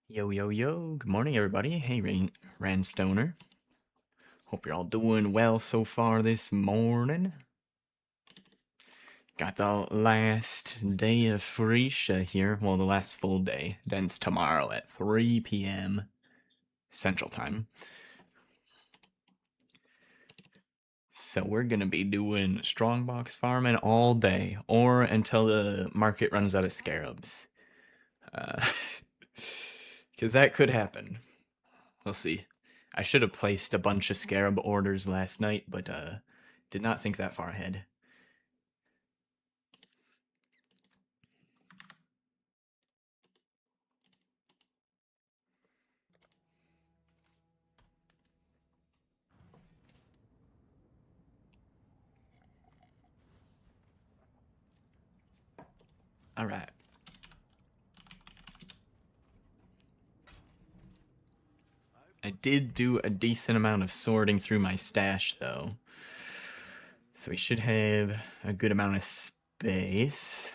Yo, yo, yo. Good morning, everybody. Hey, Ranstoner. Hope you're all doing well so far this morning. Got the last day of Phrecia here. Well, the last full day. It ends tomorrow at 3 p.m. Central Time. So we're going to be doing Strongbox farming all day, or until the market runs out of scarabs. Because that could happen. We'll see. I should have placed a bunch of scarab orders last night, but did not think that far ahead. All right. I did do a decent amount of sorting through my stash, though. So we should have a good amount of space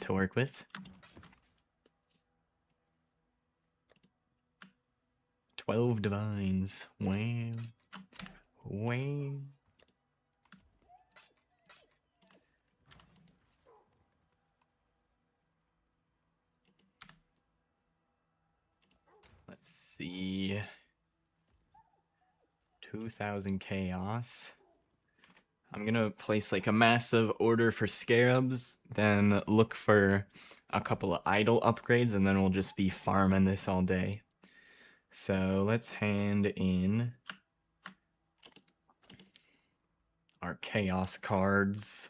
to work with. 12 divines. Wow. Wow. Let's see. 2,000 chaos. I'm gonna place like a massive order for scarabs, then look for a couple of idol upgrades, and then we'll just be farming this all day. So let's hand in our chaos cards.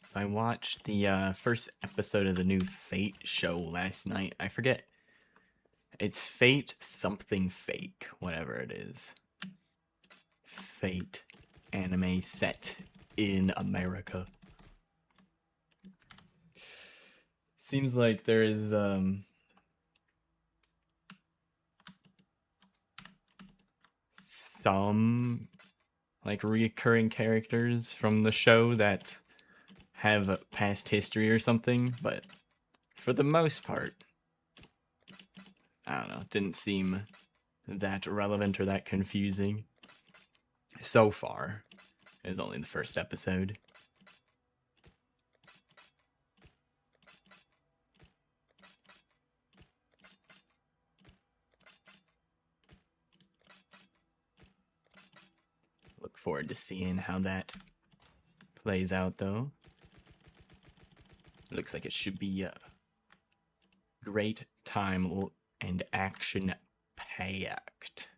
So I watched the first episode of the new Fate show last night. I forget. It's Fate something fake, whatever it is. Fate anime set in America. Seems like there is some like recurring characters from the show that have past history or something, but for the most part, I don't know, it didn't seem that relevant or that confusing. So far, it was only the first episode. Look forward to seeing how that plays out, though. Looks like it should be a great time and action packed.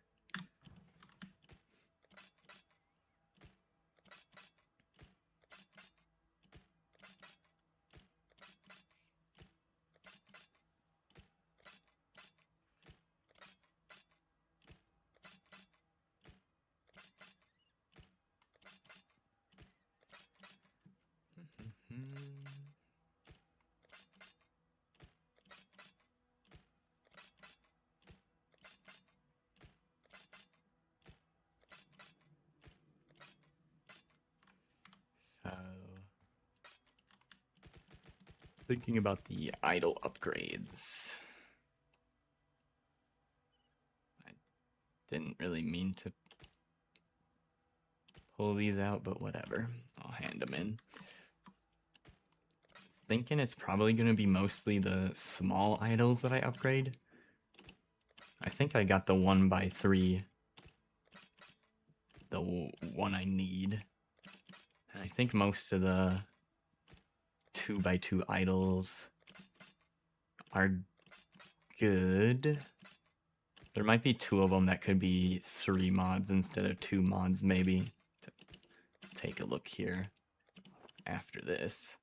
So, thinking about the idol upgrades. I didn't really mean to pull these out, but whatever. I'll hand them in. Thinking it's probably going to be mostly the small idols that I upgrade. I think I got the 1x3, the one I need. And I think most of the 2x2 idols are good. There might be 2 of them that could be 3 mods instead of 2 mods, maybe. Take a look here after this.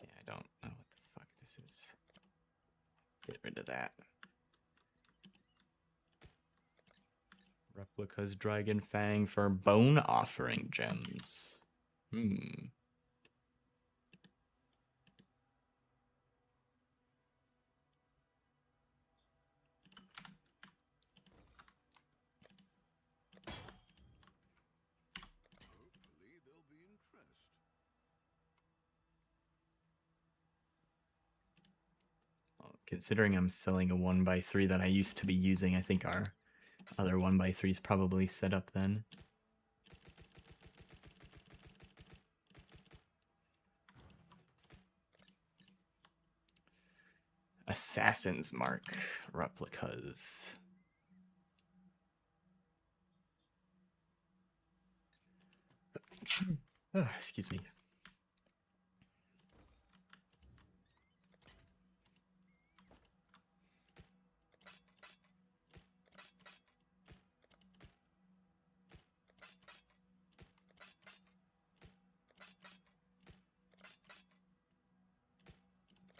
Yeah, I don't know what the fuck this is. Get rid of that. Replicas Dragon Fang for bone offering gems. Well, considering I'm selling a 1x3 that I used to be using, I think our other 1x3 is probably set up then. Assassin's Mark replicas. Oh, excuse me.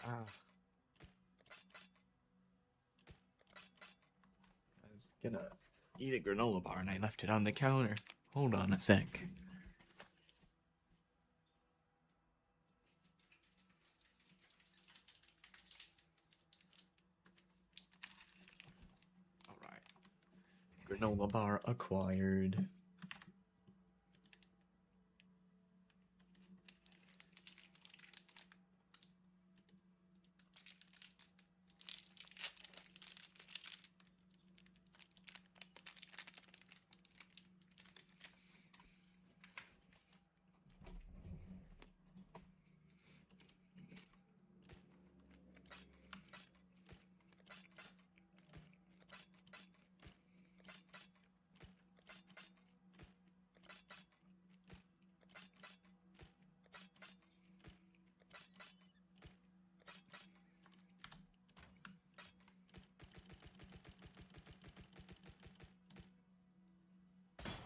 I was gonna eat a granola bar and I left it on the counter. Hold on a sec. Alright. Granola bar acquired.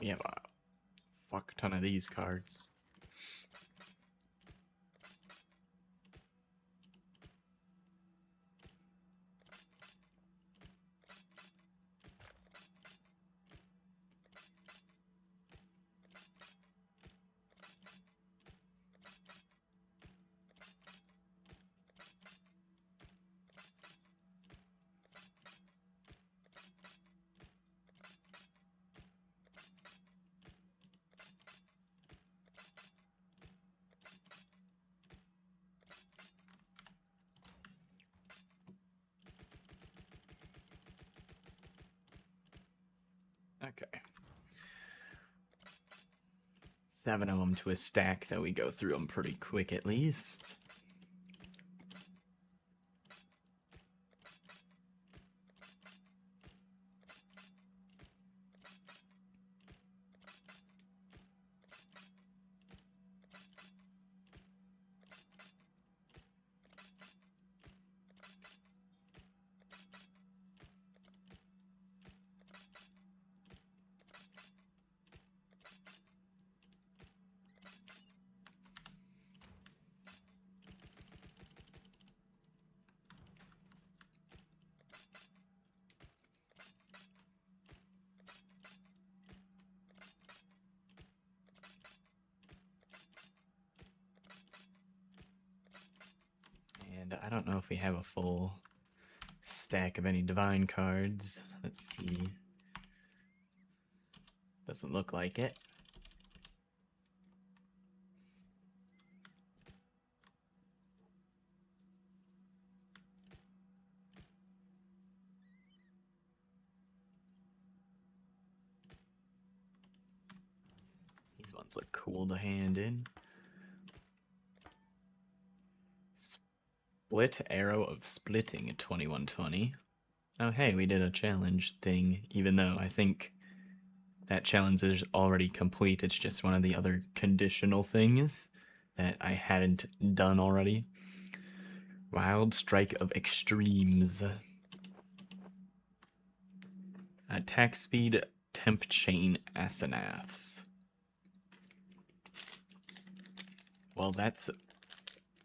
We have a fuck ton of these cards. Okay. 7 of them to a stack, though we go through them pretty quick at least. And I don't know if we have a full stack of any divine cards. Let's see. Doesn't look like it. These ones look cool to hand in. Split Arrow of Splitting at 2120. Oh hey, we did a challenge thing, even though I think that challenge is already complete. It's just one of the other conditional things that I hadn't done already. Wild Strike of Extremes. Attack Speed, Temp Chain, Asenaths. Well, that's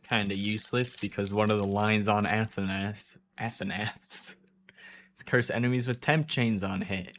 kind of useless because one of the lines on Asenaths is curse enemies with Temp Chains on hit.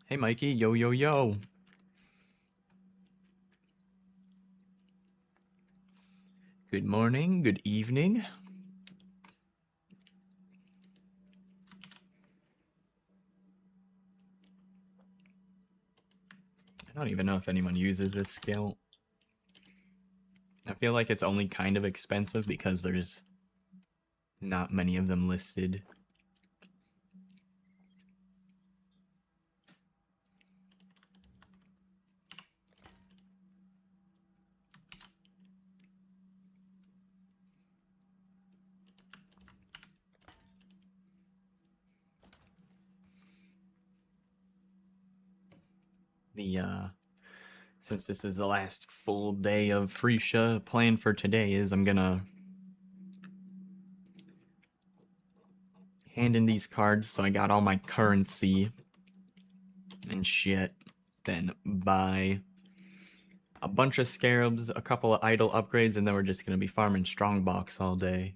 Hey Mikey, yo yo yo. Good morning, good evening. I don't even know if anyone uses this skill. I feel like it's only kind of expensive because there's not many of them listed. Since this is the last full day of Phrecia, plan for today is I'm gonna hand in these cards so I got all my currency and shit, then buy a bunch of scarabs, a couple of idle upgrades, and then we're just gonna be farming Strongbox all day.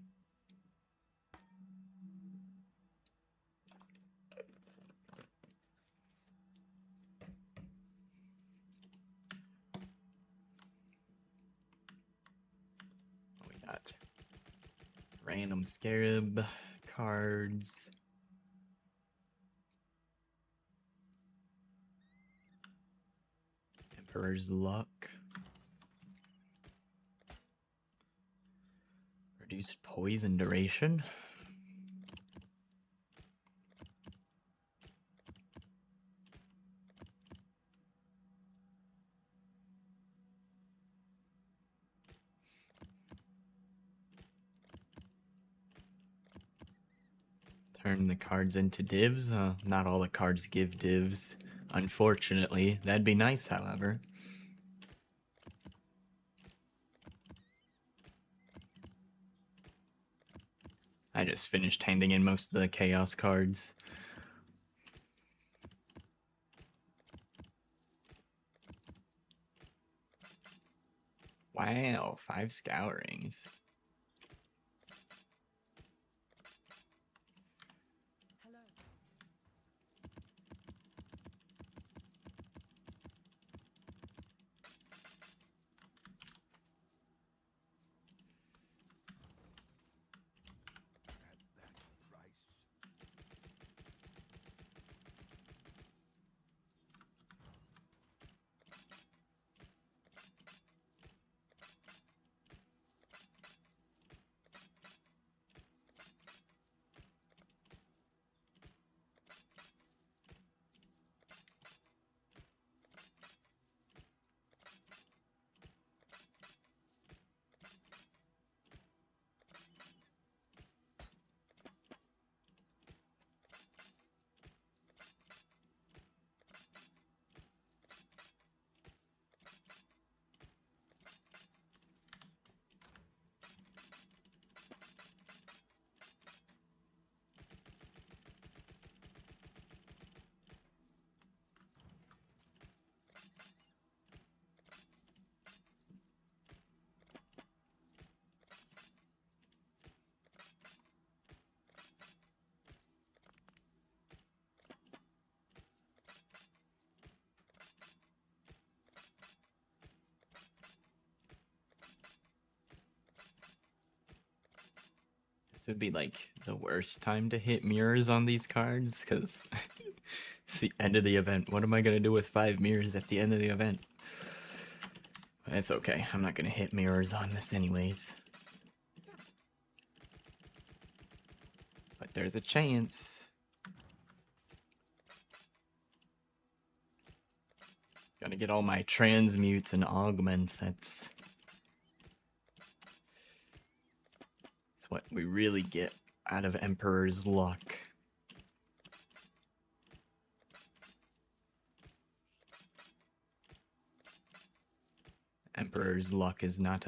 We got random scarab cards. Emperor's Luck. Reduced poison duration. Turn the cards into divs. Not all the cards give divs, unfortunately. That'd be nice, however. I just finished handing in most of the chaos cards. Wow, 5 scourings. This would be like the worst time to hit mirrors on these cards, because it's the end of the event. What am I going to do with 5 mirrors at the end of the event? It's okay. I'm not going to hit mirrors on this anyways. But there's a chance. Gotta get all my transmutes and augments. That's what we really get out of Emperor's Luck. Emperor's Luck is not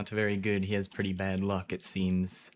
very good. He has pretty bad luck, it seems.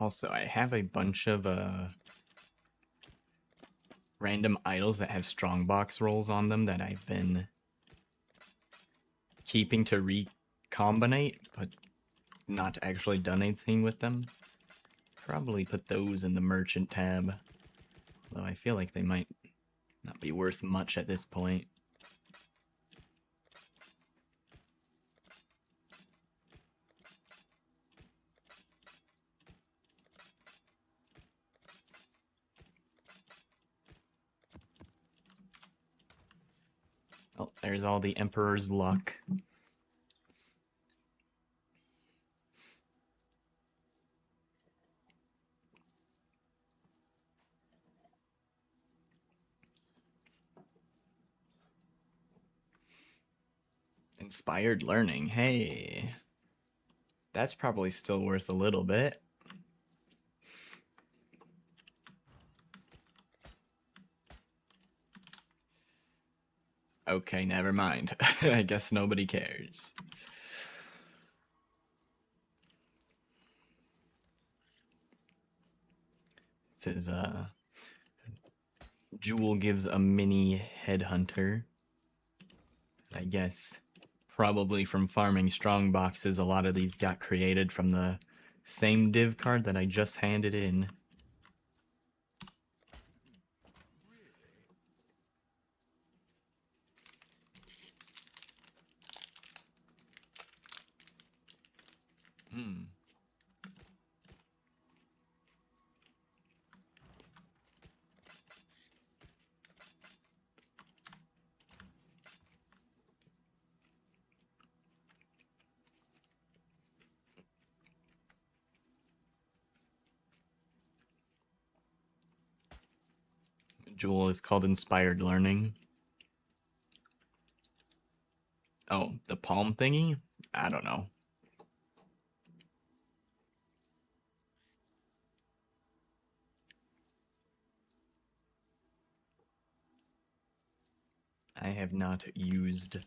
Also, I have a bunch of random idols that have Strongbox rolls on them that I've been keeping to recombinate, but not actually done anything with them. Probably put those in the merchant tab, though I feel like they might not be worth much at this point. Oh, there's all the Emperor's Luck. Inspired learning. Hey, that's probably still worth a little bit. Okay, never mind. I guess nobody cares. It says, Jewel gives a mini headhunter. I guess probably from farming strong boxes, a lot of these got created from the same div card that I just handed in. Jewel is called Inspired Learning. Oh, the palm thingy? I don't know. I have not used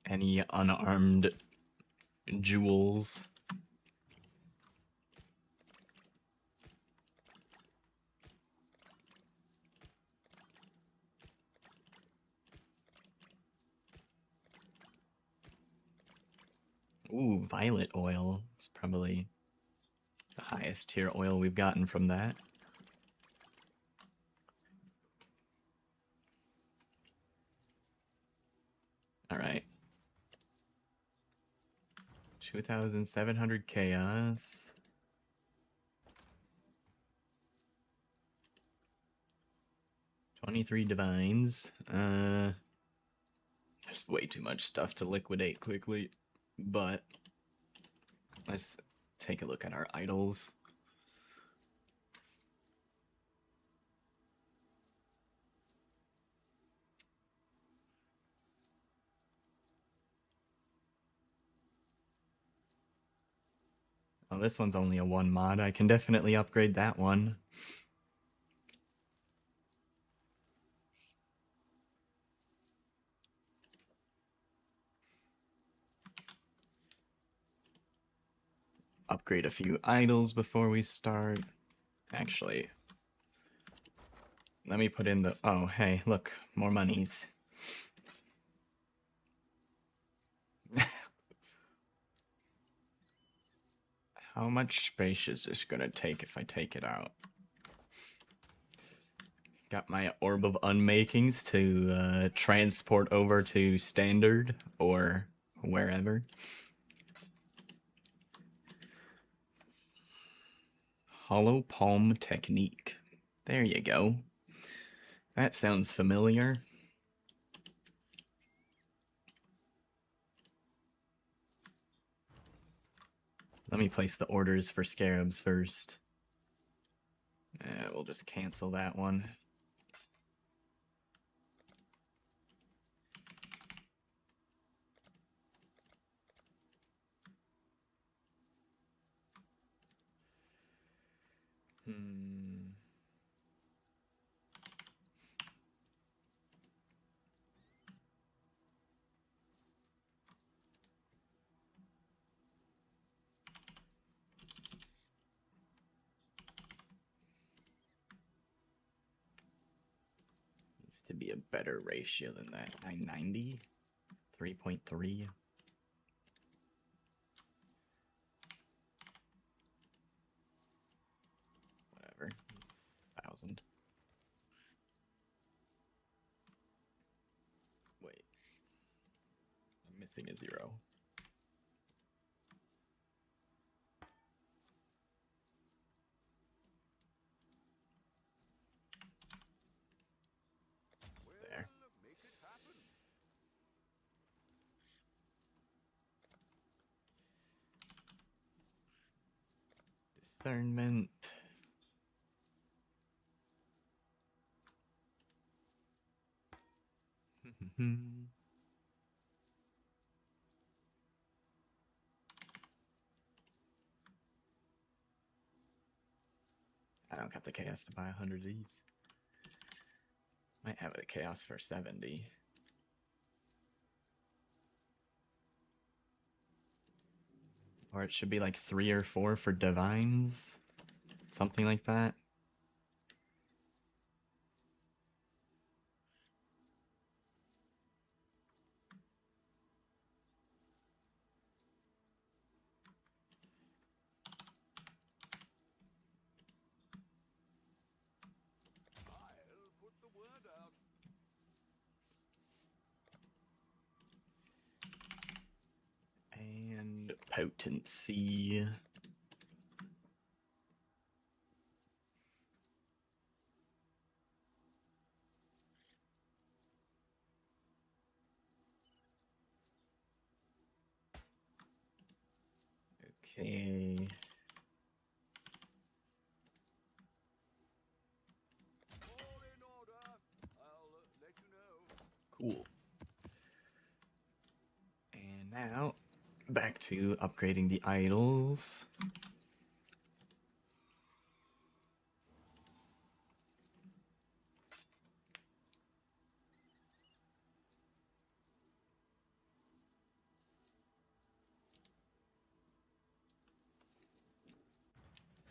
any unarmed jewels. Ooh, violet oil. It's probably the highest tier oil we've gotten from that. Alright. 2,700 chaos. 23 divines. There's way too much stuff to liquidate quickly, but let's take a look at our idols. Oh, this one's only a 1 mod. I can definitely upgrade that one. Upgrade a few idols before we start. Actually, let me put in the... Oh, hey, look, more monies. How much space is this gonna take if I take it out? Got my Orb of Unmakings to transport over to Standard or wherever. Hollow Palm Technique. There you go. That sounds familiar. Let me place the orders for Scarabs first. We'll just cancel that one. Needs to be a better ratio than that. 990? 3.3? Whatever. 1,000. Wait. I'm missing a 0. There. Discernment. I don't have the chaos to buy 100 of these. Might have a chaos for 70. Or it should be like 3 or 4 for divines. Something like that. And potency. Okay. Cool. And now, back to upgrading the idols.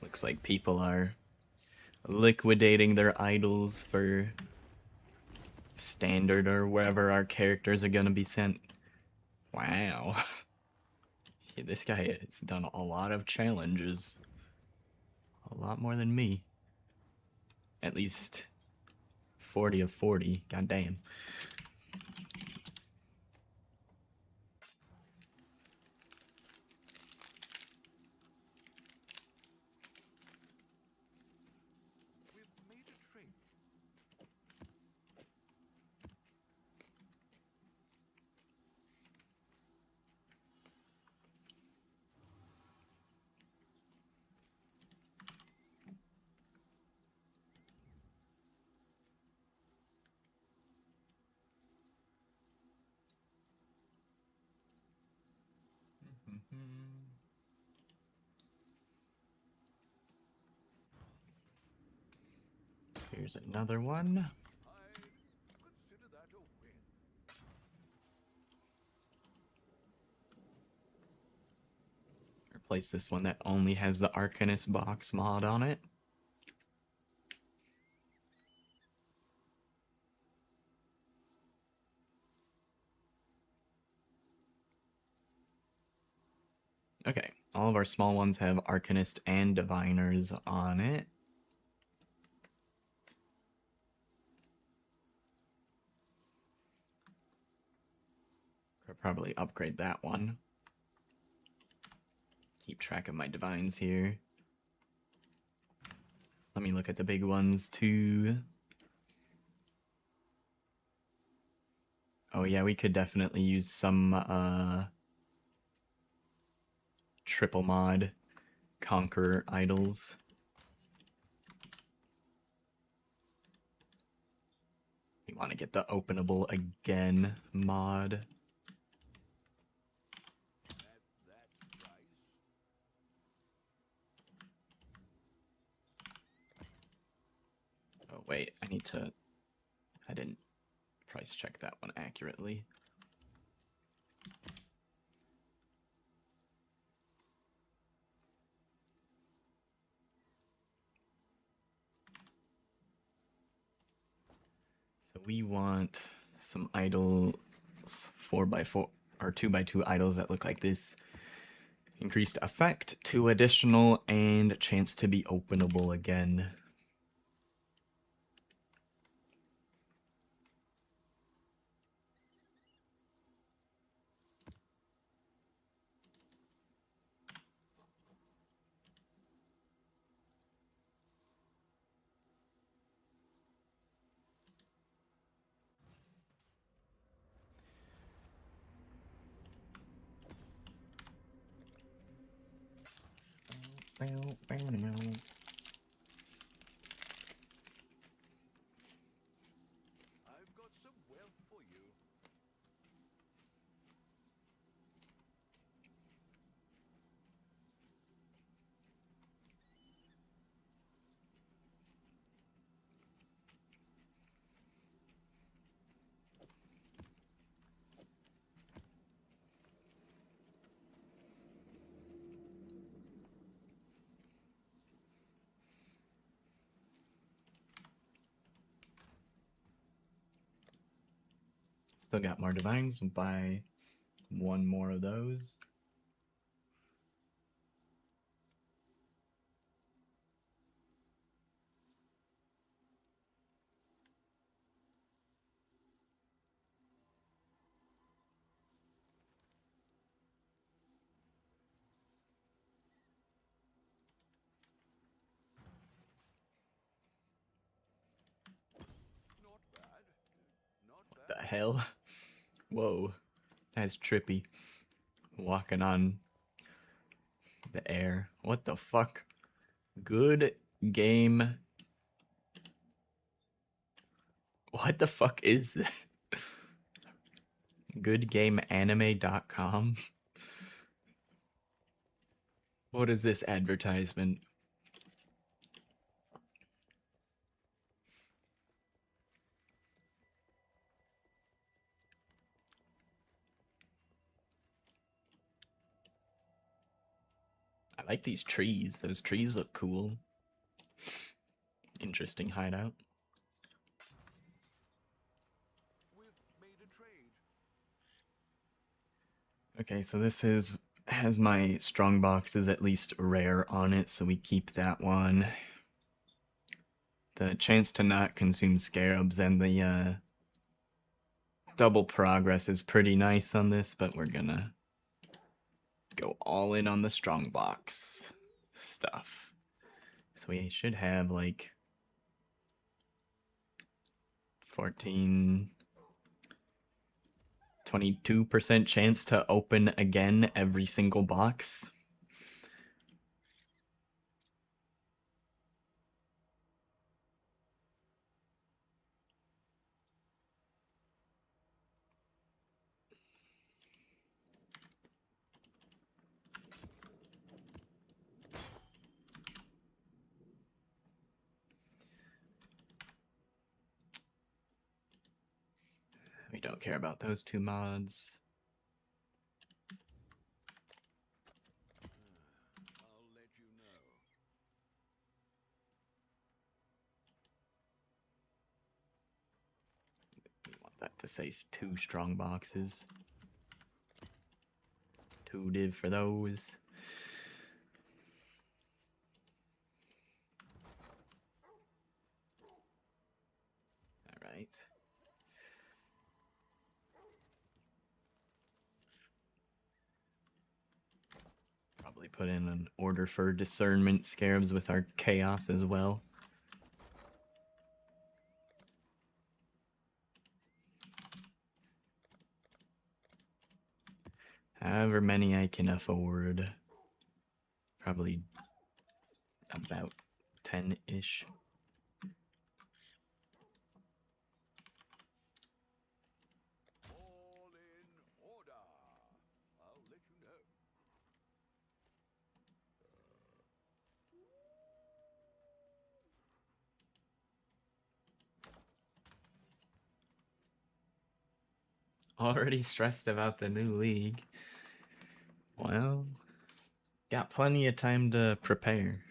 Looks like people are liquidating their idols for standard or wherever our characters are gonna be sent. Wow. Yeah, this guy has done a lot of challenges. A lot more than me. At least 40 of 40. God damn. Here's another one. Replace this one that only has the Arcanist box mod on it. Okay, All of our small ones have Arcanist and Diviners on it. Could probably upgrade that one. Keep track of my Divines here. Let me look at the big ones too. Oh yeah, we could definitely use some triple mod Conqueror idols. We want to get the openable again mod. Oh wait, I didn't price check that one accurately. So we want some idols, 4x4 or 2x2 idols that look like this. Increased effect, 2 additional, and chance to be openable again. I've got some wealth for you. Still got more divines, buy one more of those. Not bad. Not The bad. hell? Whoa, that's trippy. Walking on the air. What the fuck? Good game. What the fuck is that? GoodGameAnime.com? What is this advertisement? I like these trees. Those trees look cool. Interesting hideout. We've made a trade. Okay, so this has my Strongbox is at least rare on it, so we keep that one. The chance to not consume scarabs and the double progress is pretty nice on this, but we're gonna go all in on the Strongbox stuff. So we should have like 14, 22% chance to open again every single box. We don't care about those two mods. I'll let you know. We want that to say 2 Strongboxes. 2 div for those. Alright. Probably put in an order for discernment scarabs with our chaos as well. However many I can afford. Probably about 10-ish. All in order. I'll let you know. Already stressed about the new league. Well, got plenty of time to prepare.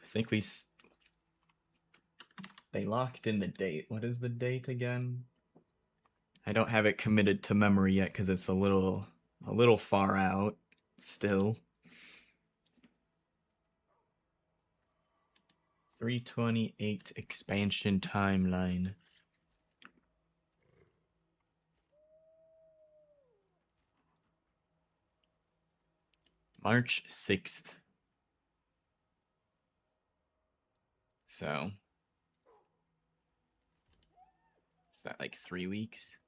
I think they locked in the date. What is the date again? I don't have it committed to memory yet because it's a little far out still. 328 expansion timeline. March 6th. So, is that like 3 weeks?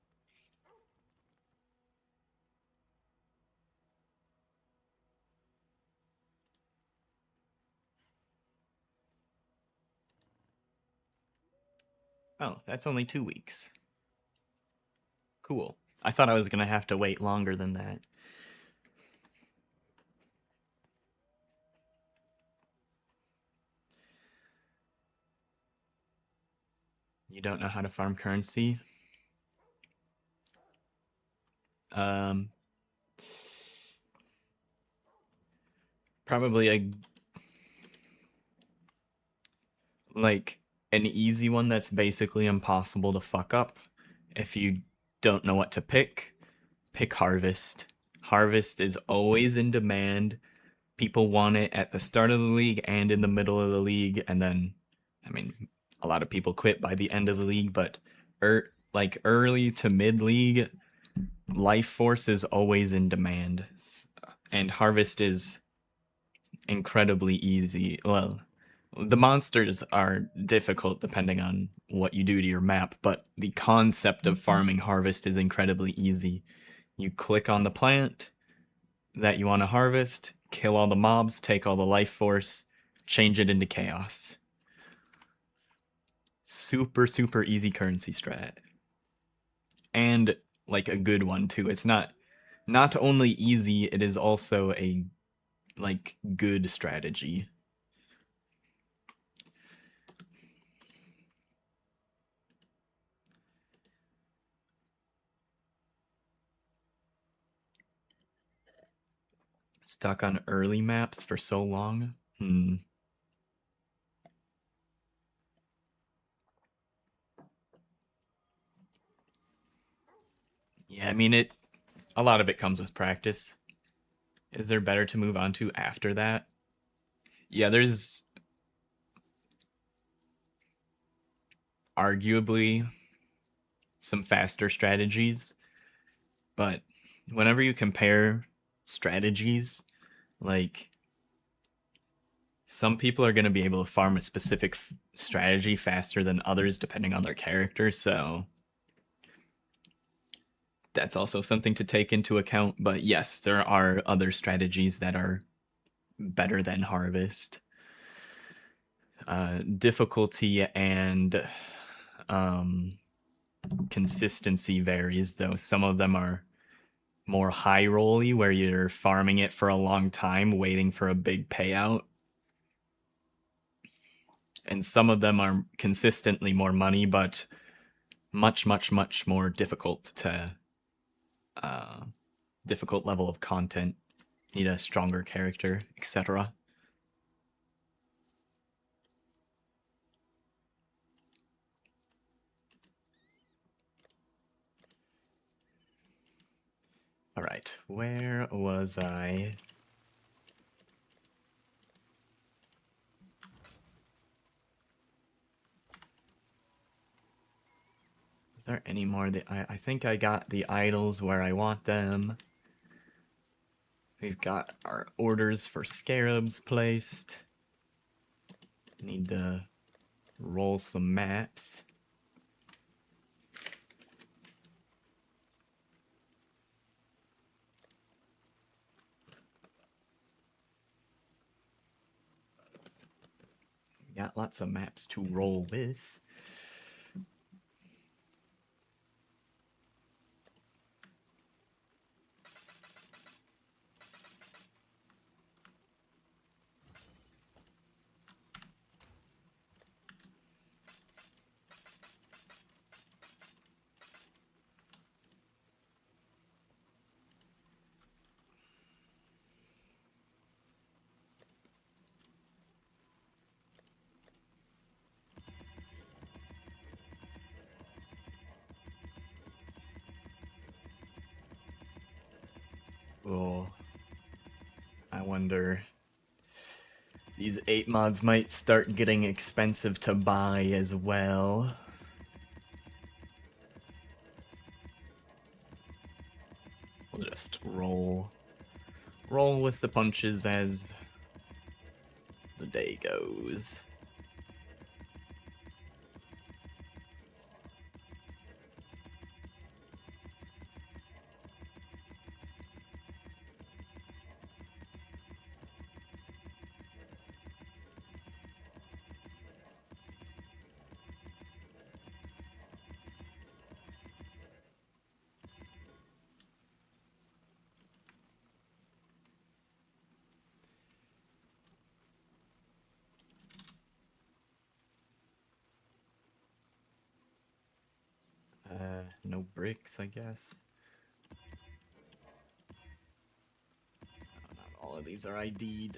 Oh, that's only 2 weeks. Cool. I thought I was going to have to wait longer than that. You don't know how to farm currency? Probably like an easy one that's basically impossible to fuck up. If you don't know what to pick Harvest. Harvest is always in demand. People want it at the start of the league and in the middle of the league, and then, I mean, a lot of people quit by the end of the league, but like early to mid league, Life Force is always in demand, and Harvest is incredibly easy. Well, the monsters are difficult depending on what you do to your map, but the concept of farming Harvest is incredibly easy. You click on the plant that you want to harvest, kill all the mobs, take all the life force, change it into chaos. Super, super easy currency strat. And like a good one too. It's not only easy, it is also a like good strategy. Stuck on early maps for so long. Yeah, I mean a lot of it comes with practice. Is there better to move on to after that? Yeah, there's arguably some faster strategies, but whenever you compare strategies, like some people are going to be able to farm a specific strategy faster than others depending on their character, so that's also something to take into account. But yes, there are other strategies that are better than Harvest. Difficulty and consistency varies, though. Some of them are more high rolly, where you're farming it for a long time, waiting for a big payout. And some of them are consistently more money, but much, much, much more difficult to difficult level of content. Need a stronger character, etc. All right, where was I? Is there any more? I think I got the idols where I want them. We've got our orders for scarabs placed. Need to roll some maps. Got lots of maps to roll with. Oh, I wonder. These 8 mods might start getting expensive to buy as well. We'll just roll with the punches as the day goes. No bricks, I guess. Not all of these are ID'd.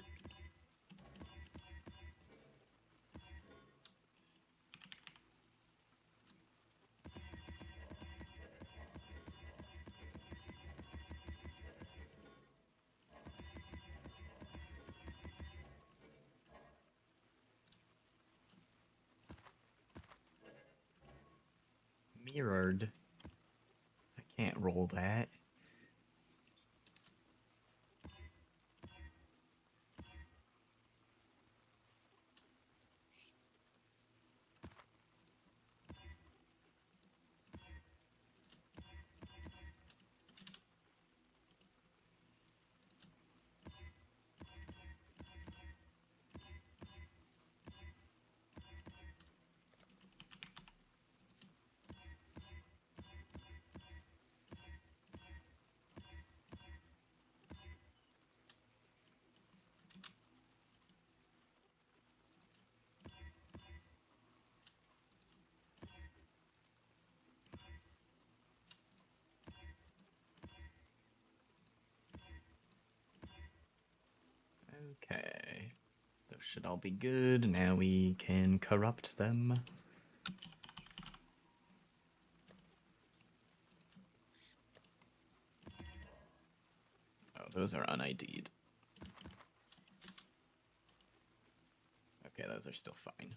Mirrored. I can't roll that. Okay. Those should all be good. Now we can corrupt them. Oh, those are unID'd. Okay, those are still fine.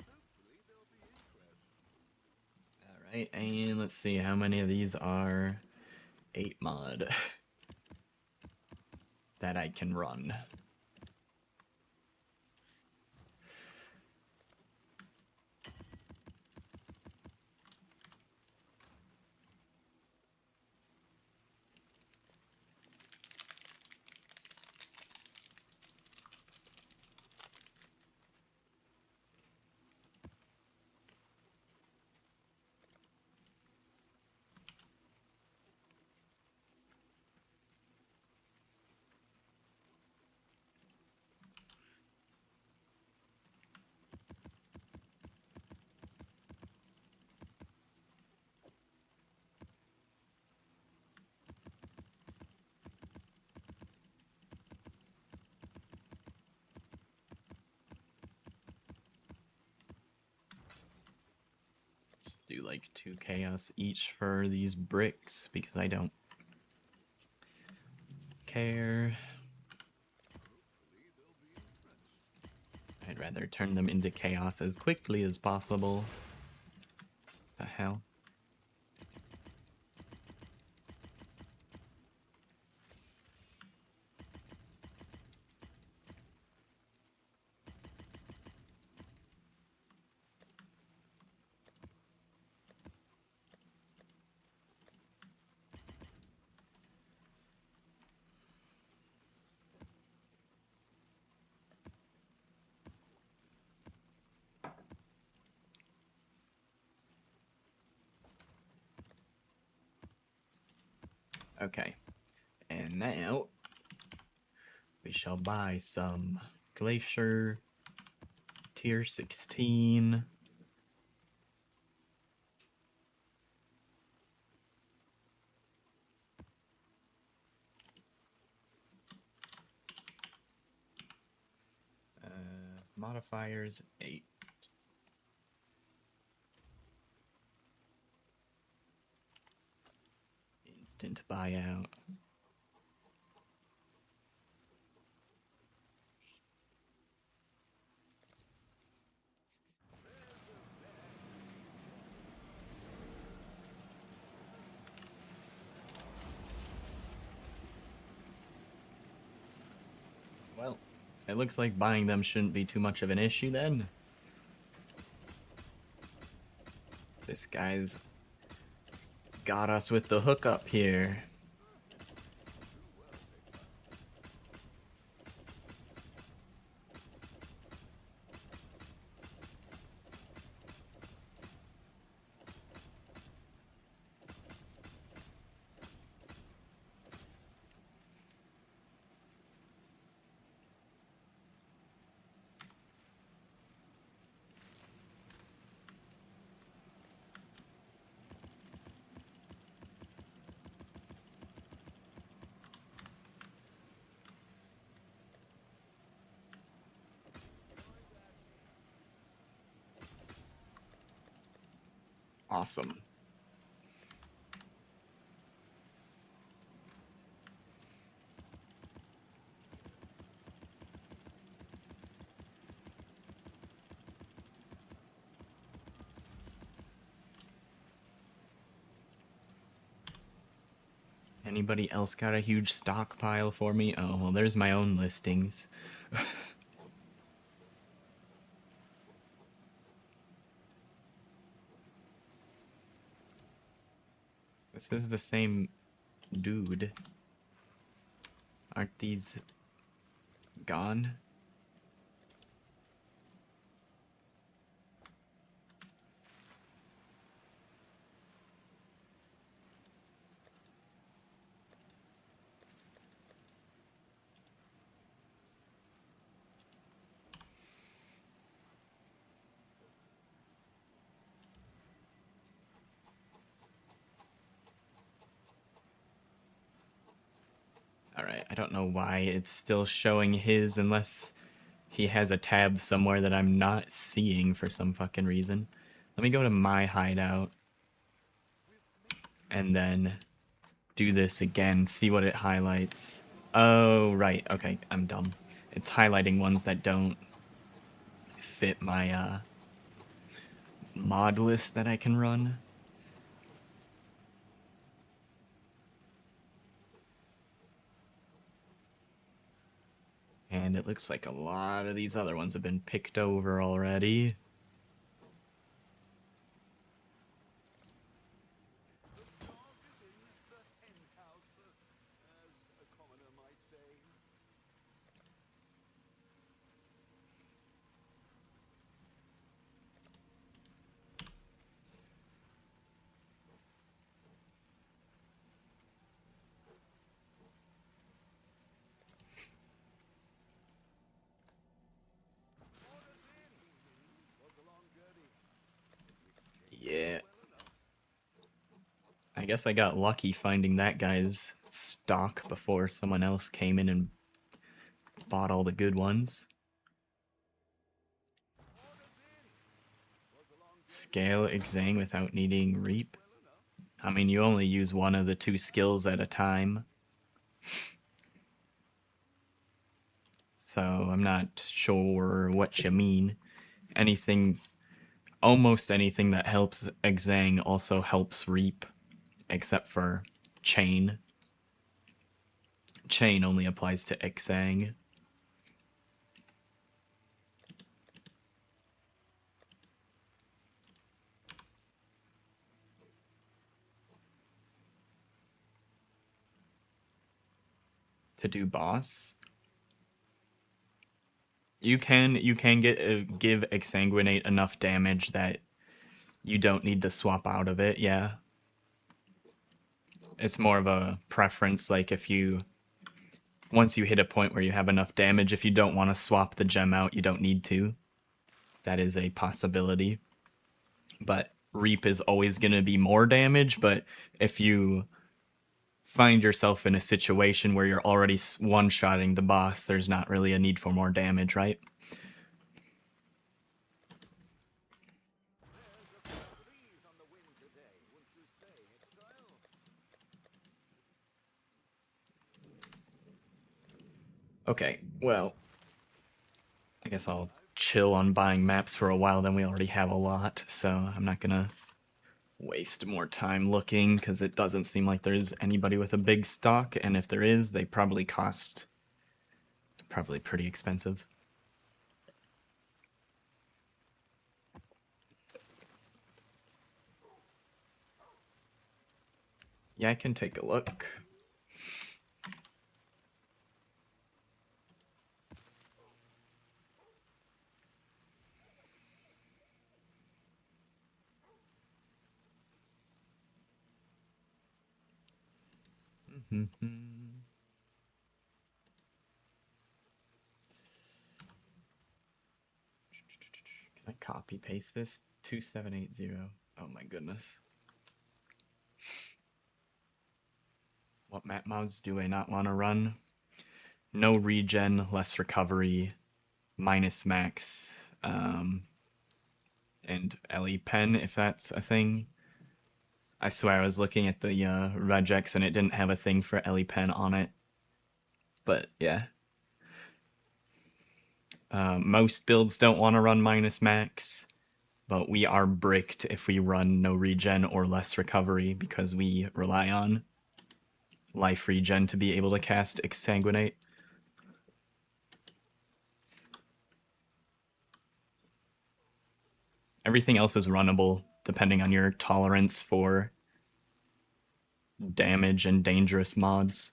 Hopefully they'll be interesting. Alright, and let's see how many of these are 8 mod that I can run. do like 2 chaos each for these bricks because I don't care. I'd rather turn them into chaos as quickly as possible. The hell? Okay, and now we shall buy some Glacier Tier 16. Modifiers 8. Instant buyout. Well, it looks like buying them shouldn't be too much of an issue then. This guy's got us with the hookup here. Awesome. Anybody else got a huge stockpile for me? Oh, well, there's my own listings. This is the same dude. Aren't these gone? Alright, I don't know why it's still showing his unless he has a tab somewhere that I'm not seeing for some fucking reason. Let me go to my hideout and then do this again, see what it highlights. Oh, right, okay, I'm dumb. It's highlighting ones that don't fit my mod list that I can run. And it looks like a lot of these other ones have been picked over already. The dog is in the hen house, as a commoner might say. Orders in. Was a long journey. Yeah. I guess I got lucky finding that guy's stock before someone else came in and bought all the good ones. Orders in. Was a long Scale Exsang without needing Reap? I mean, you only use one of the two skills at a time. So I'm not sure what you mean. Anything, almost anything that helps Exsang also helps Reap, except for Chain. Chain only applies to Exsang. To do boss, you can give Exsanguinate enough damage that you don't need to swap out of it. Yeah, it's more of a preference. Like if you once you hit a point where you have enough damage, if you don't want to swap the gem out, you don't need to. That is a possibility. But Reap is always going to be more damage, but if you find yourself in a situation where you're already one-shotting the boss, there's not really a need for more damage, right? There's a fair breeze on the wind today, wouldn't you say, Exile? Okay, well, I guess I'll chill on buying maps for a while, then we already have a lot, so I'm not gonna waste more time looking, because it doesn't seem like there's anybody with a big stock, and if there is, they probably cost pretty expensive. Yeah, I can take a look. Can I copy paste this? 2780. Oh my goodness. What map mods do I not want to run? No regen, less recovery, minus max, and LE pen if that's a thing. I swear I was looking at the regex and it didn't have a thing for LE pen on it. But yeah. Most builds don't want to run minus max, but we are bricked if we run no regen or less recovery because we rely on life regen to be able to cast Exsanguinate. Everything else is runnable depending on your tolerance for damage and dangerous mods.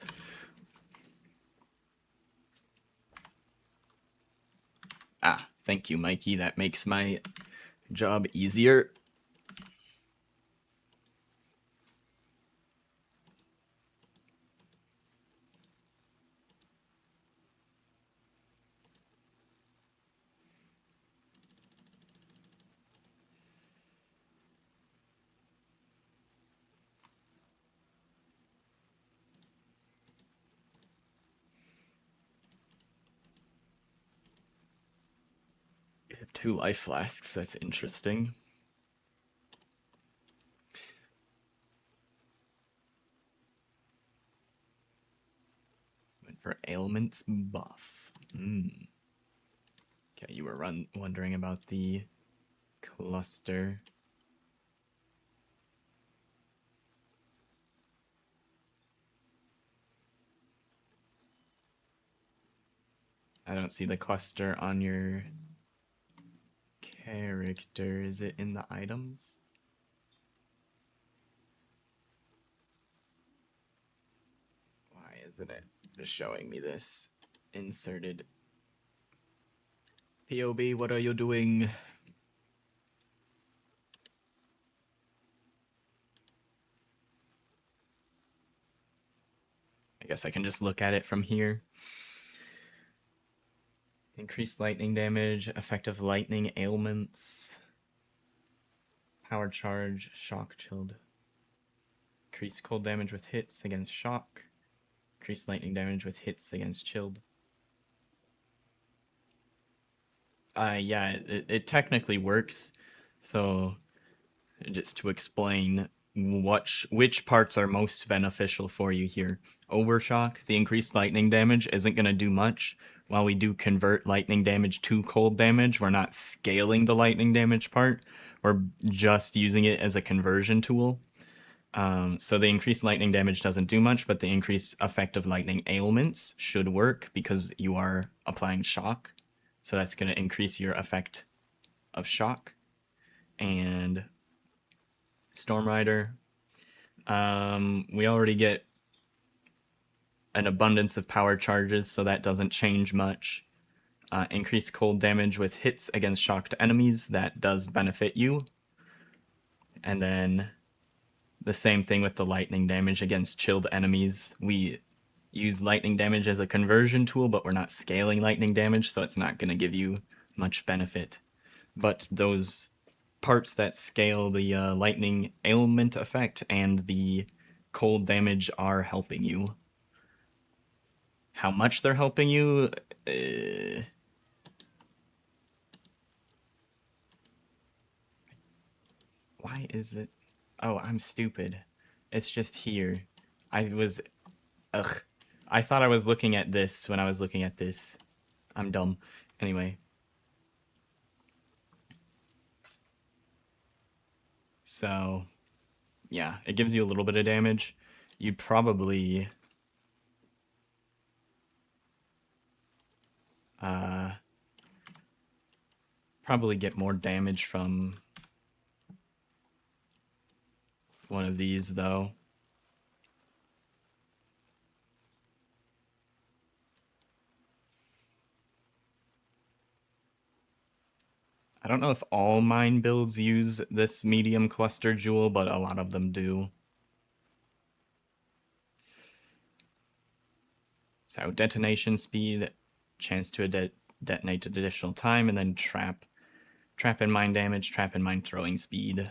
Ah, thank you, Mikey. That makes my job easier. You have 2 life flasks. That's interesting. Went for ailments buff. Okay, you were wondering about the cluster. I don't see the cluster on your character. Is it in the items? Why isn't it just showing me this inserted? POB, what are you doing? I guess I can just look at it from here. Increased lightning damage, effective lightning ailments, power charge, shock chilled. Increased cold damage with hits against shock. Increased lightning damage with hits against chilled. Yeah, it technically works. So just to explain which parts are most beneficial for you here. Overshock, the increased lightning damage, isn't going to do much. While we do convert lightning damage to cold damage, we're not scaling the lightning damage part. We're just using it as a conversion tool. So the increased lightning damage doesn't do much, but the increased effect of lightning ailments should work because you are applying shock. So that's going to increase your effect of shock. And Storm Rider, we already get an abundance of power charges, so that doesn't change much. Increased cold damage with hits against shocked enemies, that does benefit you. And then the same thing with the lightning damage against chilled enemies. We use lightning damage as a conversion tool, but we're not scaling lightning damage, so it's not going to give you much benefit. But those parts that scale the lightning ailment effect and the cold damage are helping you. How much they're helping you? Why is it? Oh, I'm stupid. It's just here. I was. Ugh. I thought I was looking at this when I was looking at this. I'm dumb. Anyway. So, yeah, it gives you a little bit of damage. You'd probably get more damage from one of these, though. I don't know if all mine builds use this medium cluster jewel, but a lot of them do. So detonation speed, chance to detonate at additional time, and then trap and mine damage, trap and mine throwing speed.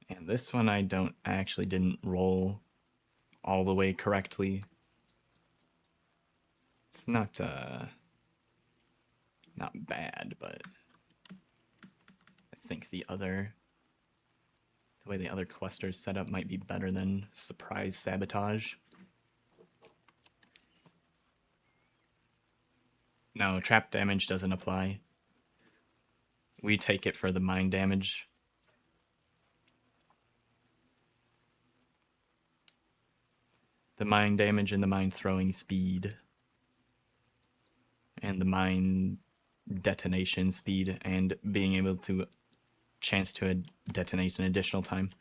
And this one I didn't roll all the way correctly. It's not bad, but I think the way the other clusters set up might be better than surprise sabotage. No, trap damage doesn't apply. We take it for the mine damage. The mine damage and the mine throwing speed. And the mine detonation speed and being able to chance to detonate an additional time.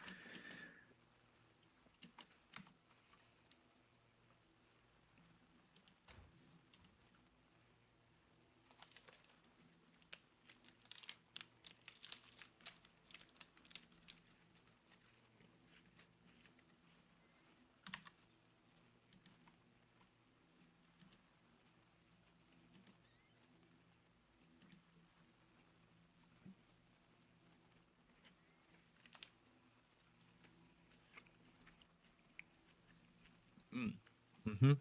Mm-hmm.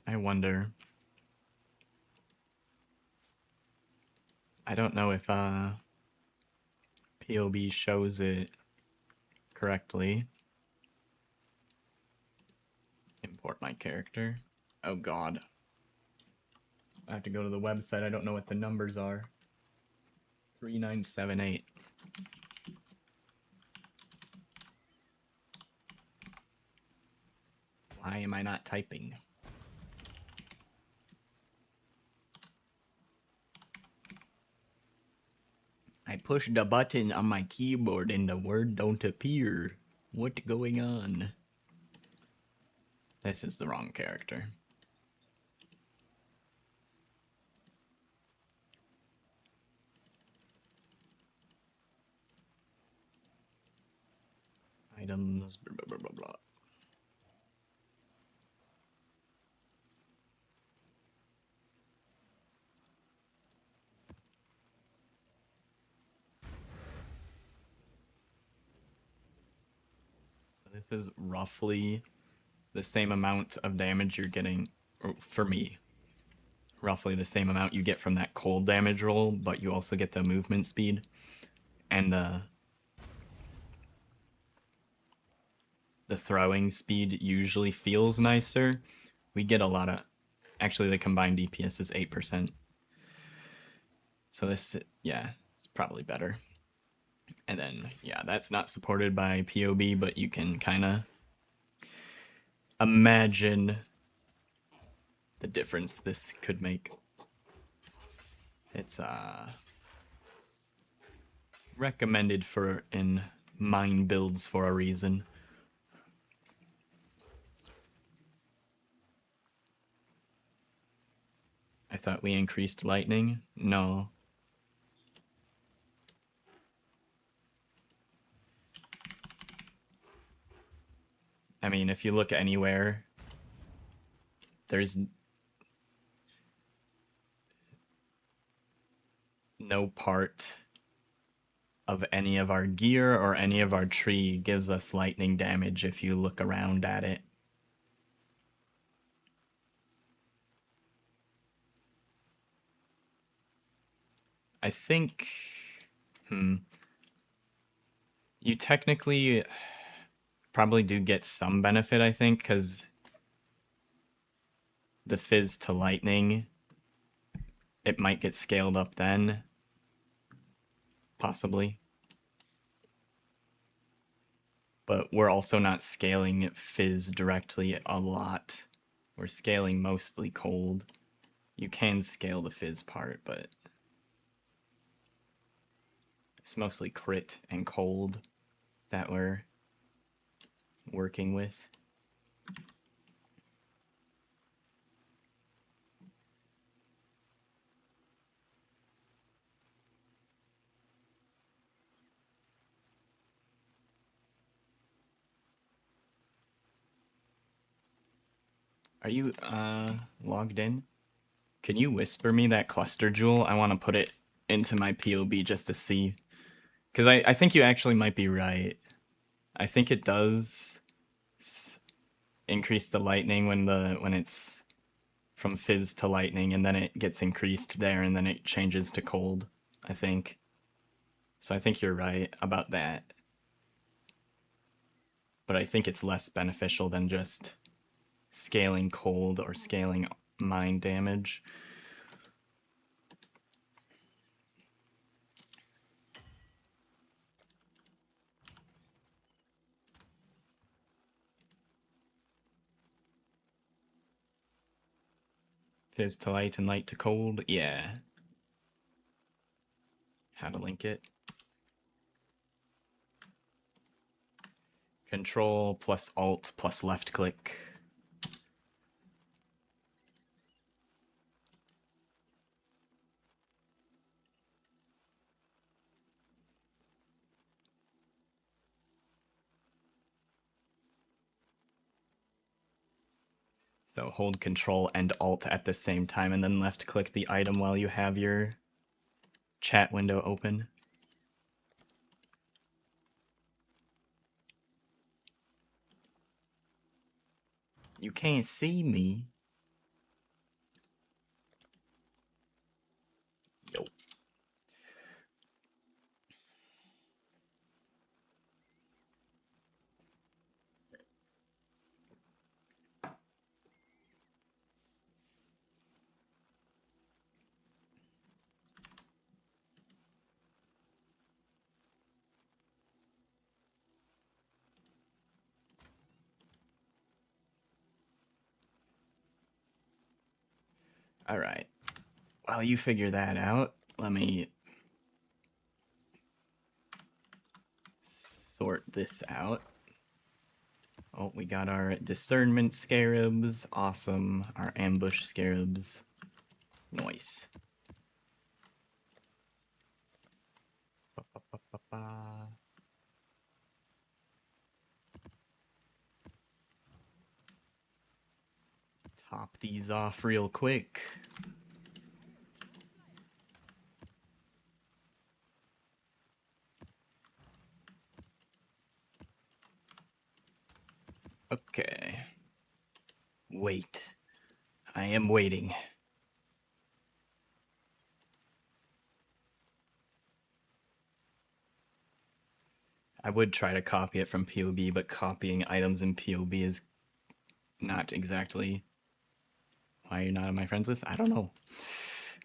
I wonder. I don't know if POB shows it correctly. Import my character. Oh god. I have to go to the website. I don't know what the numbers are. 3978. Why am I not typing? I pushed the button on my keyboard and the word don't appear. What's going on? This is the wrong character. Items, blah, blah, blah, blah. So this is roughly the same amount of damage you're getting, or for me, roughly the same amount you get from that cold damage roll, but you also get the movement speed and the throwing speed usually feels nicer. We get a lot of, actually the combined DPS is 8%. So this, yeah, it's probably better. And then, yeah, that's not supported by POB, but you can kind of imagine the difference this could make. It's recommended for in mine builds for a reason. I thought we increased lightning. No. I mean, if you look anywhere, there's no part of any of our gear or any of our tree gives us lightning damage if you look around at it. I think, you technically probably do get some benefit, I think, because the fizz to lightning, it might get scaled up then, possibly. But we're also not scaling fizz directly a lot. We're scaling mostly cold. You can scale the fizz part, but it's mostly crit and cold that we're working with. Are you logged in? Can you whisper me that cluster jewel? I want to put it into my POB just to see. Because I think you actually might be right. I think it does increase the lightning when it's from fizz to lightning, and then it gets increased there, and then it changes to cold, I think. So I think you're right about that. But I think it's less beneficial than just scaling cold or scaling mine damage. Fizz to light and light to cold, yeah. How to link it. Control plus Alt plus left click. So hold Control and Alt at the same time, and then left click the item while you have your chat window open. You can't see me. Yo. All right. While you figure that out, let me sort this out. Oh, we got our discernment scarabs. Awesome. Our ambush scarabs. Nice. Ba-ba-ba-ba-ba. Top these off real quick. Okay. wait. I am waiting. I would try to copy it from POB, but copying items in POB is not exactly... Why you're not on my friends list? I don't know.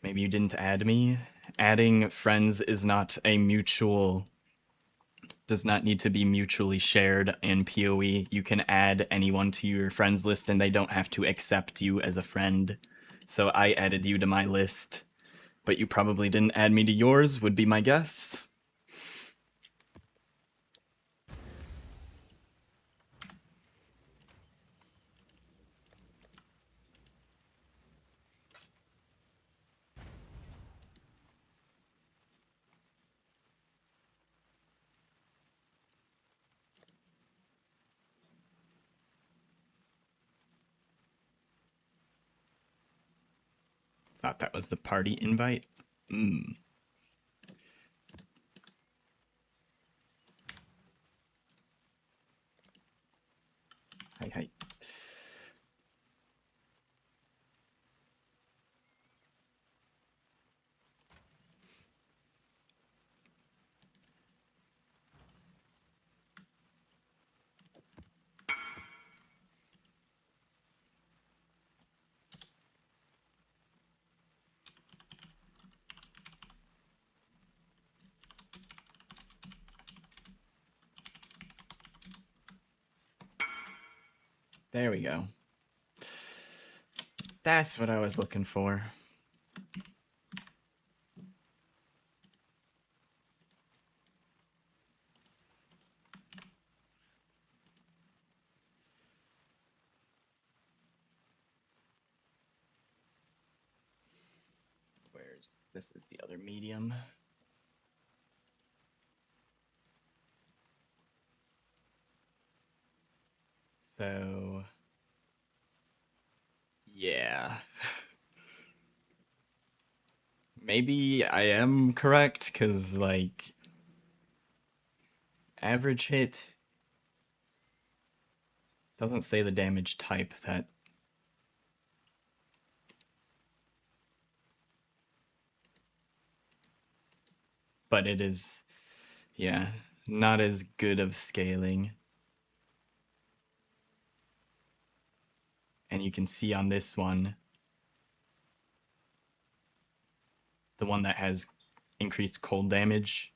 Maybe you didn't add me. Adding friends is not a mutual... does not need to be mutually shared in PoE. You can add anyone to your friends list and they don't have to accept you as a friend. So I added you to my list, but you probably didn't add me to yours, would be my guess. Thought that was the party invite. Hi, hi. There we go. That's what I was looking for. This is the other medium. So, yeah. Maybe I am correct, because, like, average hit doesn't say the damage type that... But it is, yeah, not as good of scaling. And you can see on this one, the one that has increased cold damage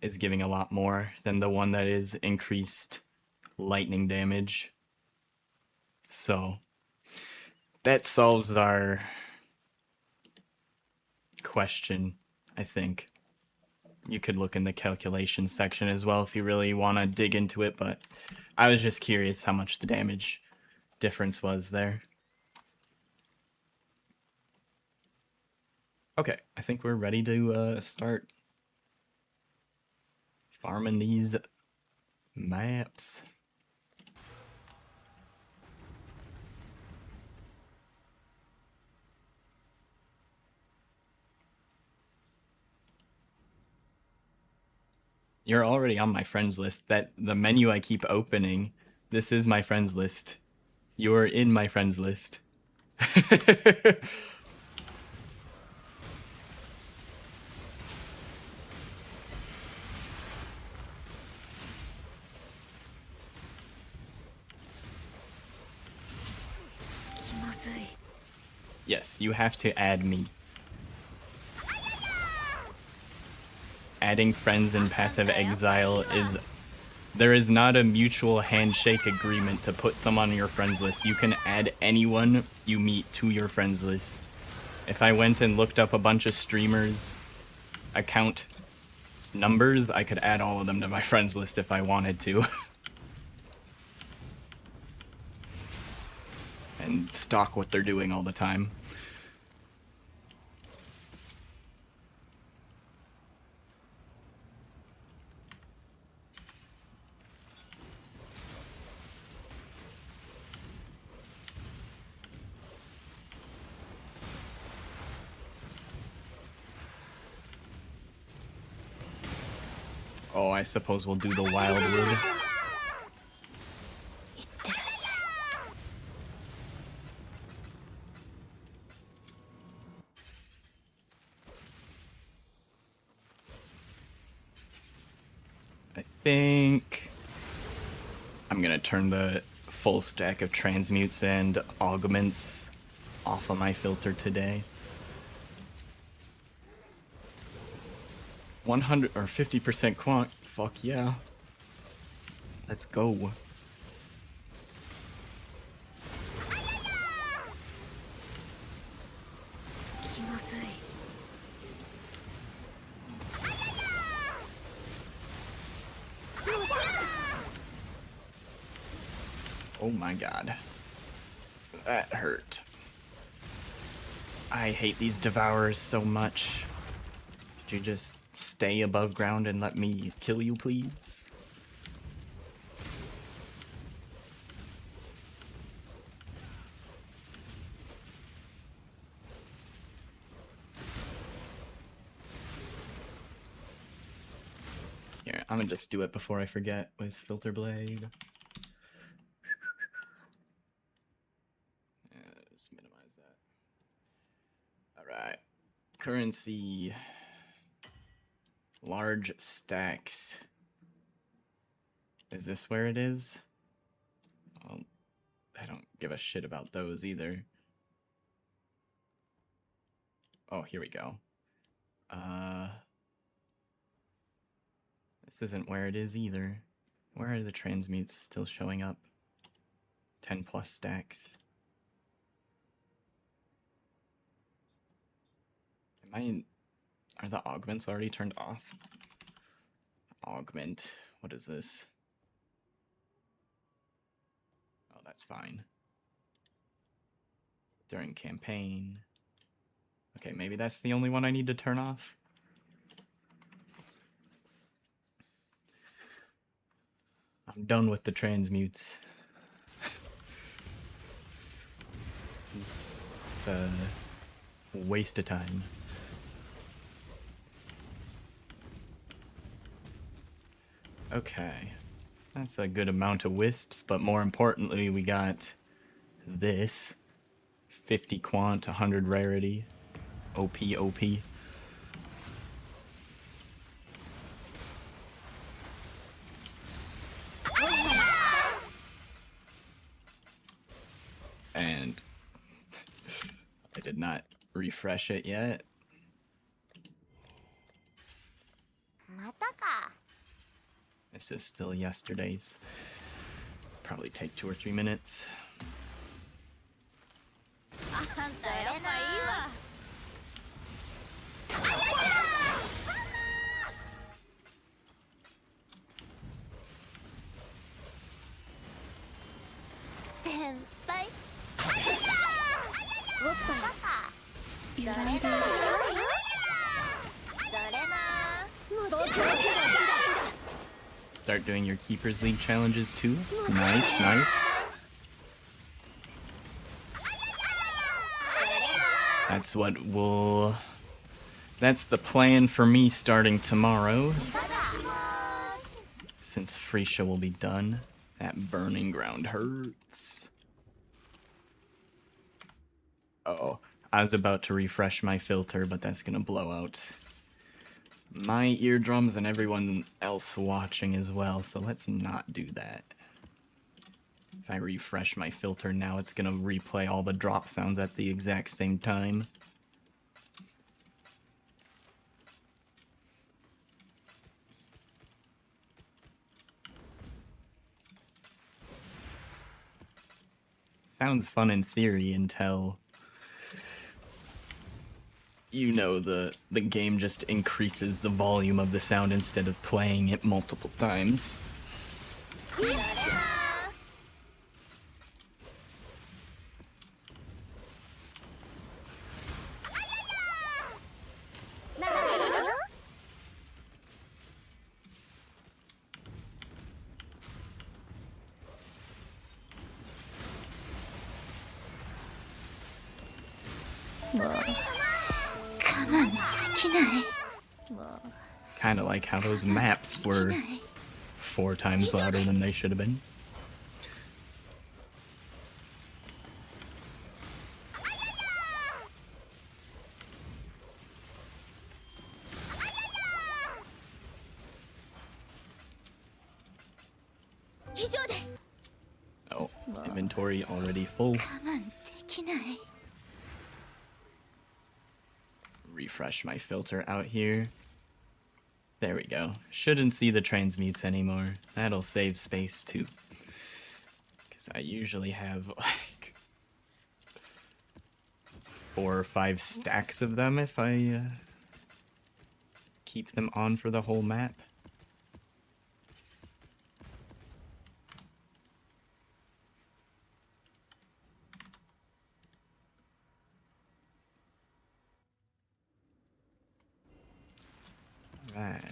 is giving a lot more than the one that is increased lightning damage. So that solves our question, I think. You could look in the calculation section as well if you really want to dig into it, but I was just curious how much the damage difference was there. Okay, I think we're ready to start farming these maps. You're already on my friends list. That the menu I keep opening, this is my friends list. You're in my friends list. Yes, you have to add me. Adding friends in Path of Exile is... There is not a mutual handshake agreement to put someone on your friends list. You can add anyone you meet to your friends list. If I went and looked up a bunch of streamers' account numbers, I could add all of them to my friends list if I wanted to. And stalk what they're doing all the time. Oh, I suppose we'll do the Wildwood. think I'm gonna turn the full stack of transmutes and augments off of my filter today. 100 or 50% quant. Fuck yeah. Let's go. Oh my god. That hurt. I hate these devourers so much. Could you just stay above ground and let me kill you, please? Here, I'm gonna just do it before I forget with Filter Blade. Just minimize that. Alright. Currency. Large stacks. Is this where it is? Well, I don't give a shit about those either. Oh, here we go. This isn't where it is either. Where are the transmutes still showing up? 10 plus stacks. Are the augments already turned off? Augment. What is this? Oh, that's fine. During campaign. Okay, maybe that's the only one I need to turn off. I'm done with the transmutes. It's a waste of time. Okay. That's a good amount of wisps, but more importantly, we got this. 50 quant, 100 rarity. OP, OP. And I did not refresh it yet. This is still yesterday's. Probably take 2 or 3 minutes. Start doing your Keepers League challenges too. Nice, nice. That's what we'll... That's the plan for me starting tomorrow. Since Phrecia will be done. That burning ground hurts. Uh-oh. I was about to refresh my filter, but that's gonna blow out my eardrums and everyone else watching as well, so let's not do that. If I refresh my filter now, it's gonna replay all the drop sounds at the exact same time. Sounds fun in theory until... you know, the game just increases the volume of the sound instead of playing it multiple times. Kind of like how those maps were 4 times louder than they should have been. Oh, inventory already full. Refresh my filter out here. There we go. Shouldn't see the transmutes anymore. That'll save space too. Because I usually have like 4 or 5 stacks of them if I keep them on for the whole map. Alright.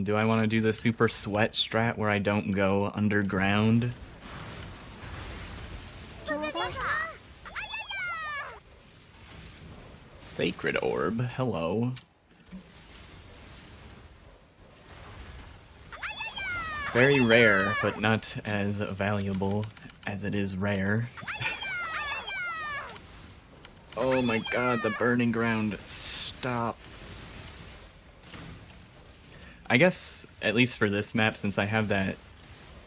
Do I want to do the super sweat strat where I don't go underground? Sacred orb, hello. Very rare, but not as valuable as it is rare. Oh my god, the burning ground. Stop. I guess, at least for this map, since I have that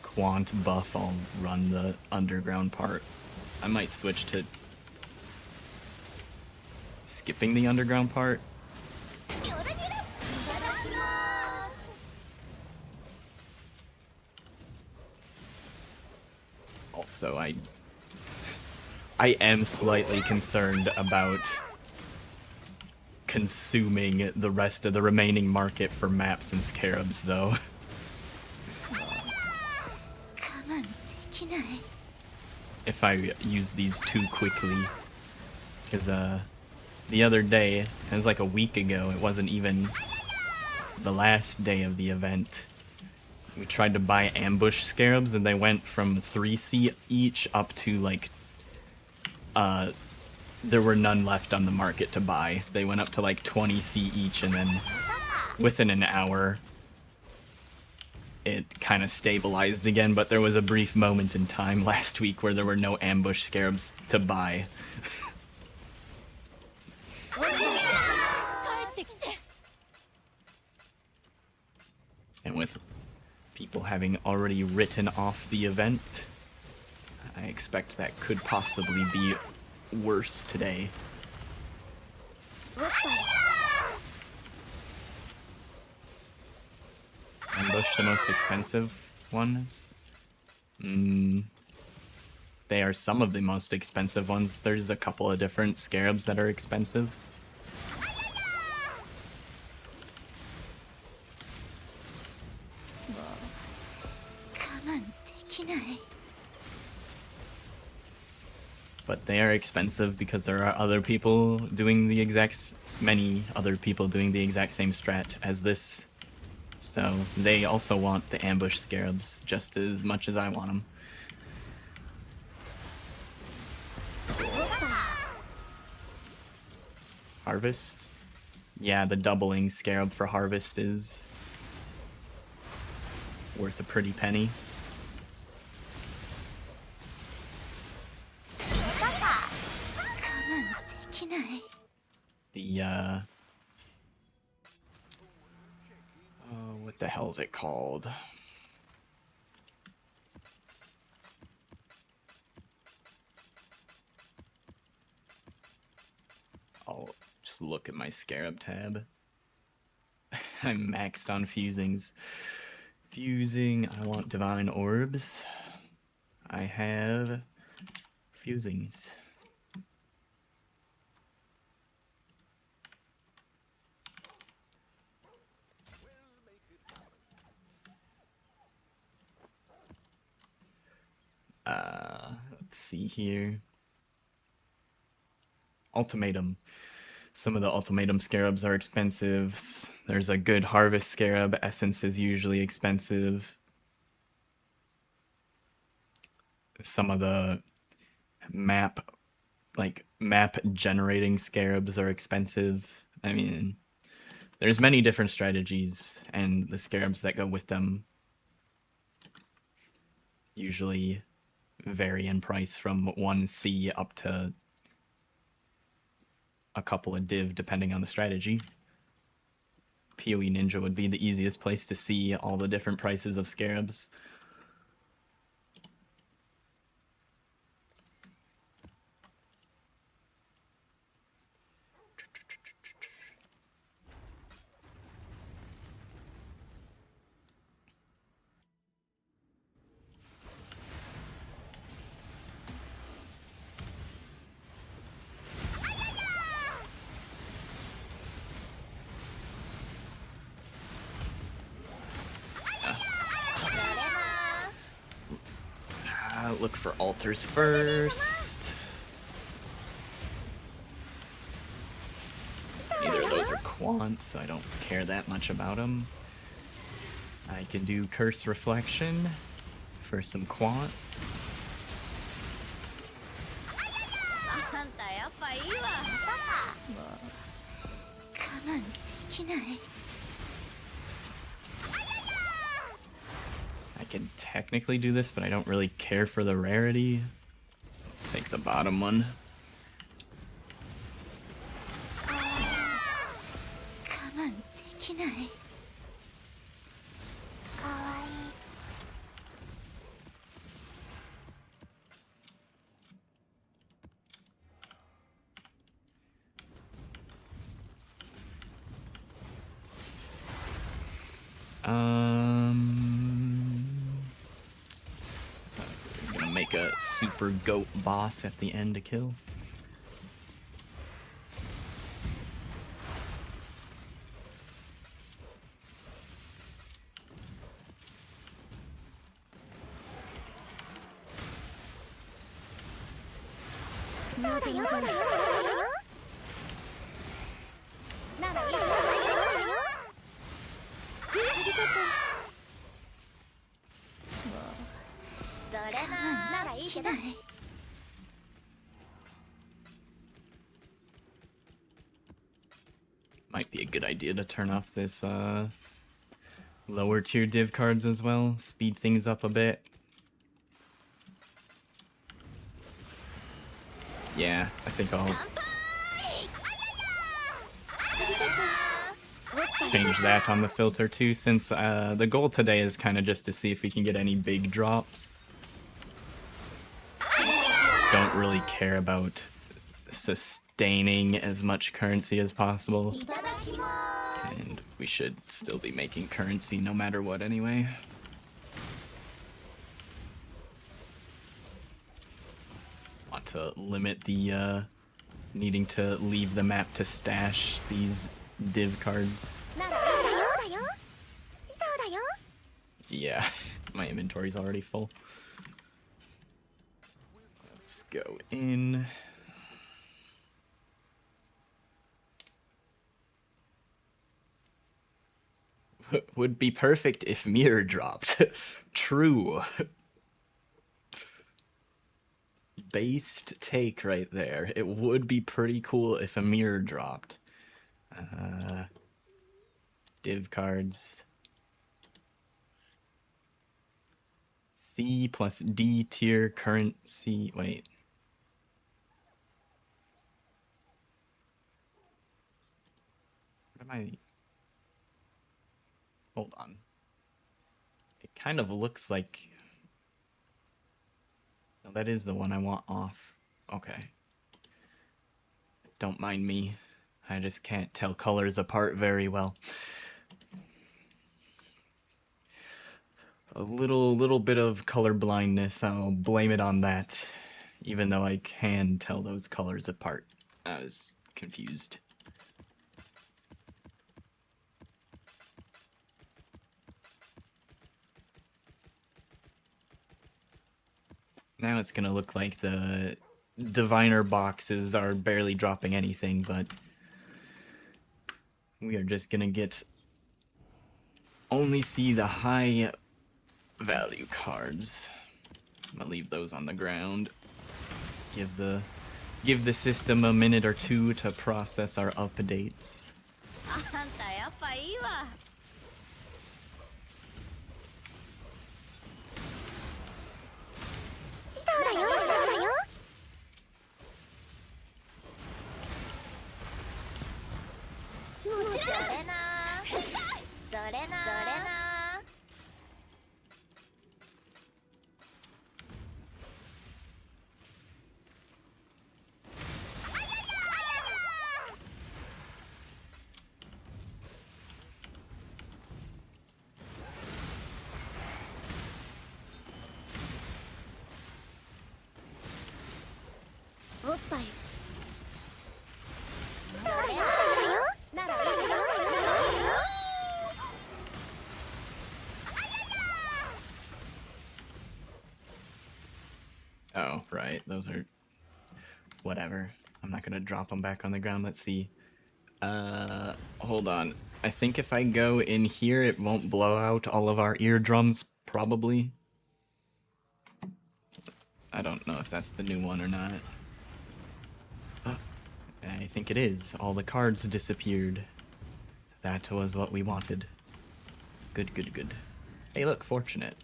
quant buff, I'll run the underground part. I might switch to skipping the underground part. Also, I am slightly concerned about consuming the rest of the remaining market for maps and scarabs, though. If I use these too quickly. Because, the other day, it was like a week ago, it wasn't even the last day of the event. We tried to buy ambush scarabs, and they went from 3C each up to, like, there were none left on the market to buy. They went up to like 20C each, and then within an hour it kind of stabilized again, but there was a brief moment in time last week where there were no ambush scarabs to buy. And with people having already written off the event, I expect that could possibly be worse today. Ambush, the most expensive ones? They are some of the most expensive ones. There's a couple of different scarabs that are expensive. But they are expensive because there are other people doing the many other people doing the exact same strat as this. So they also want the ambush scarabs just as much as I want them. Harvest? Yeah, the doubling scarab for harvest is worth a pretty penny. The, what the hell is it called? I'll just look at my scarab tab. I'm maxed on fusings. Fusing, I want divine orbs. I have fusings. Let's see here. Ultimatum. Some of the ultimatum scarabs are expensive. There's a good harvest scarab. Essence is usually expensive. Some of the map generating scarabs are expensive. I mean, there's many different strategies, and the scarabs that go with them usually vary in price from 1C up to a couple of div depending on the strategy. PoE Ninja would be the easiest place to see all the different prices of scarabs. Look for altars first. Neither of those are quants, so I don't care that much about them. I can do Curse Reflection for some quant. I can technically do this, but I don't really care for the rarity. Take the bottom one. I'm gonna make a super goat boss at the end to kill. Might be a good idea to turn off this lower tier div cards as well, speed things up a bit. Yeah, I think I'll change that on the filter too, since the goal today is kind of just to see if we can get any big drops. Don't really care about sustaining as much currency as possible. And we should still be making currency no matter what anyway. Want to limit the needing to leave the map to stash these div cards. Yeah, my inventory's already full. Let's go in. Would be perfect if mirror dropped. True. Based take right there. It would be pretty cool if a mirror dropped. Div cards. C plus D tier currency. Wait. What am I? Hold on. It kind of looks like... No, that is the one I want off. Okay. Don't mind me. I just can't tell colors apart very well. A little bit of color blindness. I'll blame it on that. Even though I can tell those colors apart. I was confused. Now it's gonna look like the diviner boxes are barely dropping anything, but we are just gonna get only see the high value cards. I'm gonna leave those on the ground. Give the system a minute or two to process our updates. Oh, right. Those are... Whatever. I'm not gonna drop them back on the ground. Let's see. Hold on. I think if I go in here, it won't blow out all of our eardrums, probably. I don't know if that's the new one or not. I think it is. All the cards disappeared. That was what we wanted. Good, good, good. Hey, look, fortunate.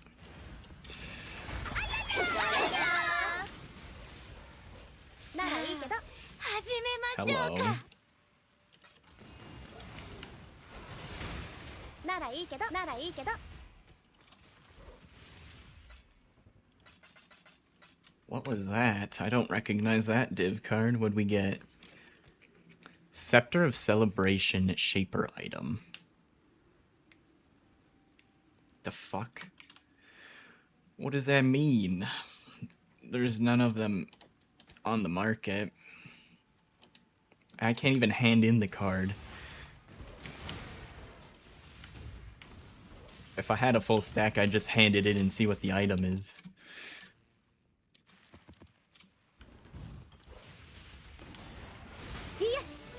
ならいいけど始めましょう Hello. かならいいけどならいいけど What was that? I don't recognize that div card. What'd we get? Scepter of Celebration Shaper item. The fuck? What does that mean? There's none of them on the market. I can't even hand in the card. If I had a full stack, I'd just hand it in and see what the item is. Yes.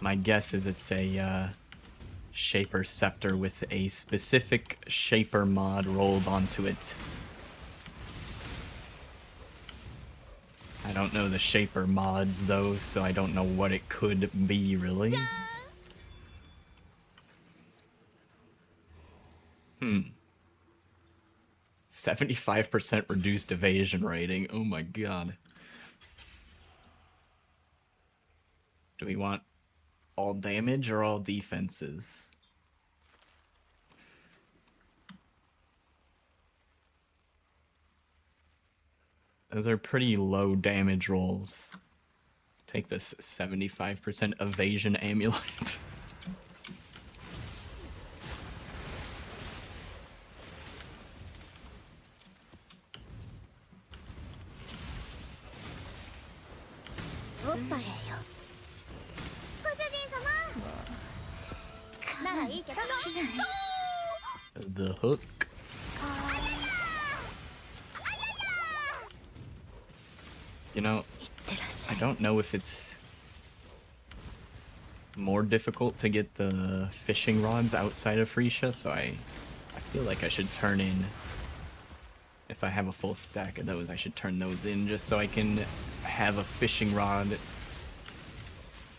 My guess is it's a Shaper Scepter with a specific Shaper mod rolled onto it. I don't know the Shaper mods though, so I don't know what it could be really. 75% reduced evasion rating. Oh my god. Do we want all damage or all defenses? Those are pretty low damage rolls. Take this 75% evasion amulet. The hook. You know, I don't know if it's more difficult to get the fishing rods outside of Phrecia, so I feel like I should turn in, if I have a full stack of those, I should turn those in just so I can have a fishing rod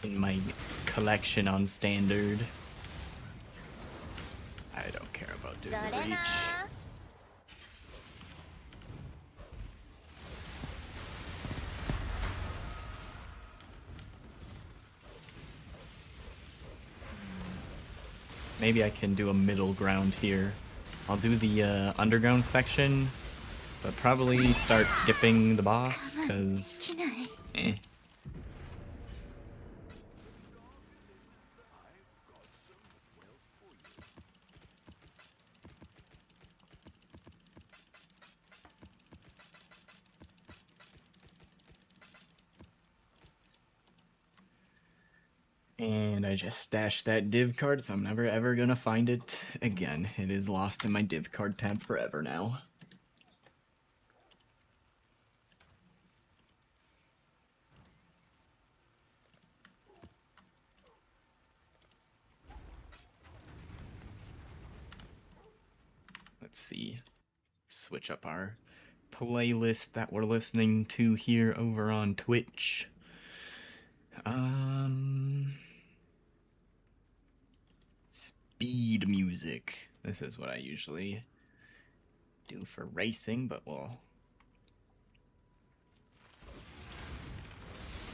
in my collection on standard. I don't care about doing the reach. Maybe I can do a middle ground here. I'll do the underground section, but probably start skipping the boss, because... eh. And I just stashed that div card, so I'm never ever gonna find it again. It is lost in my div card tab forever now. Let's see. Switch up our playlist that we're listening to here over on Twitch. Speed music. This is what I usually do for racing, but we'll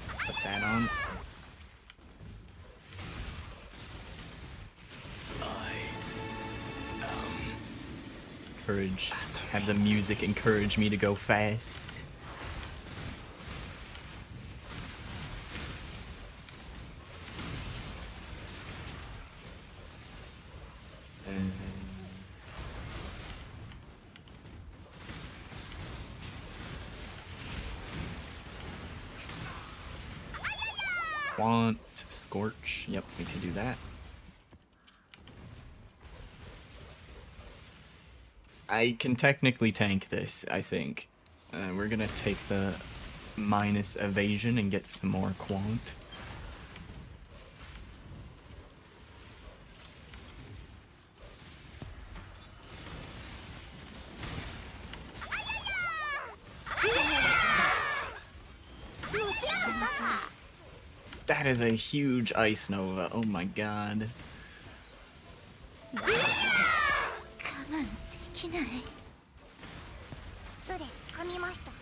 put that on. Have the music encourage me to go fast. And want Scorch. Yep, we can do that. I can technically tank this, I think. We're gonna take the minus evasion and get some more quant. That is a huge ice nova. Oh my god. 我慢できない。失礼、噛みました。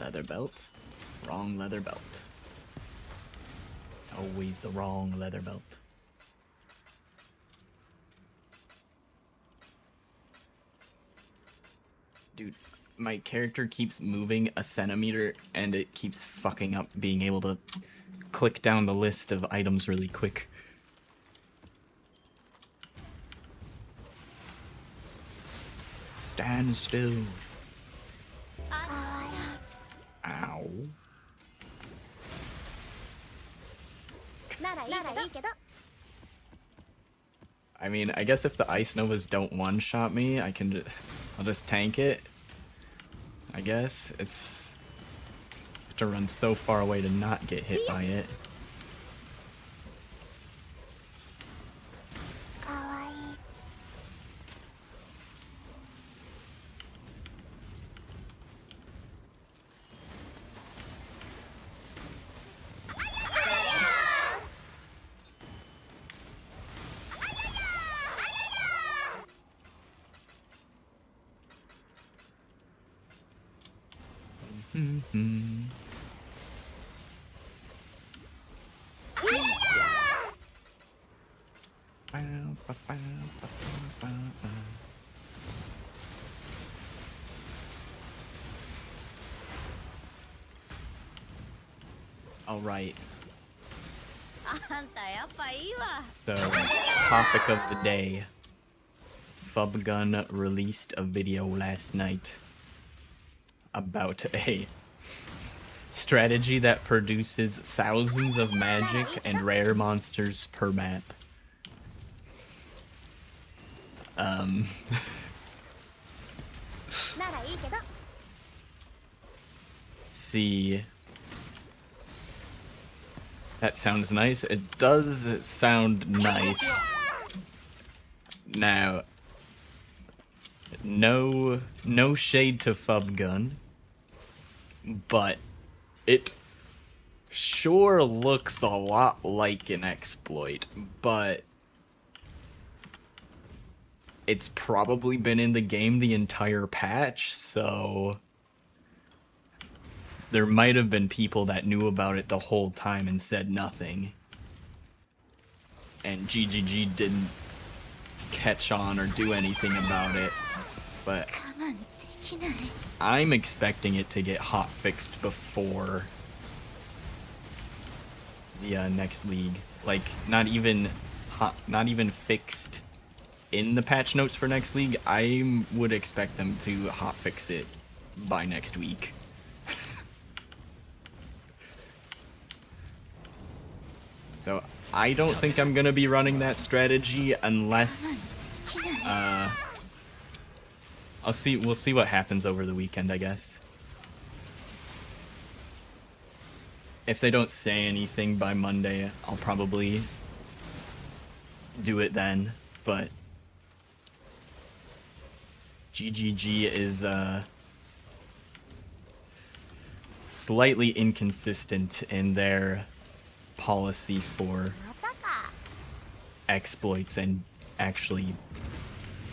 Leather belt? Wrong leather belt. It's always the wrong leather belt. Dude, my character keeps moving a centimeter and it keeps fucking up being able to click down the list of items really quick. Stand still. Ow. ならいいけど。 I mean, I guess if the ice novas don't one-shot me, I'll just tank it. I guess it's have to run so far away to not get hit by it. かわいい。 All right. あんたやっぱいいわ。 So, topic of the day. Fubgun released a video last night about a strategy that produces thousands of magic and rare monsters per map. ならいいけど。 See. That sounds nice. It does sound nice. Now, no shade to Fubgun, but it sure looks a lot like an exploit, but it's probably been in the game the entire patch, so there might have been people that knew about it the whole time and said nothing. And GGG didn't catch on or do anything about it. But 我慢できない。 I'm expecting it to get hotfixed before the next league. Like, not even fixed in the patch notes for next league. I would expect them to hotfix it by next week. So I don't think I'm gonna be running that strategy unless we'll see what happens over the weekend, I guess. If they don't say anything by Monday, I'll probably do it then, but GGG is slightly inconsistent in their policy for またか。 exploits and actually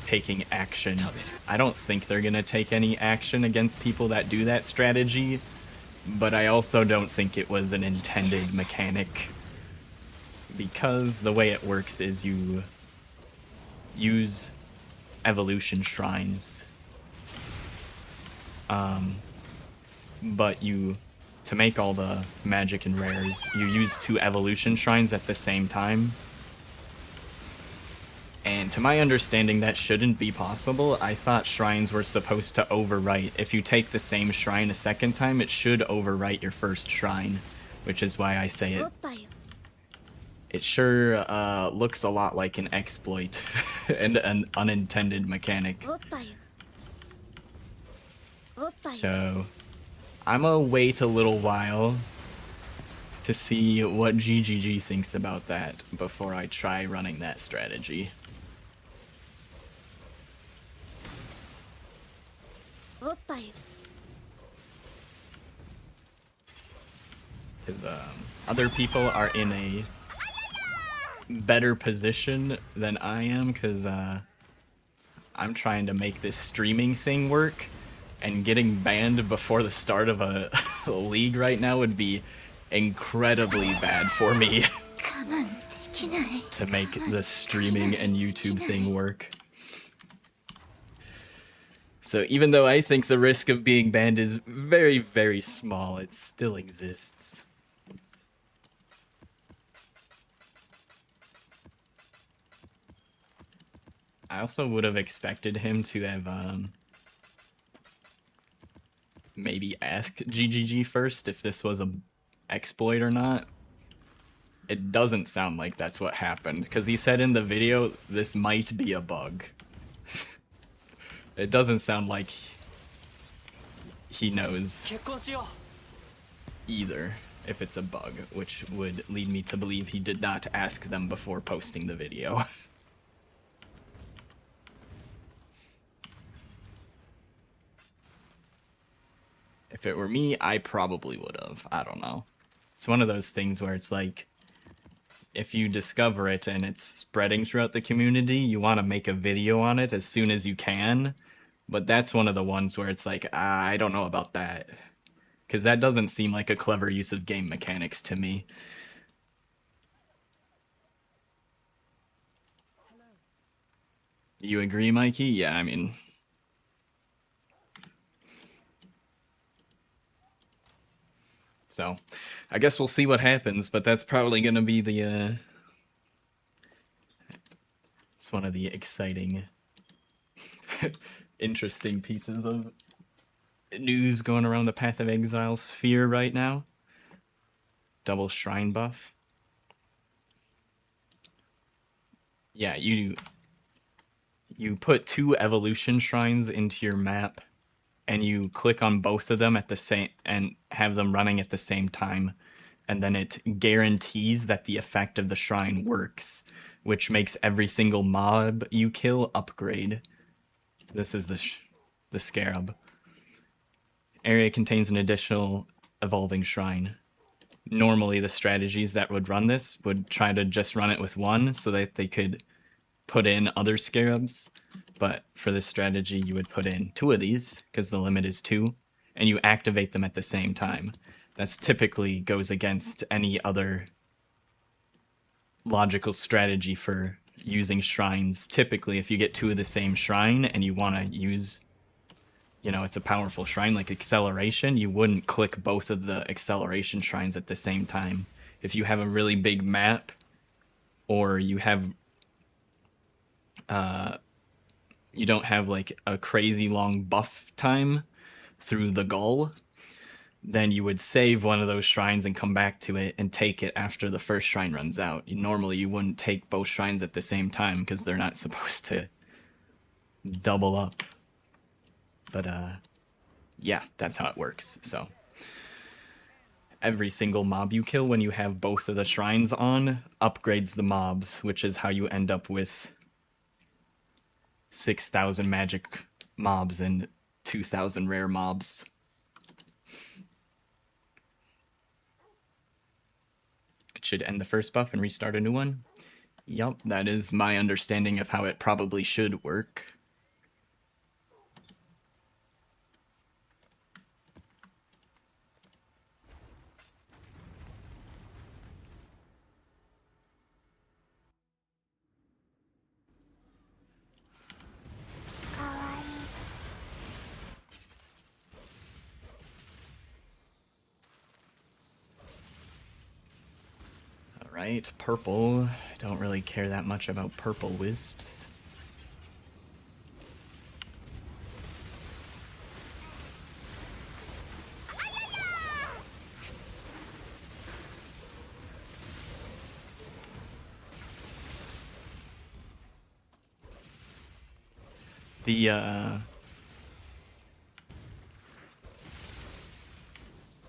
taking action. I don't think they're gonna take any action against people that do that strategy, but I also don't think it was an intended mechanic, because the way it works is you use evolution shrines, but to make all the magic and rares, you use 2 evolution shrines at the same time. And to my understanding, that shouldn't be possible. I thought shrines were supposed to overwrite. If you take the same shrine a second time, it should overwrite your first shrine, which is why I say お it. っぱいよ。 It sure looks a lot like an exploit and an unintended mechanic. おっぱいよ。おっぱい So I'm gonna wait a little while to see what GGG thinks about that before I try running that strategy. おっぱい Because other people are in a better position than I am, because I'm trying to make this streaming thing work, and getting banned before the start of a league right now would be incredibly bad for me 我慢できない to make the streaming and YouTube thing work. So even though I think the risk of being banned is very, very small, it still exists. I also would have expected him to have maybe ask GGG first if this was a exploit or not. It doesn't sound like that's what happened, because he said in the video this might be a bug. It doesn't sound like he knows 結婚しよう either if it's a bug, which would lead me to believe he did not ask them before posting the video. If it were me, I probably would have. I don't know. It's one of those things where it's like, if you discover it and it's spreading throughout the community, you want to make a video on it as soon as you can. But that's one of the ones where it's like, I don't know about that. Because that doesn't seem like a clever use of game mechanics to me. You agree, Mikey? Yeah, I mean... So, I guess we'll see what happens, but that's probably going to be the, it's one of the exciting, interesting pieces of news going around the Path of Exile sphere right now. Double shrine buff. Yeah, you put 2 evolution shrines into your map, and you click on both of them at the same and have them running at the same time, and then it guarantees that the effect of the shrine works, which makes every single mob you kill upgrade. This is the scarab. Area contains an additional evolving shrine. Normally the strategies that would run this would try to just run it with 1 so that they could put in other scarabs. But for this strategy, you would put in 2 of these, because the limit is 2, and you activate them at the same time. That's typically goes against any other logical strategy for using shrines. Typically, if you get 2 of the same shrine and you want to use, you know, it's a powerful shrine like acceleration, you wouldn't click both of the acceleration shrines at the same time. If you have a really big map, or you have you don't have like a crazy long buff time through the goal, then you would save one of those shrines and come back to it and take it after the first shrine runs out. Normally you wouldn't take both shrines at the same time because they're not supposed to double up. But yeah, that's how it works. So every single mob you kill when you have both of the shrines on upgrades the mobs, which is how you end up with 6,000 magic mobs and 2,000 rare mobs. It should end the first buff and restart a new one. Yup, that is my understanding of how it probably should work. Alright, purple. I don't really care that much about purple wisps. The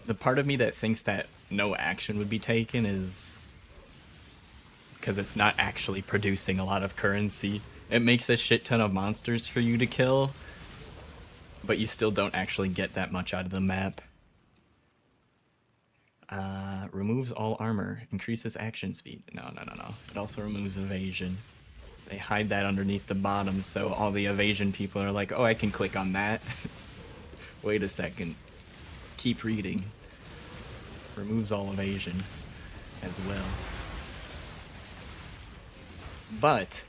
The part of me that thinks that no action would be taken is because it's not actually producing a lot of currency. It makes a shit ton of monsters for you to kill, but you still don't actually get that much out of the map. Removes all armor, increases action speed. No. It also removes evasion. They hide that underneath the bottom, so all the evasion people are like, oh, I can click on that. Wait a second. Keep reading. Removes all evasion as well. But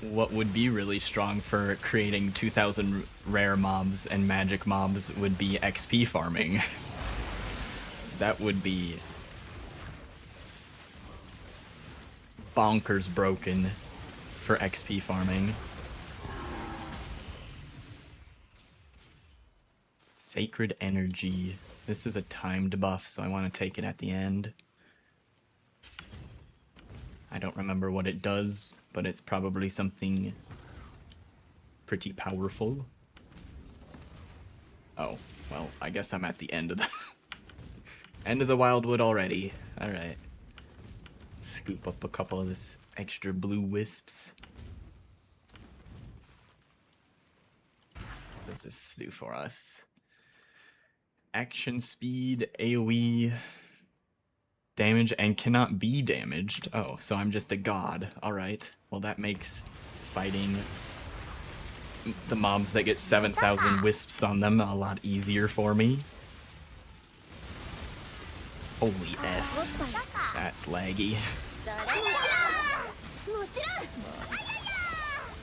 what would be really strong for creating 2,000 rare mobs and magic mobs would be XP farming. That would be bonkers broken for XP farming. Sacred Energy. This is a timed buff, so I want to take it at the end. I don't remember what it does, but it's probably something pretty powerful. Oh, well, I guess I'm at the end of the end of the Wildwood already. All right. Scoop up a couple of this extra blue wisps. What does this do for us? Action speed, AoE, damage, and cannot be damaged. Oh, so I'm just a god. Alright. Well, that makes fighting the mobs that get 7,000 wisps on them a lot easier for me. Holy F. That's laggy. 我ちろん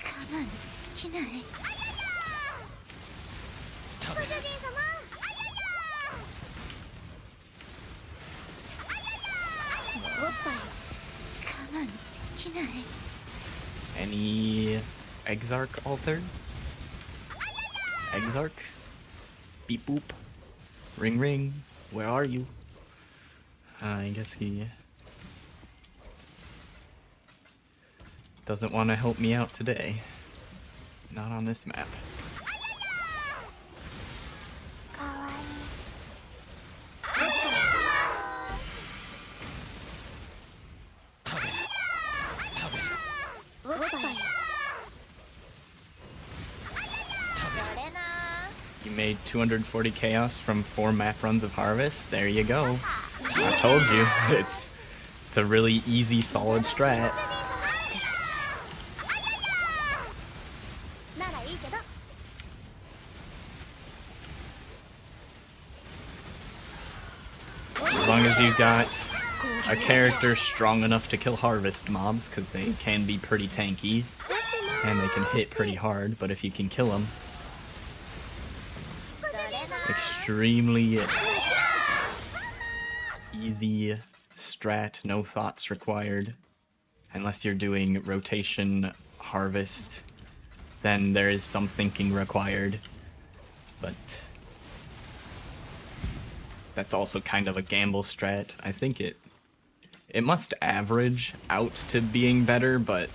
我慢できないご主人様おっぱい我慢できない Any Exarch altars? Exarch? Beep boop. Ring ring. Where are you? I guess he doesn't want to help me out today. Not on this map. かわいいおっぱいそれな You made 240 chaos from 4 map runs of Harvest. There you go. I told you. It's a really easy, solid strat. ならいいけど As long as you've got a character strong enough to kill Harvest mobs, because they can be pretty tanky, and they can hit pretty hard, but if you can kill them, extremely easy strat, no thoughts required. Unless you're doing rotation Harvest, then there is some thinking required. But that's also kind of a gamble strat. I think it must average out to being better, but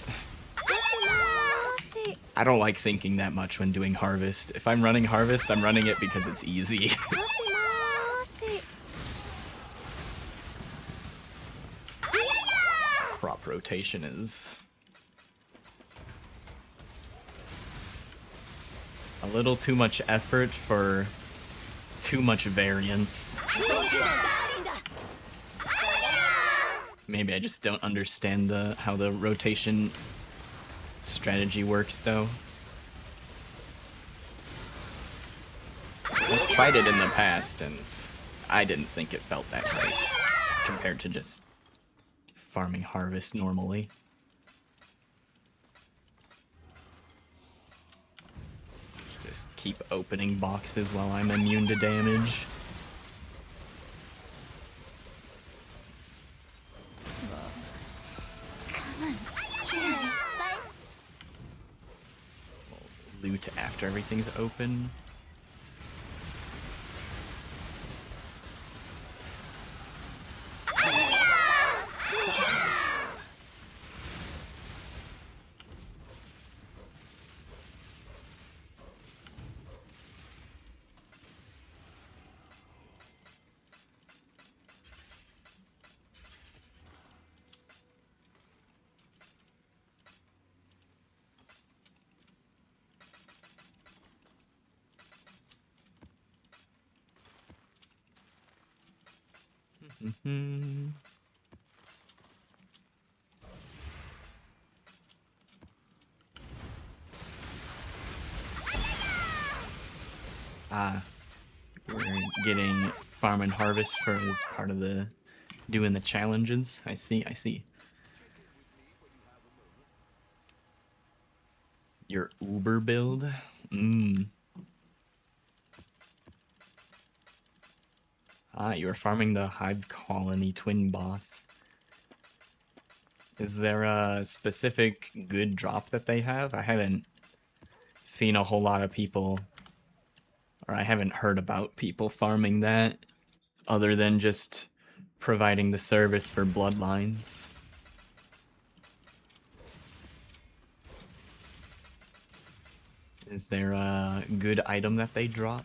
I don't like thinking that much when doing Harvest. If I'm running Harvest, I'm running it because it's easy. Crop rotation is a little too much effort for too much variance. Maybe I just don't understand how the rotation strategy works, though. I've tried it in the past, and I didn't think it felt that great compared to just farming Harvest normally. Just keep opening boxes while I'm immune to damage. We'll loot after everything's open. Hmm. Ah, we're getting farm and harvest for as part of the doing the challenges. I see, I see. Your Uber build? Mmm. Ah, you are farming the Hive Colony Twin Boss. Is there a specific good drop that they have? I haven't seen a whole lot of people, or I haven't heard about people farming that, other than just providing the service for bloodlines. Is there a good item that they drop?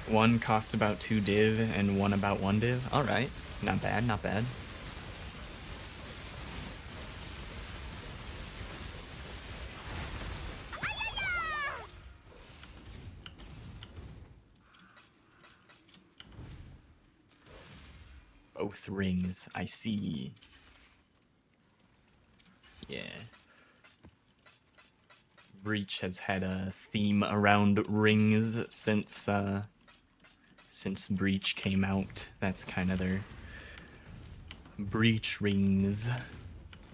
One costs about 2 div and one about 1 div. Alright, not bad, not bad. Both rings, I see. Yeah. Breach has had a theme around rings since Breach came out. That's kind of their Breach rings.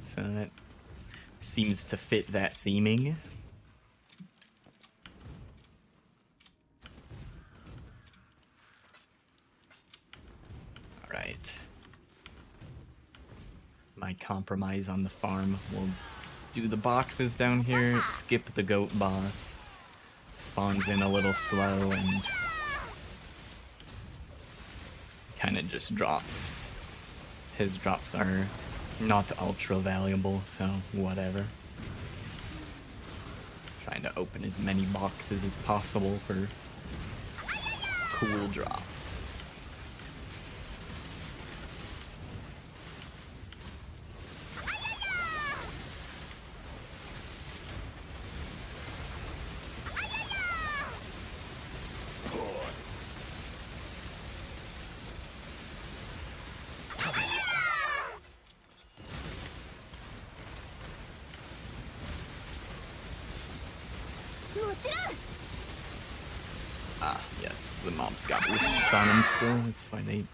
So that seems to fit that theming. Alright. My compromise on the farm will do the boxes down here, skip the goat boss. Spawns in a little slow and kind of just drops. His drops are not ultra valuable, so whatever. Trying to open as many boxes as possible for cool drops. Ah, yes, the mobs got wisps on them still. That's why they've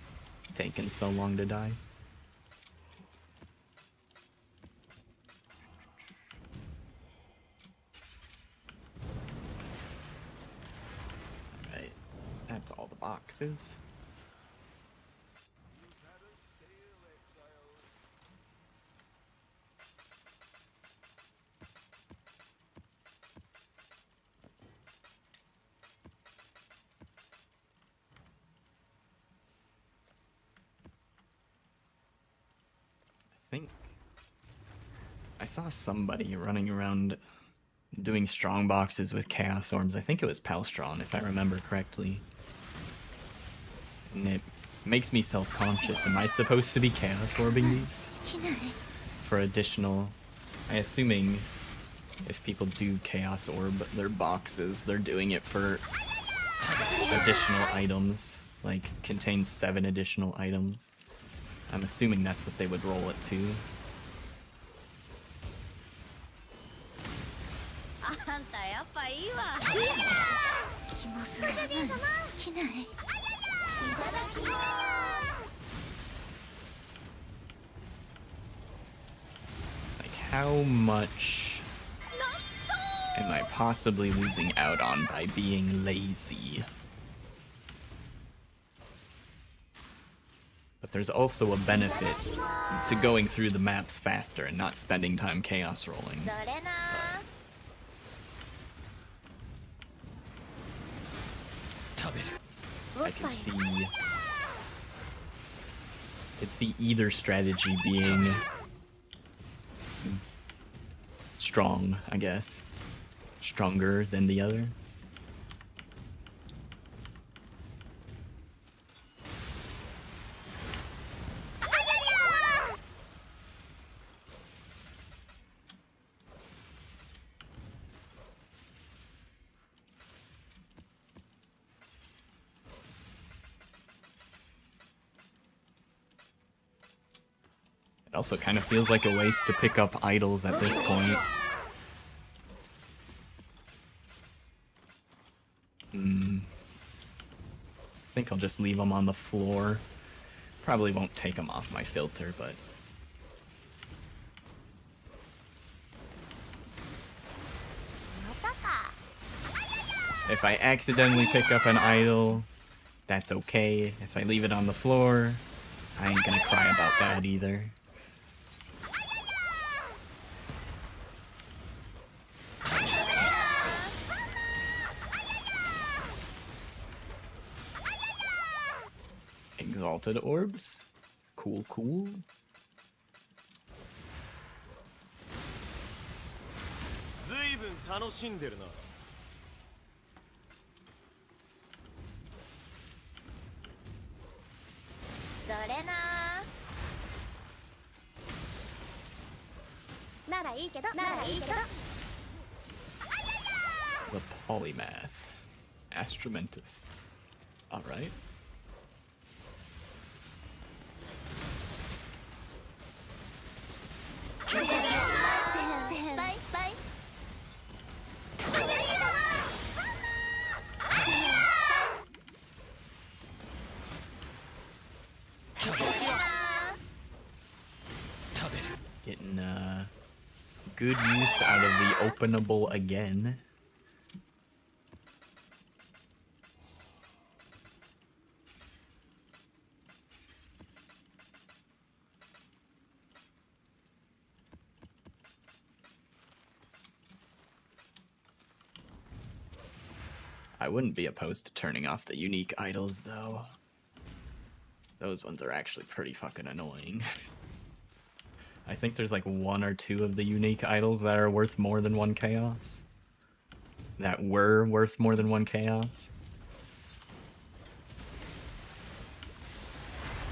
taken so long to die. Alright, that's all the boxes. I think I saw somebody running around doing strong boxes with chaos orbs. I think it was Palstron, if I remember correctly. And it makes me self-conscious. Am I supposed to be chaos orbing these? For additional... I'm assuming if people do chaos orb their boxes, they're doing it for additional items. Like, contains 7 additional items. I'm assuming that's what they would roll it to. Like, how much am I possibly losing out on by being lazy? But there's also a benefit to going through the maps faster and not spending time chaos rolling. I could see either strategy being strong, I guess. Stronger than the other. Also kind of feels like a waste to pick up idols at this point. I think I'll just leave them on the floor. Probably won't take them off my filter, but... if I accidentally pick up an idol, that's okay. If I leave it on the floor, I ain't gonna cry about that either. Exalted orbs. Cool, cool. ずいぶん楽しんでるな。それならいいけど、ならいいけど。 The polymath. Astramentus. Alright. Bye, bye. Getting good use out of the openable again. I wouldn't be opposed to turning off the unique idols, though. Those ones are actually pretty fucking annoying. I think there's like 1 or 2 of the unique idols that are worth more than 1 chaos. That were worth more than 1 chaos.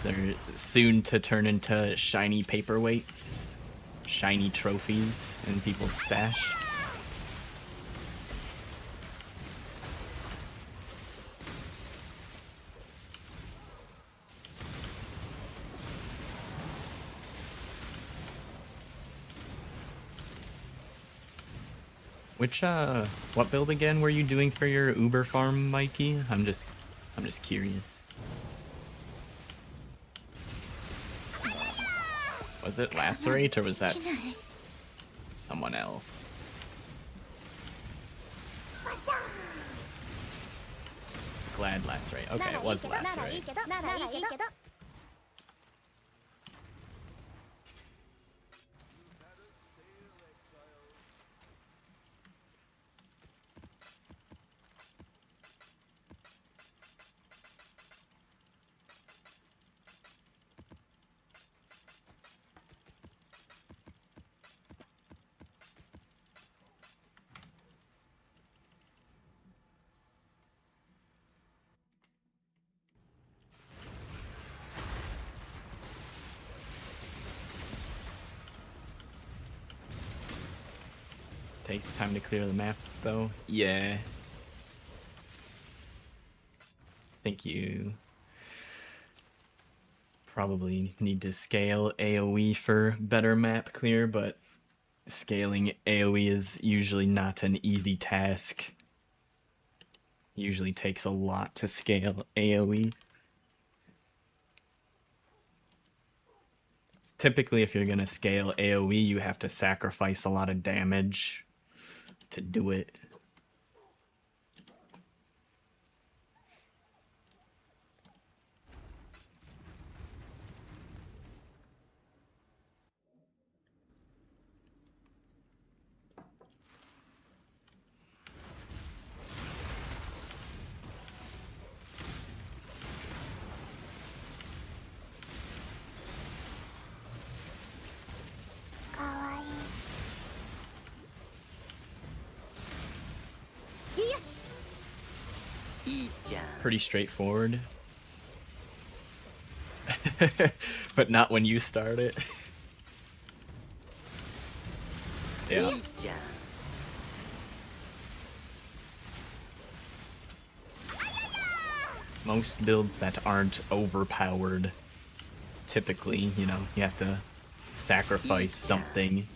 They're soon to turn into shiny paperweights, shiny trophies in people's stash. Which what build again were you doing for your Uber farm, Mikey? I'm just curious. Was it Lacerate or was that someone else? Glad Lacerate. Okay, it was Lacerate. Takes time to clear the map, though. Yeah. Think you probably need to scale AoE for better map clear, but scaling AoE is usually not an easy task. Usually takes a lot to scale AoE. Typically, if you're gonna scale AoE, you have to sacrifice a lot of damage to do it. Pretty straightforward. But not when you start it. Yeah. Most builds that aren't overpowered, typically, you know, you have to sacrifice something,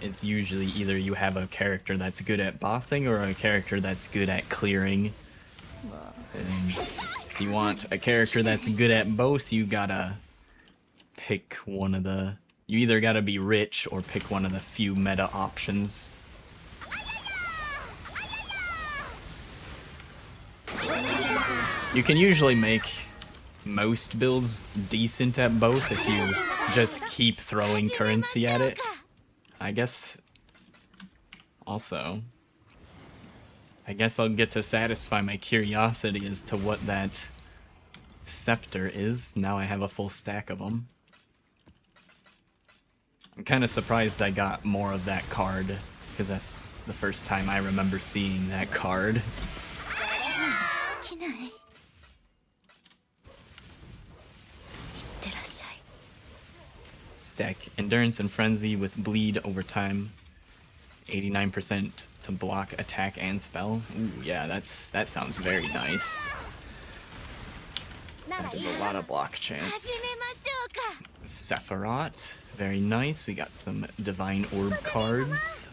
it's usually either you have a character that's good at bossing or a character that's good at clearing. And if you want a character that's good at both, you gotta pick one of the... You either gotta be rich or pick one of the few meta options. You can usually make most builds decent at both if you just keep throwing currency at it. I guess also, I guess I'll get to satisfy my curiosity as to what that scepter is. Now I have a full stack of them. I'm kind of surprised I got more of that card, because that's the first time I remember seeing that card. Stack Endurance and Frenzy with Bleed over time. 89% to block, attack, and spell. Ooh, yeah, that sounds very nice. That is a lot of block chance. Sephiroth, very nice. We got some Divine Orb cards.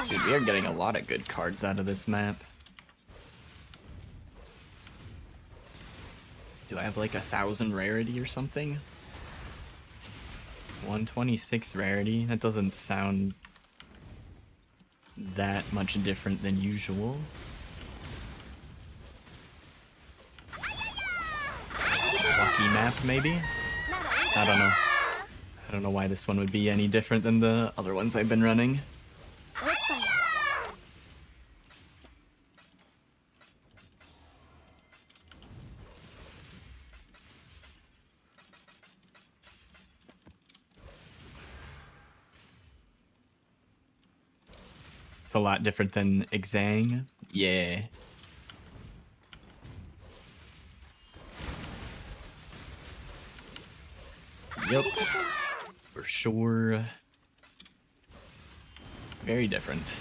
Dude, we are getting a lot of good cards out of this map. Do I have like 1,000 rarity or something? 126 rarity? That doesn't sound that much different than usual. Lucky map, maybe? I don't know. I don't know why this one would be any different than the other ones I've been running. It's a lot different than Exsang. Yeah. Yep. For sure. Very different.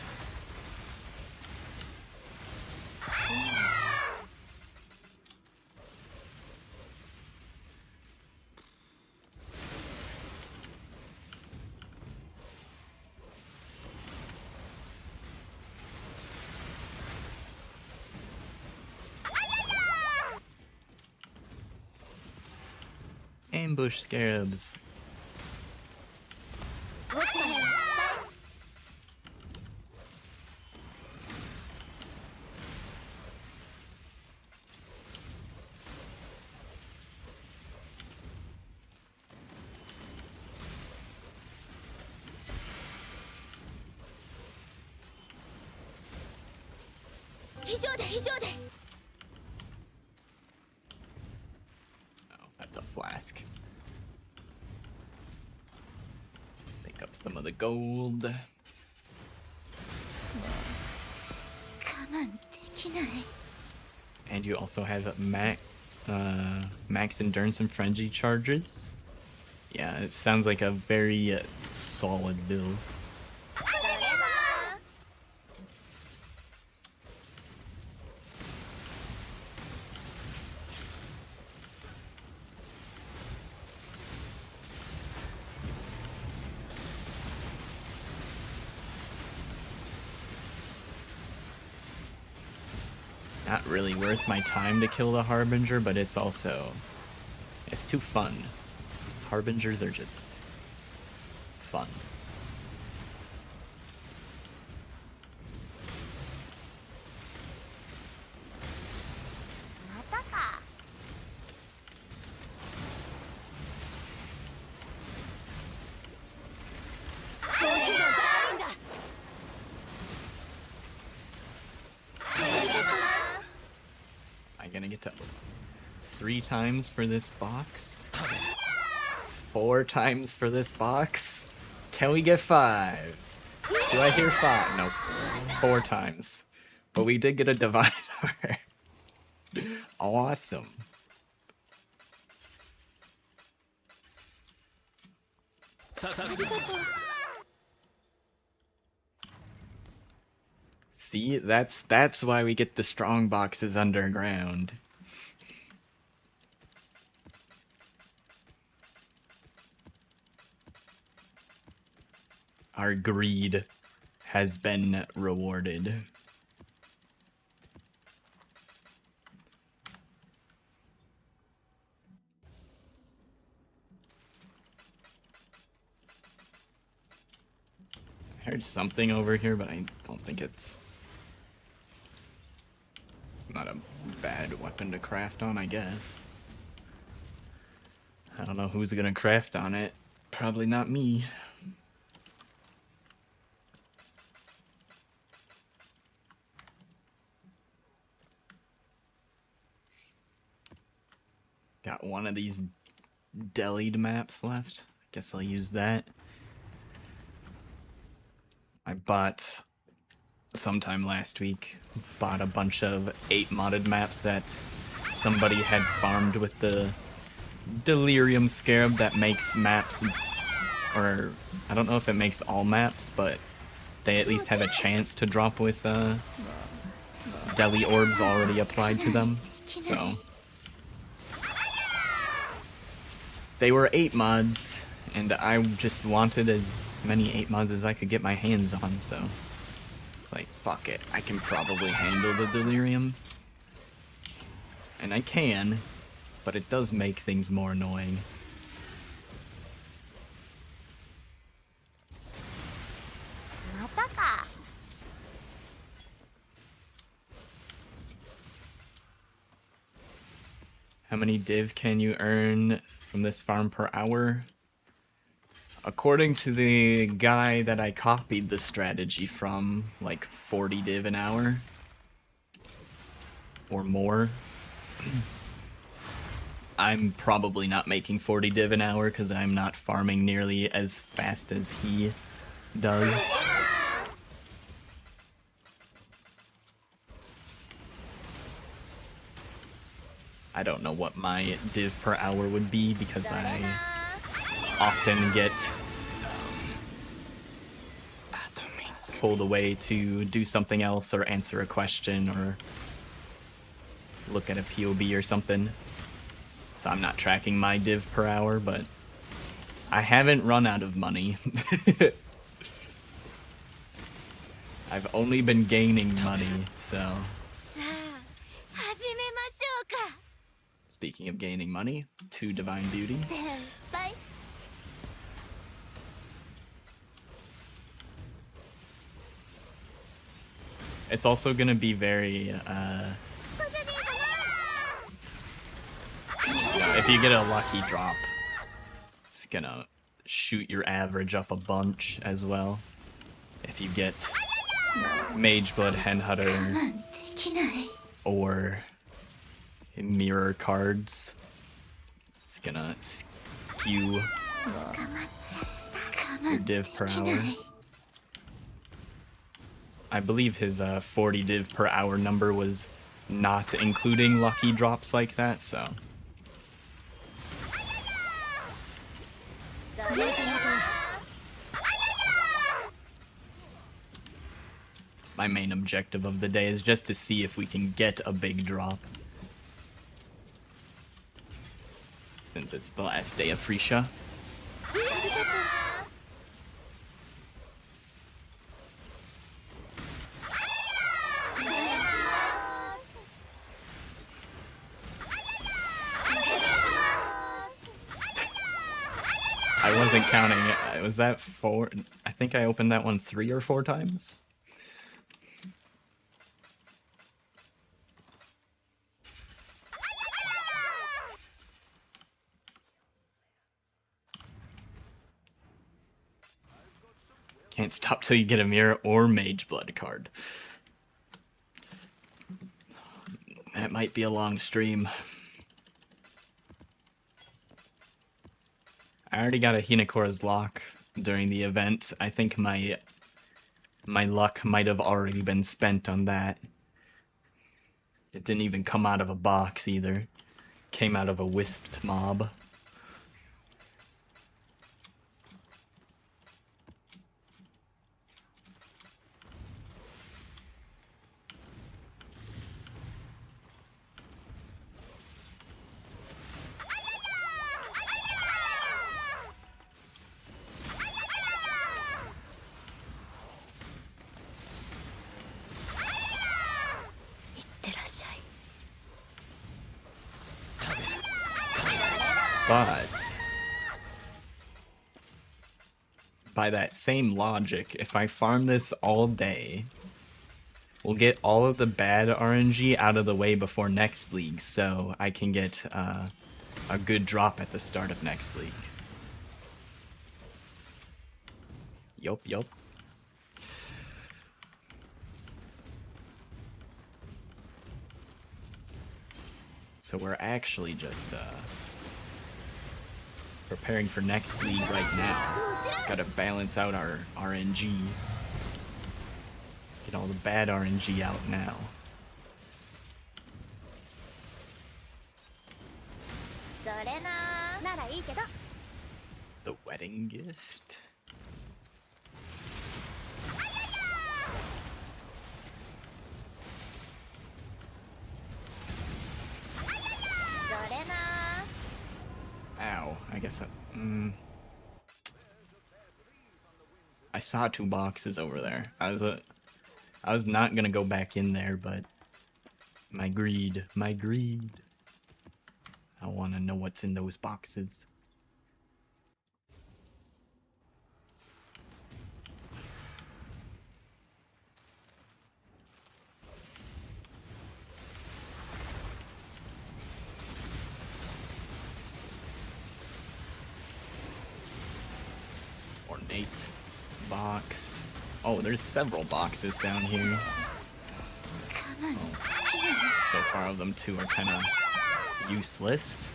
Ambush scarabs. Oh, that's a flask. Pick up some of the gold. And you also have max endurance and frenzy charges. Yeah, it sounds like a very solid build. Not really worth my time to kill the Harbinger, but it's too fun. Harbingers are just fun. Gonna get to 3 times for this box? 4 times for this box? Can we get 5? Do I hear 5? Nope. 4 times. But we did get a Divine Orb. Awesome. See, that's why we get the strong boxes underground. our greed has been rewarded. I heard something over here, but I don't think it's not a bad weapon to craft on, I guess. I don't know who's gonna craft on it. Probably not me. Got one of these delied maps left. Guess I'll use that. I bought sometime last week, bought a bunch of 8 modded maps that somebody had farmed with the Delirium Scarab that makes maps, or I don't know if it makes all maps, but they at least have a chance to drop with Deli Orbs already applied to them. So they were 8 mods, and I just wanted as many 8 mods as I could get my hands on, so it's like, fuck it, I can probably handle the Delirium. And I can, but it does make things more annoying. How many div can you earn from this farm per hour? According to the guy that I copied the strategy from, like 40 div an hour. Or more. I'm probably not making 40 div an hour because I'm not farming nearly as fast as he does. I don't know what my div per hour would be because I often get pulled away to do something else or answer a question or look at a POB or something. So I'm not tracking my div per hour, but I haven't run out of money. I've only been gaining money, so... Speaking of gaining money, 2 Divine Beauty. It's also gonna be very, you know, if you get a lucky drop, it's gonna shoot your average up a bunch as well. If you get Mage Blood Hen Hutter or mirror cards, it's gonna skew your div per hour. I believe his 40 div per hour number was not including lucky drops like that, so... My main objective of the day is just to see if we can get a big drop. Since it's the last day of Phrecia. I wasn't counting. Was that 4? I think I opened that one 3 or 4 times. Can't stop till you get a mirror or Mage Blood card. That might be a long stream. I already got a Hinakora's Lock during the event. I think my luck might have already been spent on that. It didn't even come out of a box either. Came out of a wisped mob. But by that same logic, if I farm this all day, we'll get all of the bad RNG out of the way before next league, so I can get a good drop at the start of next league. Yup. So we're actually just preparing for next league right now. Gotta balance out our RNG. Get all the bad RNG out now. それなならいいけど The wedding gift. Ow, I guess I saw 2 boxes over there. I was not gonna go back in there, but my greed. I wanna know what's in those boxes. Ornate box. Oh, there's several boxes down here. So far of them 2 are kind of useless.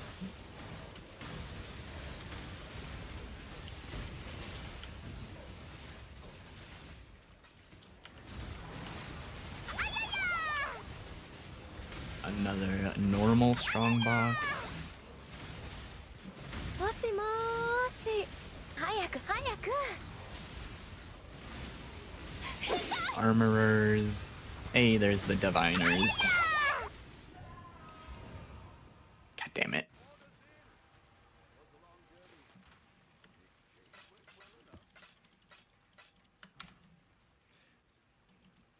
Another normal Strongbox. もしもーし早く早く Armorers. Hey, there's the diviners. God damn it.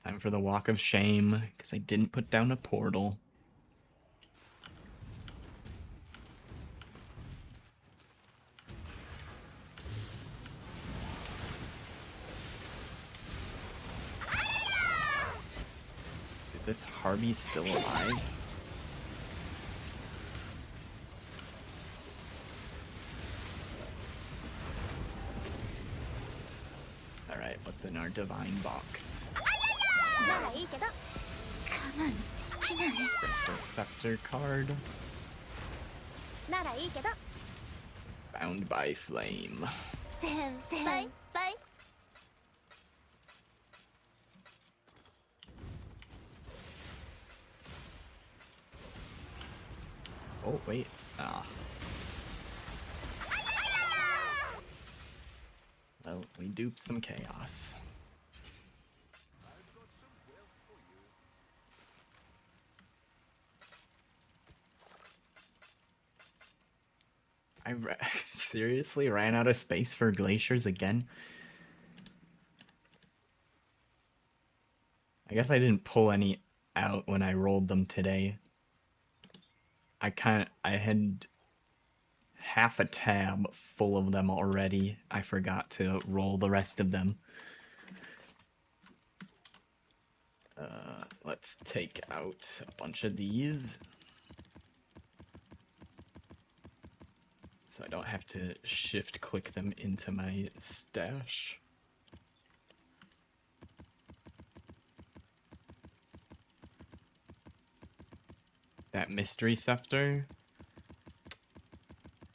Time for the walk of shame, because I didn't put down a portal. Is this Harvey still alive? Alright, what's in our divine box? ならいいけど我慢できない Crystal Scepter card. ならいいけど Bound by Flame. 先生バイバイ Oh, wait. Ah. Well, we duped some chaos. I seriously ran out of space for glaciers again? I guess I didn't pull any out when I rolled them today. I had half a tab full of them already. I forgot to roll the rest of them. Let's take out a bunch of these. So I don't have to shift click them into my stash. That mystery scepter.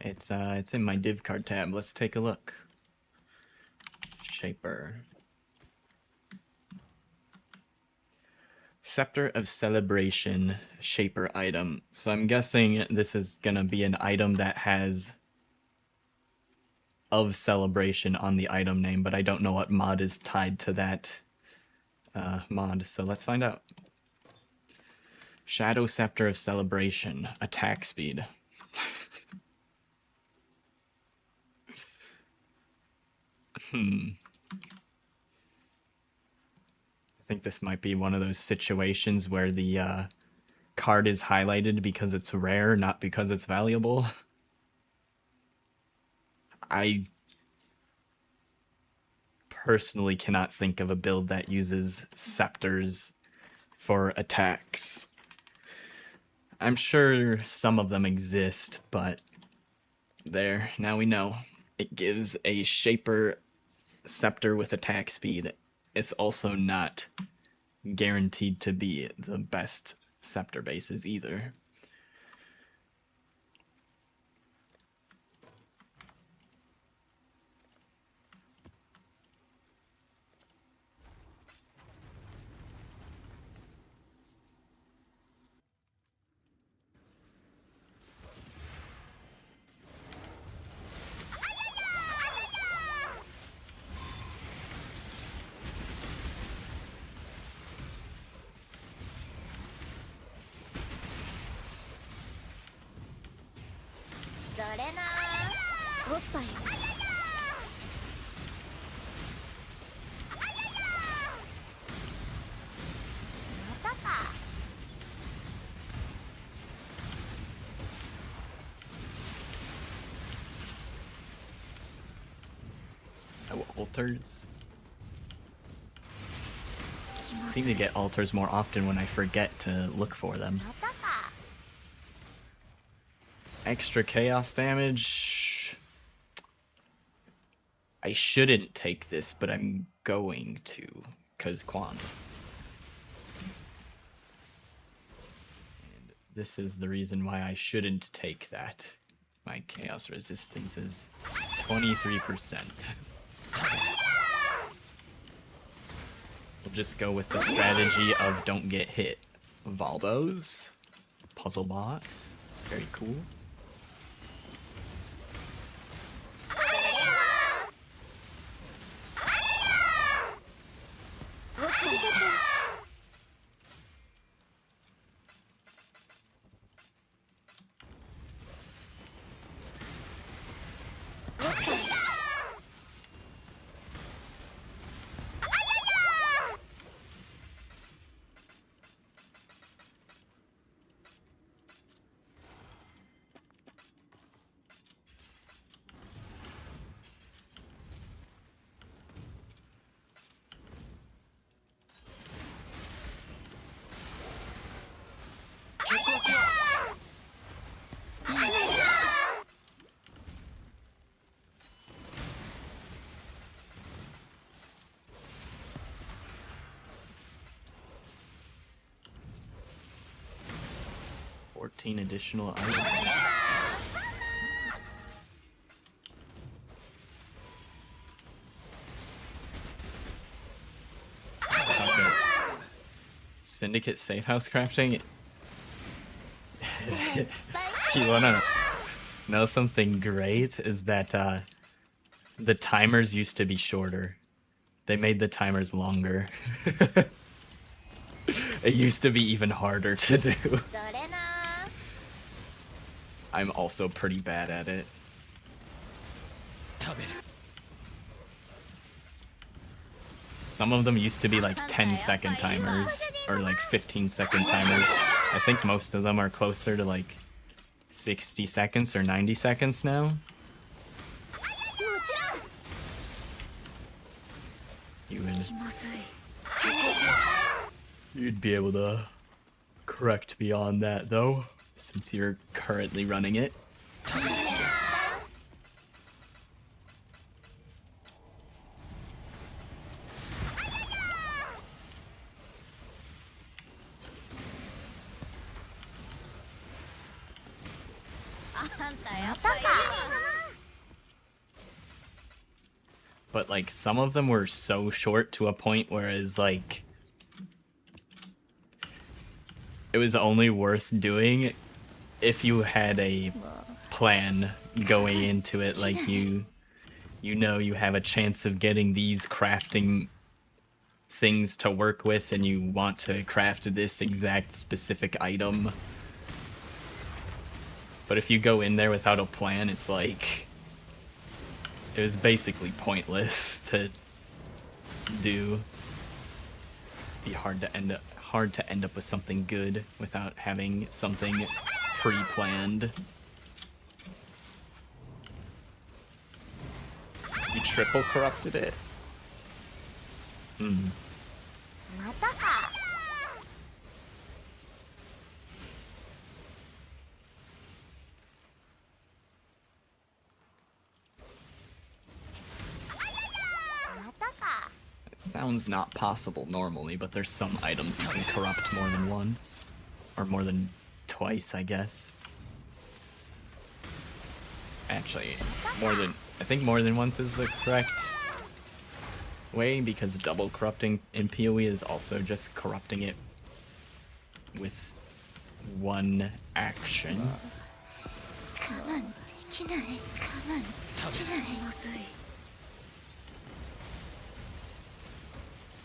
It's in my div card tab. Let's take a look. Shaper. Scepter of Celebration Shaper item. So I'm guessing this is gonna be an item that has of Celebration on the item name, but I don't know what mod is tied to that mod, so let's find out. Shadow Scepter of Celebration, attack speed. I think this might be one of those situations where the card is highlighted because it's rare, not because it's valuable. I personally cannot think of a build that uses scepters for attacks. I'm sure some of them exist, but there, now we know. It gives a Shaper scepter with attack speed. It's also not guaranteed to be the best scepter bases either. Oh, altars. Seem to get altars more often when I forget to look for them. Extra chaos damage. I shouldn't take this, but I'm going to, cause Quant. And this is the reason why I shouldn't take that. My chaos resistance is 23%. We'll just go with the strategy of don't get hit. Valdo's puzzle box, very cool. Additional items. Okay. Syndicate safe house crafting. If you wanna know something great, is that the timers used to be shorter. They made the timers longer. It used to be even harder to do. I'm also pretty bad at it. Some of them used to be like 10-second timers, or like 15-second timers. I think most of them are closer to like 60 seconds or 90 seconds now. You'd be able to correct me on that though, since you're currently running it. But like some of them were so short to a point where it's like it was only worth doing if you had a plan going into it, like you know you have a chance of getting these crafting things to work with and you want to craft this exact specific item. But if you go in there without a plan, it's like it was basically pointless to do. Be hard to end up with something good without having something triple corrupted it? Hmm. またか。またか。 It sounds not possible normally, but there's some items you can corrupt more than once. Or more than twice, I guess. Actually, I think more than once is the correct way, because double corrupting in PoE is also just corrupting it with one action. 我慢できない。我慢できない。まずい。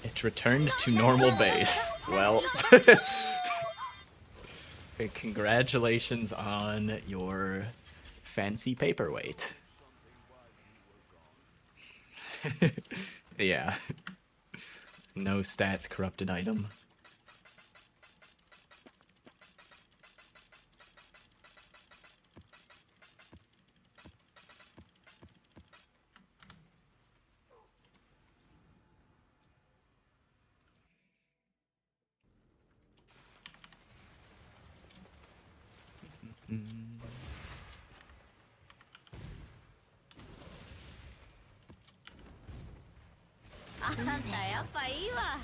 It returned to normal base. Well, congratulations on your fancy paperweight. Yeah. No stats corrupted item. Mm. あんたやっぱいいわ。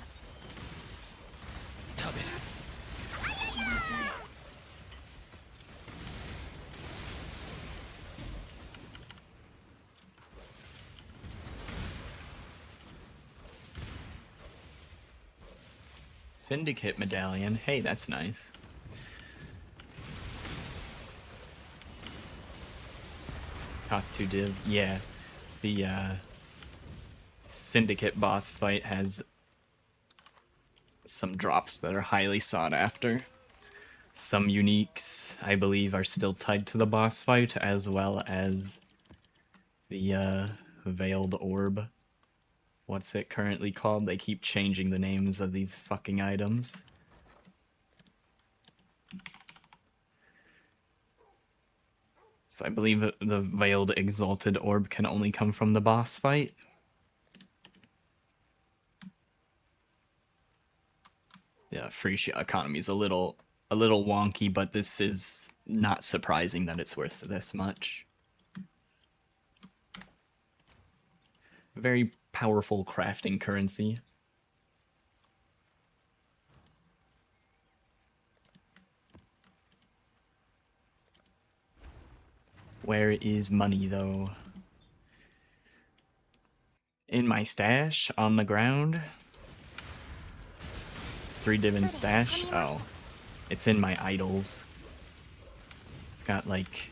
食べる。まずい。 Syndicate medallion. Hey, that's nice. Cost 2 div. Yeah. The Syndicate boss fight has some drops that are highly sought after. Some uniques, I believe, are still tied to the boss fight, as well as the Veiled Orb. What's it currently called? They keep changing the names of these fucking items. So I believe the Veiled Exalted Orb can only come from the boss fight. Yeah, Phrecia economy is a little wonky, but this is not surprising that it's worth this much. Very powerful crafting currency. Where is money, though? In my stash, on the ground. 3 div in stash? Oh. It's in my idols. Got like...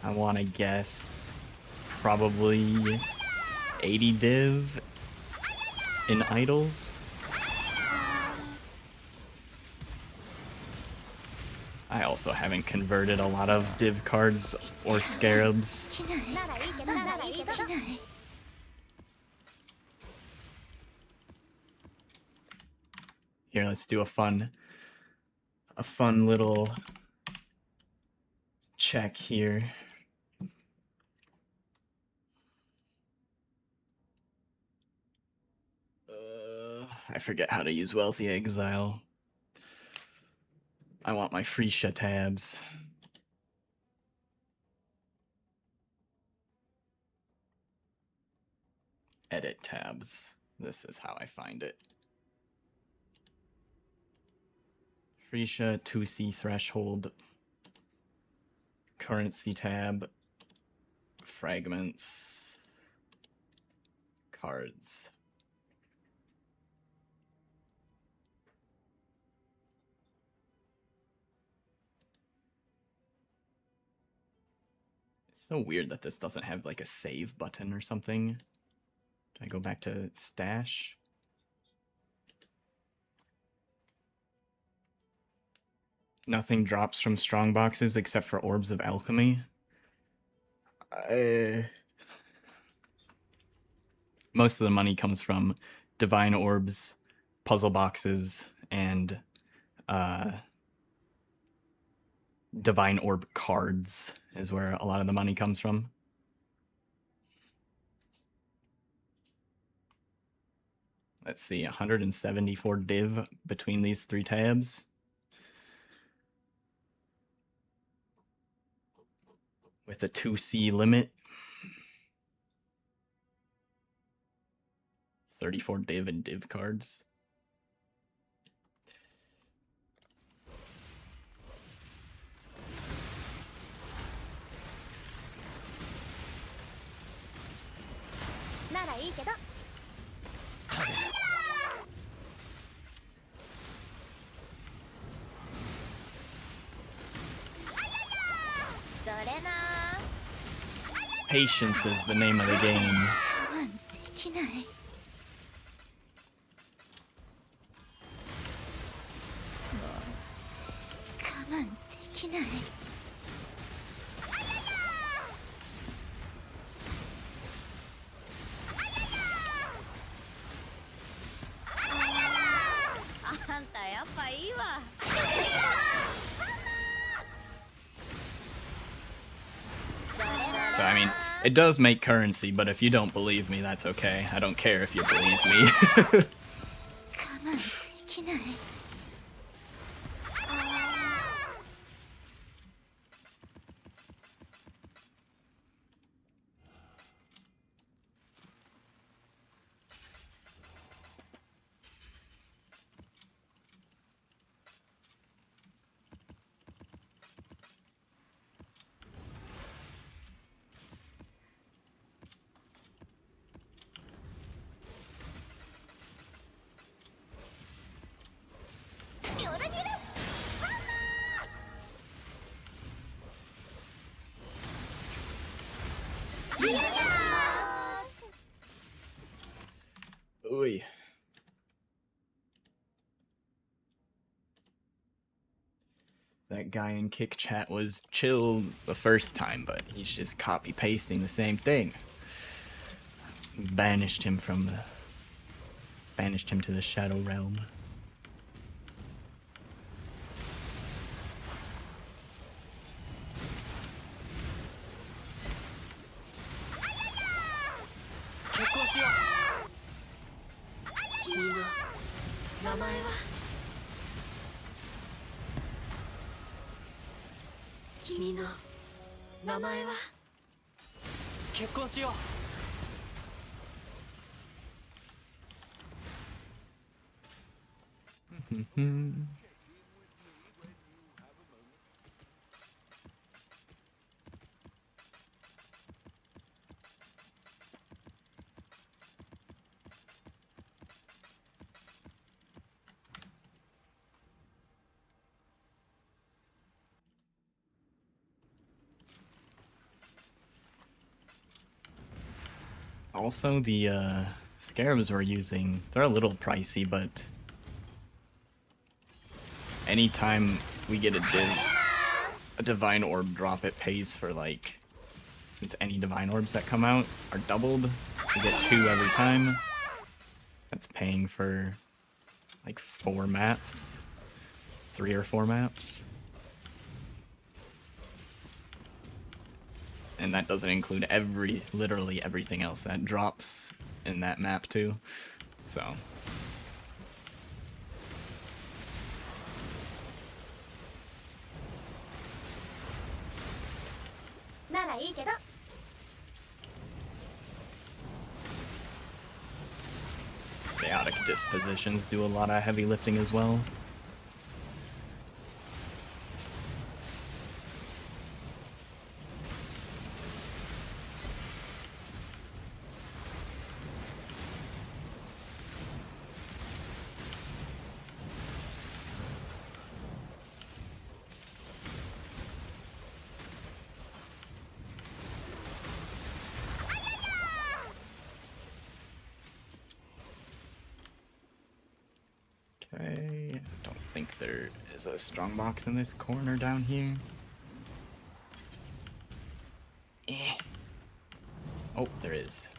I wanna guess... probably... 80 div in idols? I also haven't converted a lot of div cards or scarabs. できない。ならいいけど。ならいいけど。できない。 Here, let's do a fun little check here. I forget how to use Wealthy Exile. I want my Phrecia tabs. Edit tabs. This is how I find it. Phrecia 2C threshold. Currency tab. Fragments. Cards. It's so weird that this doesn't have like a save button or something. Do I go back to stash? Nothing drops from strong boxes except for orbs of alchemy. Most of the money comes from divine orbs, puzzle boxes, and Divine Orb cards is where a lot of the money comes from. Let's see, 174 div between these 3 tabs. With a 2C limit. 34 div and div cards. Patience is the name of the game. 我慢できない。我慢できない。あんたやっぱいいわ。 So, I mean, it does make currency, but if you don't believe me, that's okay. I don't care if you believe me. 我慢できない。 Oy. That guy in Kick Chat was chill the first time, but he's just copy-pasting the same thing. Banished him to the Shadow Realm. Also, the scarabs we're using, they're a little pricey, but anytime we get a divine orb drop, it pays for, like, since any divine orbs that come out are doubled, we get 2 every time. That's paying for like 4 maps, 3 or 4 maps. And that doesn't include literally everything else that drops in that map too. So. Chaotic dispositions do a lot of heavy lifting as well. Okay, I don't think there is a strongbox in this corner down here. Eh. Oh, there is.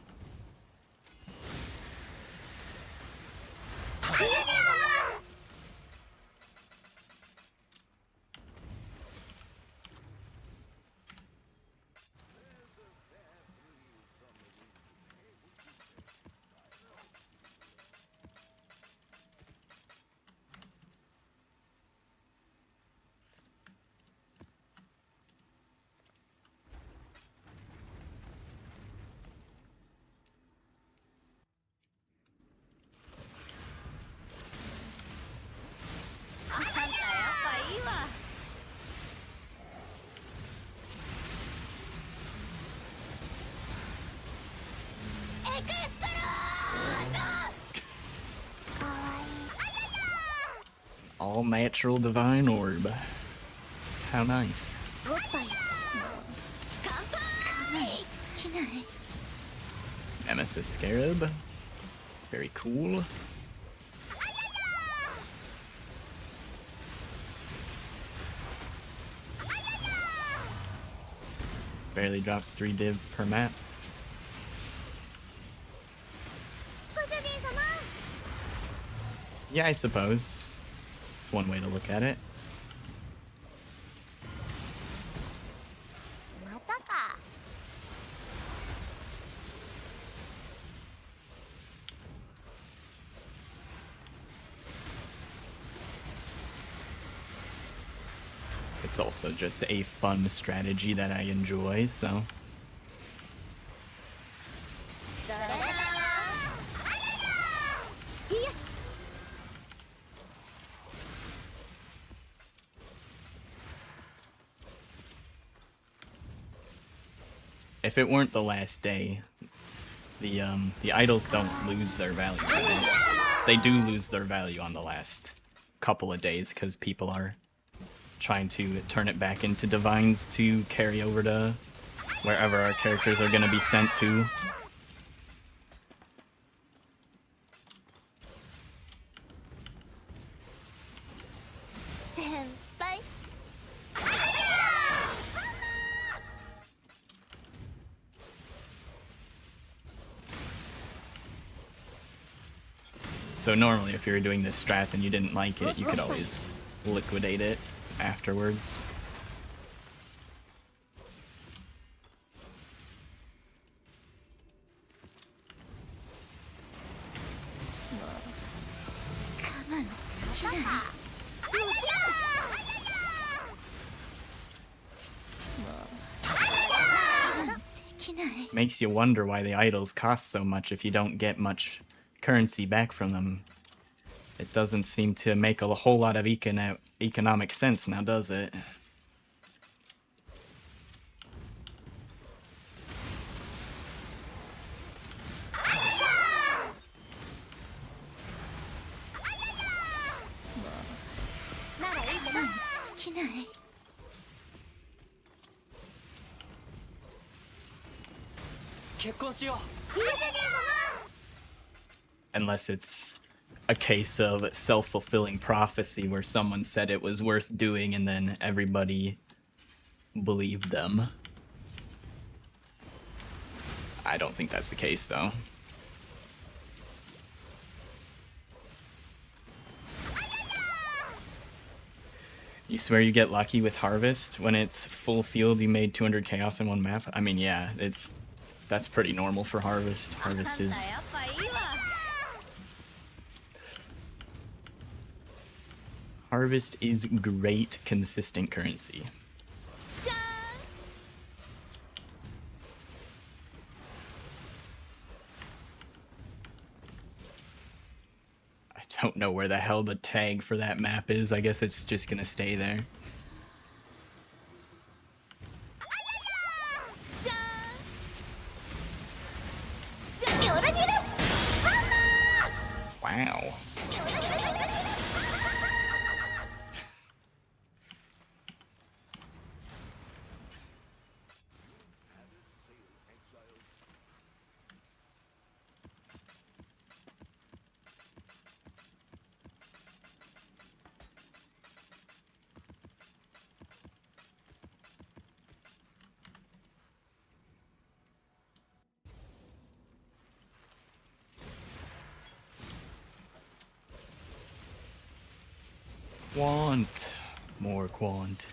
All natural divine orb. How nice. おっぱい乾杯できない Nemesis Scarab. Very cool. Barely drops 3 div per map. ご主人様 Yeah, I suppose. It's one way to look at it. またか It's also just a fun strategy that I enjoy, so. それだよし If it weren't the last day, the idols don't lose their value. They do lose their value on the last couple of days because people are trying to turn it back into divines to carry over to wherever our characters are going to be sent to. 先輩 So normally if you were doing this strat and you didn't like it, you could always liquidate it afterwards. Makes you wonder why the idols cost so much if you don't get much currency back from them. It doesn't seem to make a whole lot of economic sense now, does it? Unless it's a case of self-fulfilling prophecy where someone said it was worth doing and then everybody believed them. I don't think that's the case, though. You swear you get lucky with Harvest when it's full field, you made 200 chaos in one map? I mean, yeah, that's pretty normal for Harvest. Harvest is great consistent currency. I don't know where the hell the tag for that map is. I guess it's just gonna stay there. Wow. Quant. More quant.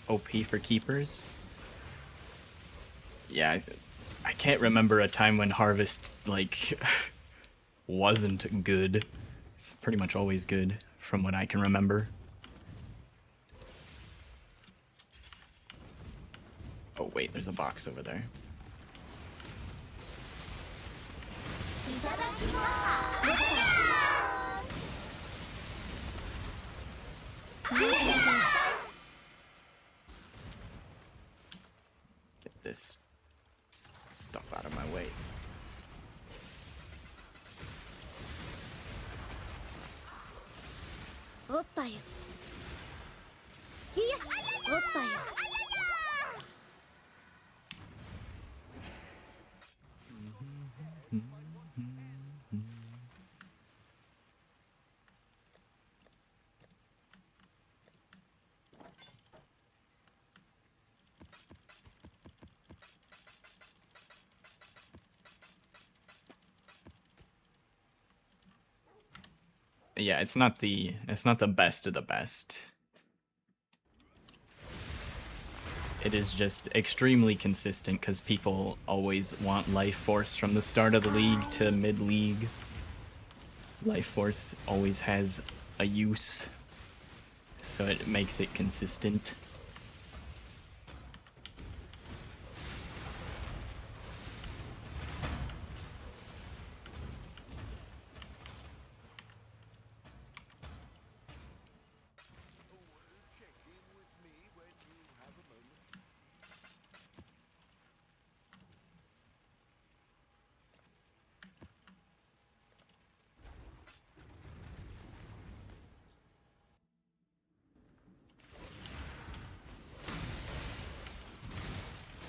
OP for keepers. Yeah, I can't remember a time when Harvest, like, wasn't good. It's pretty much always good, from what I can remember. Oh wait, there's a box over there. いただきます Get this stuff out of my way. おっぱいよしおっぱいよ Yeah, it's not the best of the best. It is just extremely consistent because people always want Life Force from the start of the league to mid-league. Life Force always has a use, so it makes it consistent. Check in with me when you have a moment.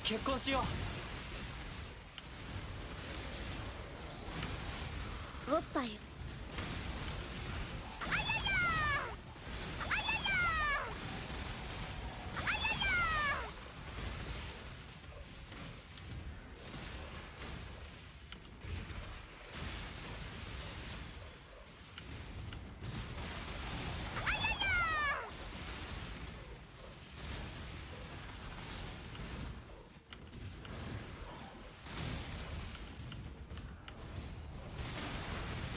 Kekkou おっぱいよ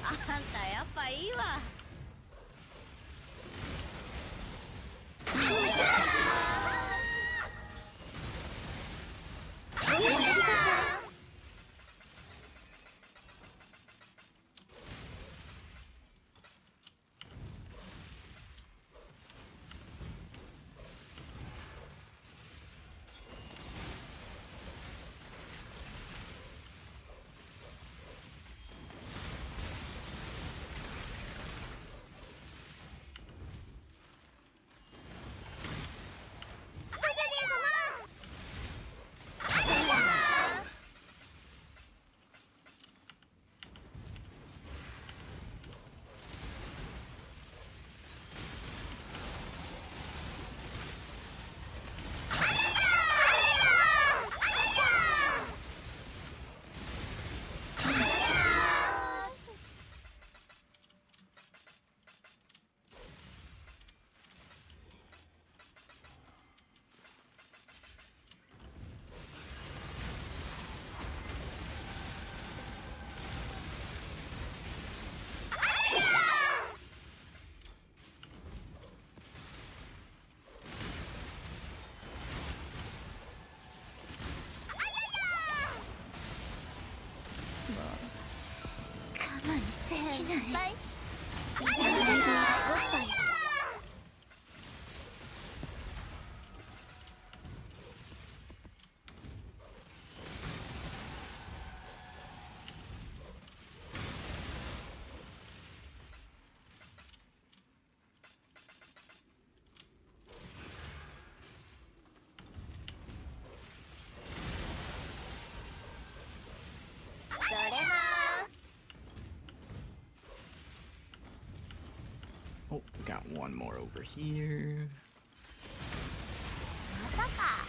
あんたやっぱいいわ。我慢できない Oh, we got one more over here. またか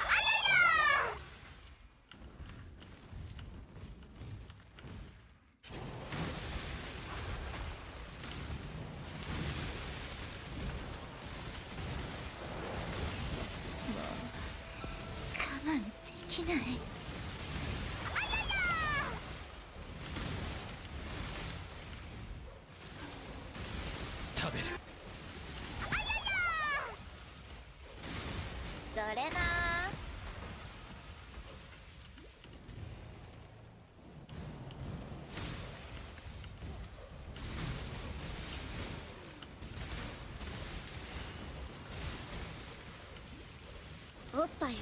Oh きない。食べる。それなおっぱい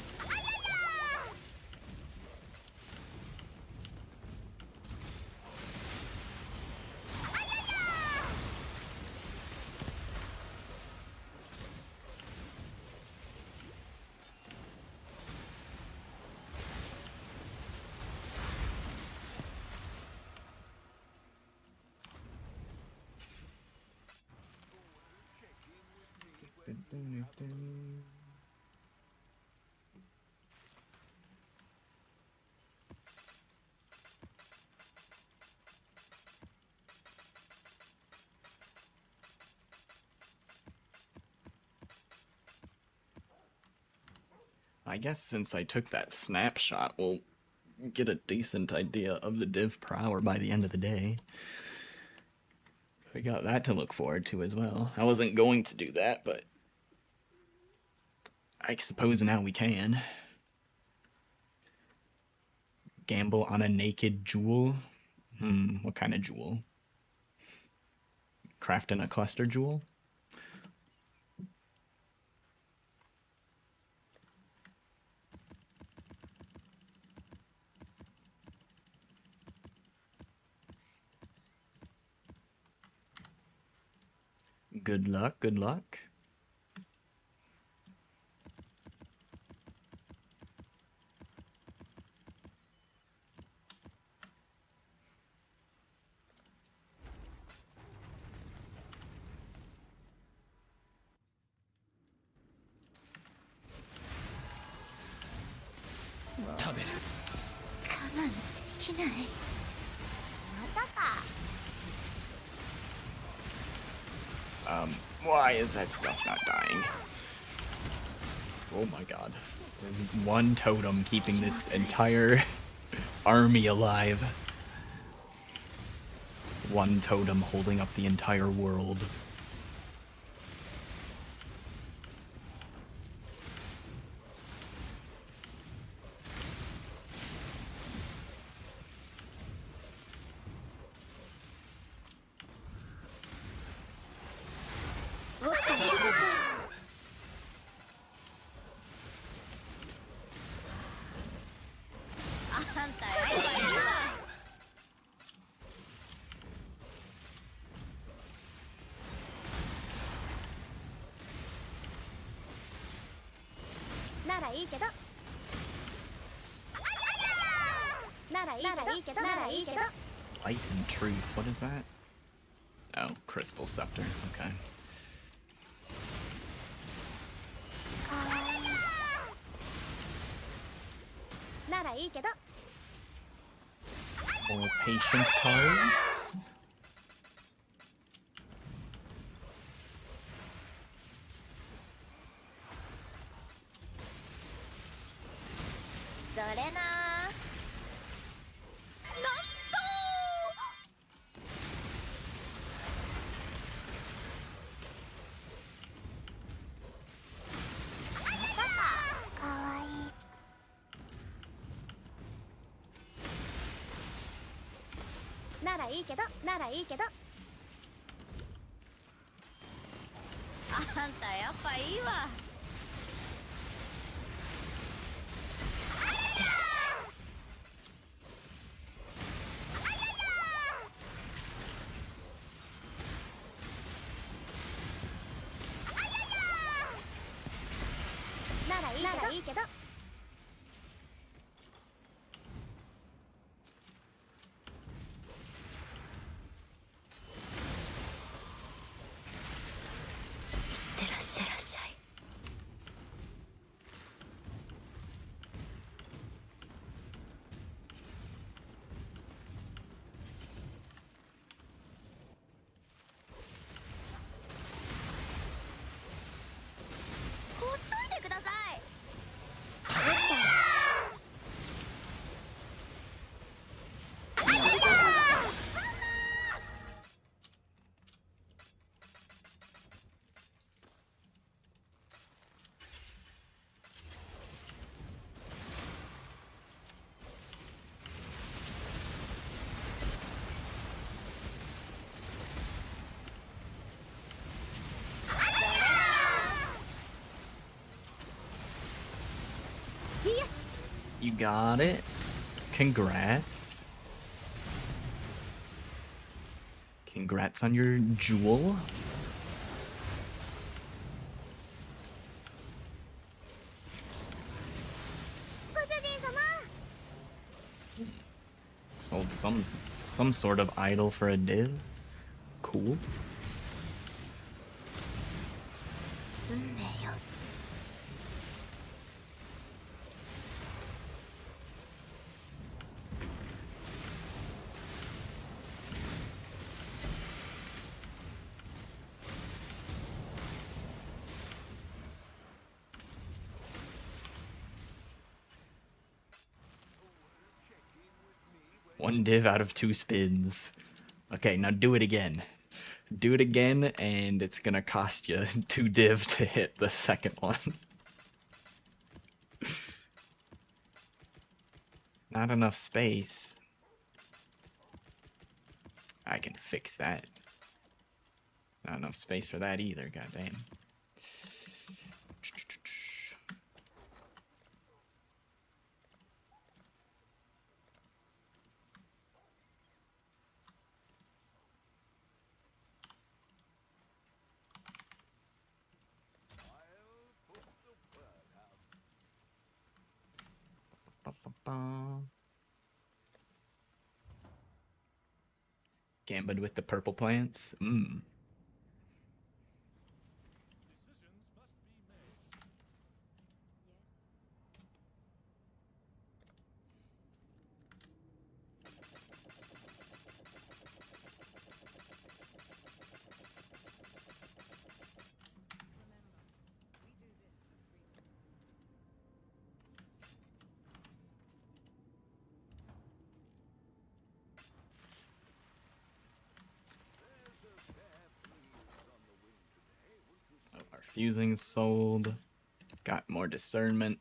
I guess since I took that snapshot, we'll get a decent idea of the div per hour by the end of the day. We got that to look forward to as well. I wasn't going to do that, but I suppose now we can. Gamble on a naked jewel? What kind of jewel? Crafting a cluster jewel? Good luck, good luck. Why is that stuff not dying? Oh my god. There's one totem keeping this entire army alive. One totem holding up the entire world. Light and truth, what is that? Oh, crystal scepter, okay. More patient cards. You got it. Congrats. Congrats on your jewel. Sold some sort of idol for a div. Cool. 運命よ 1 div out of 2 spins. Okay, now do it again. Do it again, and it's gonna cost you 2 div to hit the second one. Not enough space. I can fix that. Not enough space for that either, goddamn. Gambit with the purple plants. Mmm. Decisions must be made. Oh, our fusing's sold. Got more discernment.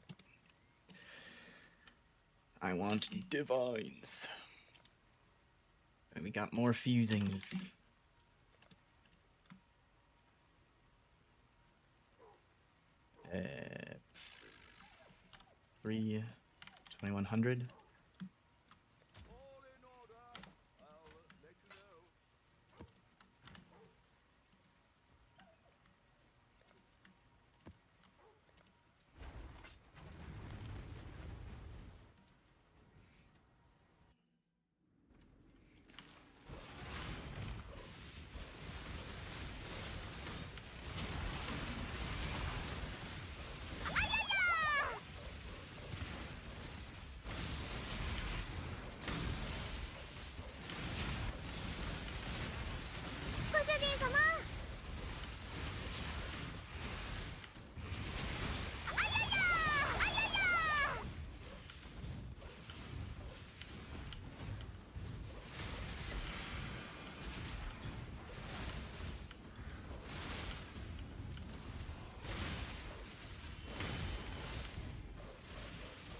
I want divines. And we got more fusings. Uh, 2100. All in order. I'll let you know.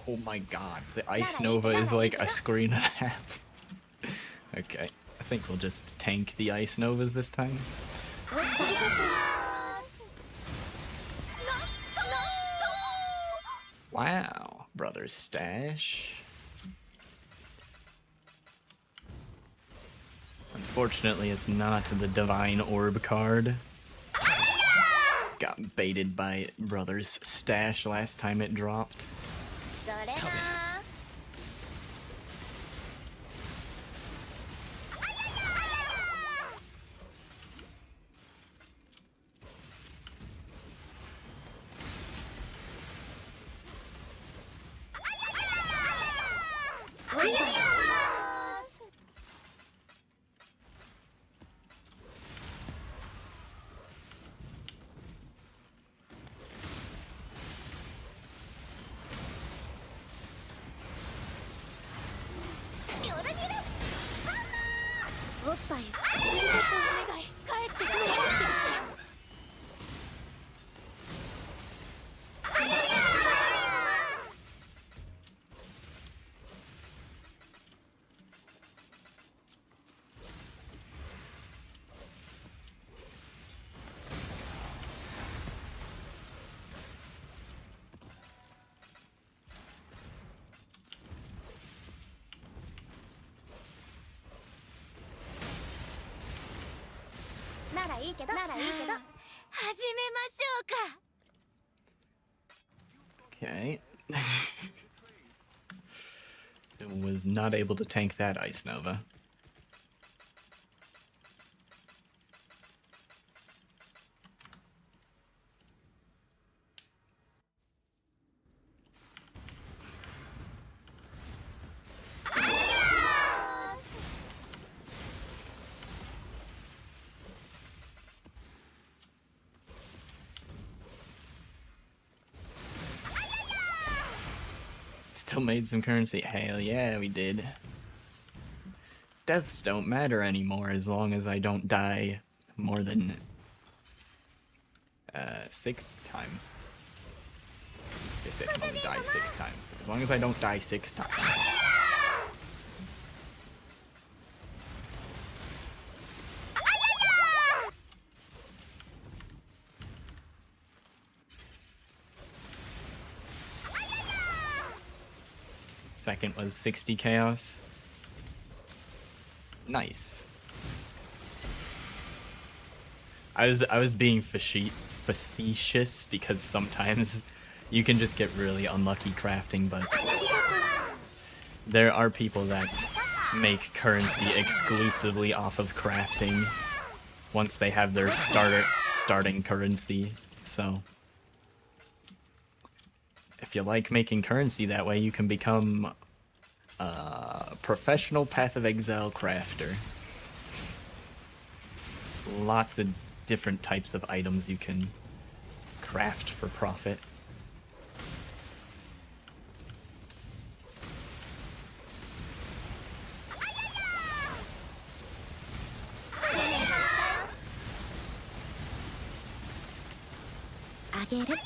Oh my god, the Ice Nova is like a screen and a half. Okay, I think we'll just tank the Ice Novas this time. Wow, Brother's Stash. Unfortunately, it's not the Divine Orb card. Got baited by Brother's Stash last time it dropped. それな おっぱいちょっとお願い帰ってくれ All いけどならいいけど始めましょうか Okay. It was not able to tank that Ice Nova. Still made some currency. Hell yeah, we did. Deaths don't matter anymore as long as I don't die more than 6 times. They said only die 6 times. As long as I don't die 6 times. Second was 60 chaos. Nice. I was being facetious because sometimes you can just get really unlucky crafting, but there are people that make currency exclusively off of crafting once they have their starting currency. So if you like making currency that way, you can become a professional Path of Exile crafter. There's lots of different types of items you can craft for profit. I get it.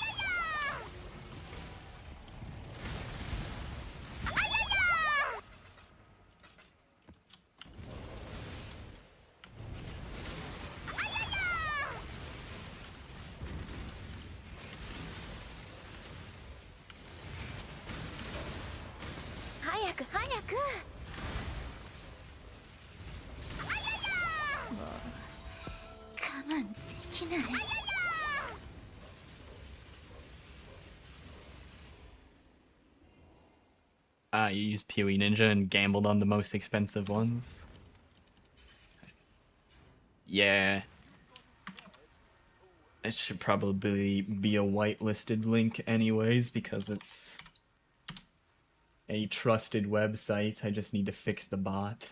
You used PoE Ninja and gambled on the most expensive ones? Yeah. It should probably be a whitelisted link anyways, because it's a trusted website. I just need to fix the bot.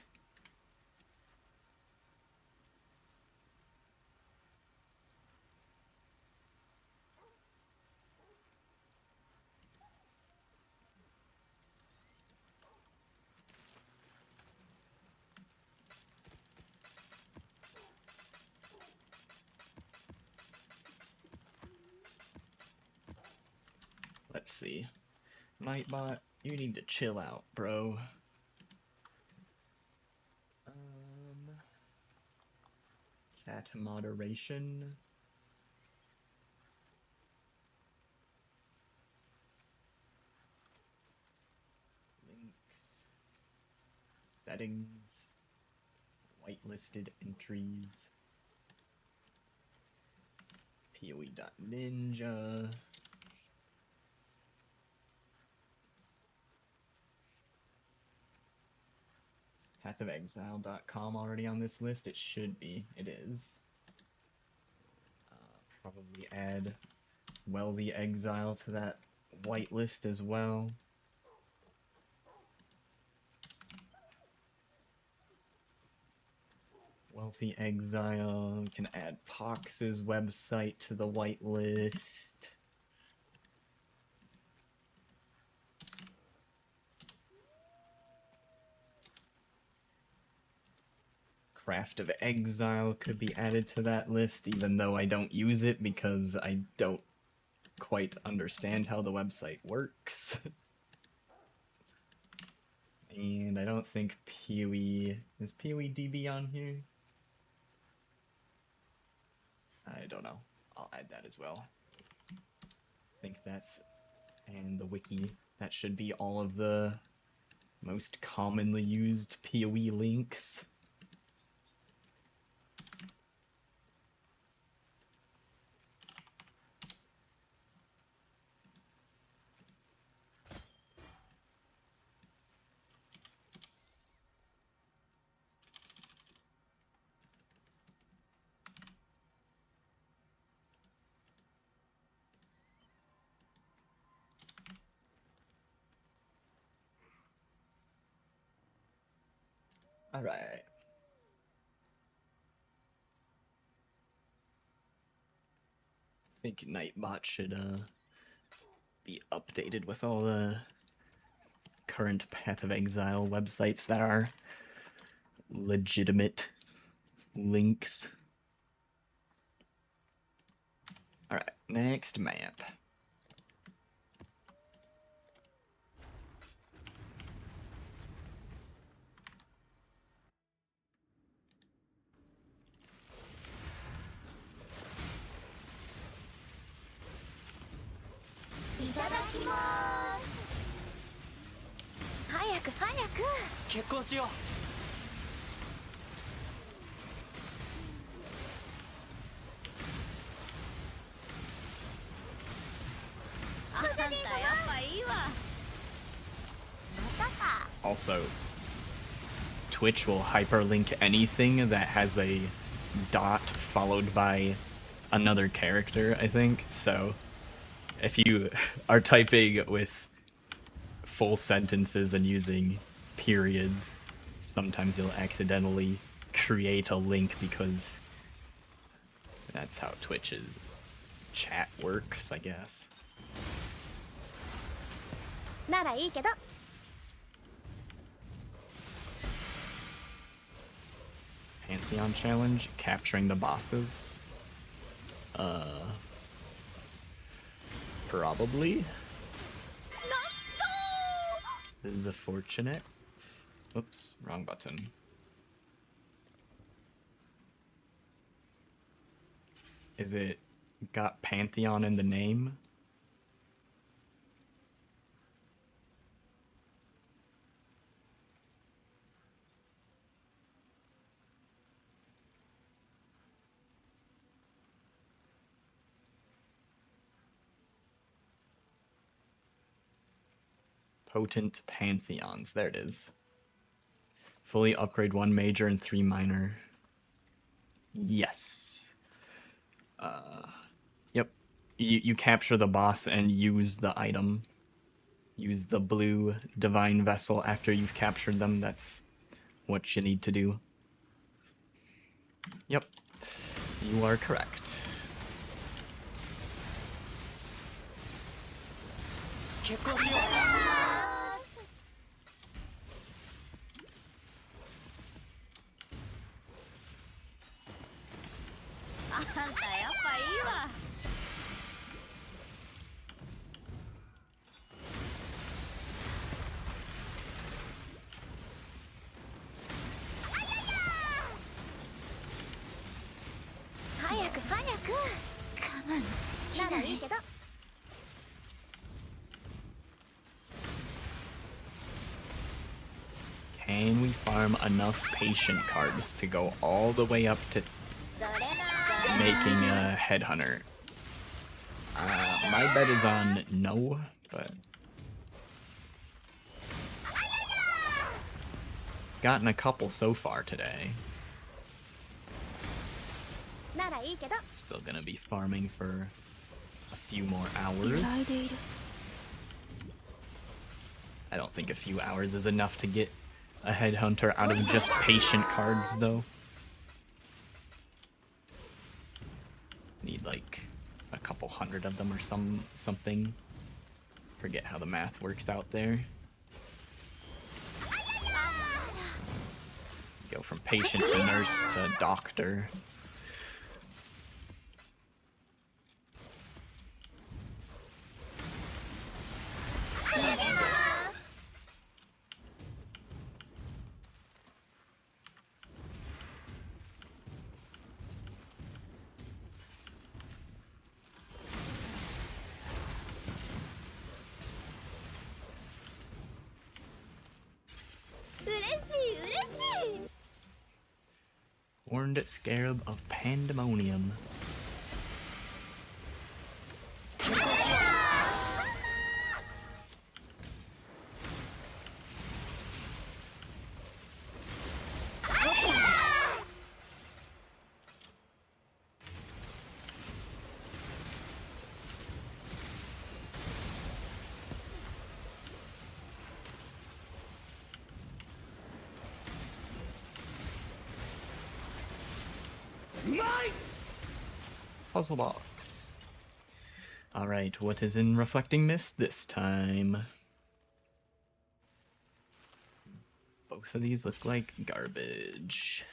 Let's see. Nightbot, you need to chill out, bro. Chat moderation. Links. Settings. Whitelisted entries. PoE.ninja. Pathofexile.com already on this list? It should be. It is. Probably add Wealthy Exile to that whitelist as well. Wealthy Exile. We can add Pox's website to the whitelist. Craft of Exile could be added to that list, even though I don't use it because I don't quite understand how the website works. And I don't think PoE... Is PoE DB on here? I don't know. I'll add that as well. I think that's... And the wiki. That should be all of the most commonly used PoE links. All right. I think Nightbot should be updated with all the current Path of Exile websites that are legitimate links. All right, next map. Also, Twitch will hyperlink anything that has a dot followed by another character, I think. So if you are typing with full sentences and using periods, sometimes you'll accidentally create a link because that's how Twitch's chat works, I guess. ならいいけど Pantheon challenge, capturing the bosses. Probably. The fortunate. Oops, wrong button. Is it got Pantheon in the name? Potent Pantheons. There it is. Fully upgrade 1 major and 3 minor. Yes. Yep. You capture the boss and use the item. Use the blue divine vessel after you've captured them. That's what you need to do. Yep. You are correct. Can we farm enough patient cards to go all the way up to making a headhunter? My bet is on no, but gotten a couple so far today. Still gonna be farming for a few more hours. I don't think a few hours is enough to get a headhunter out of just patient cards, though. Need like a couple hundred of them or something. Forget how the math works out there. Go from patient to nurse to doctor. Horned Scarab of Pandemonium. puzzle box. Alright, what is in Reflecting Mist this time? Both of these look like garbage.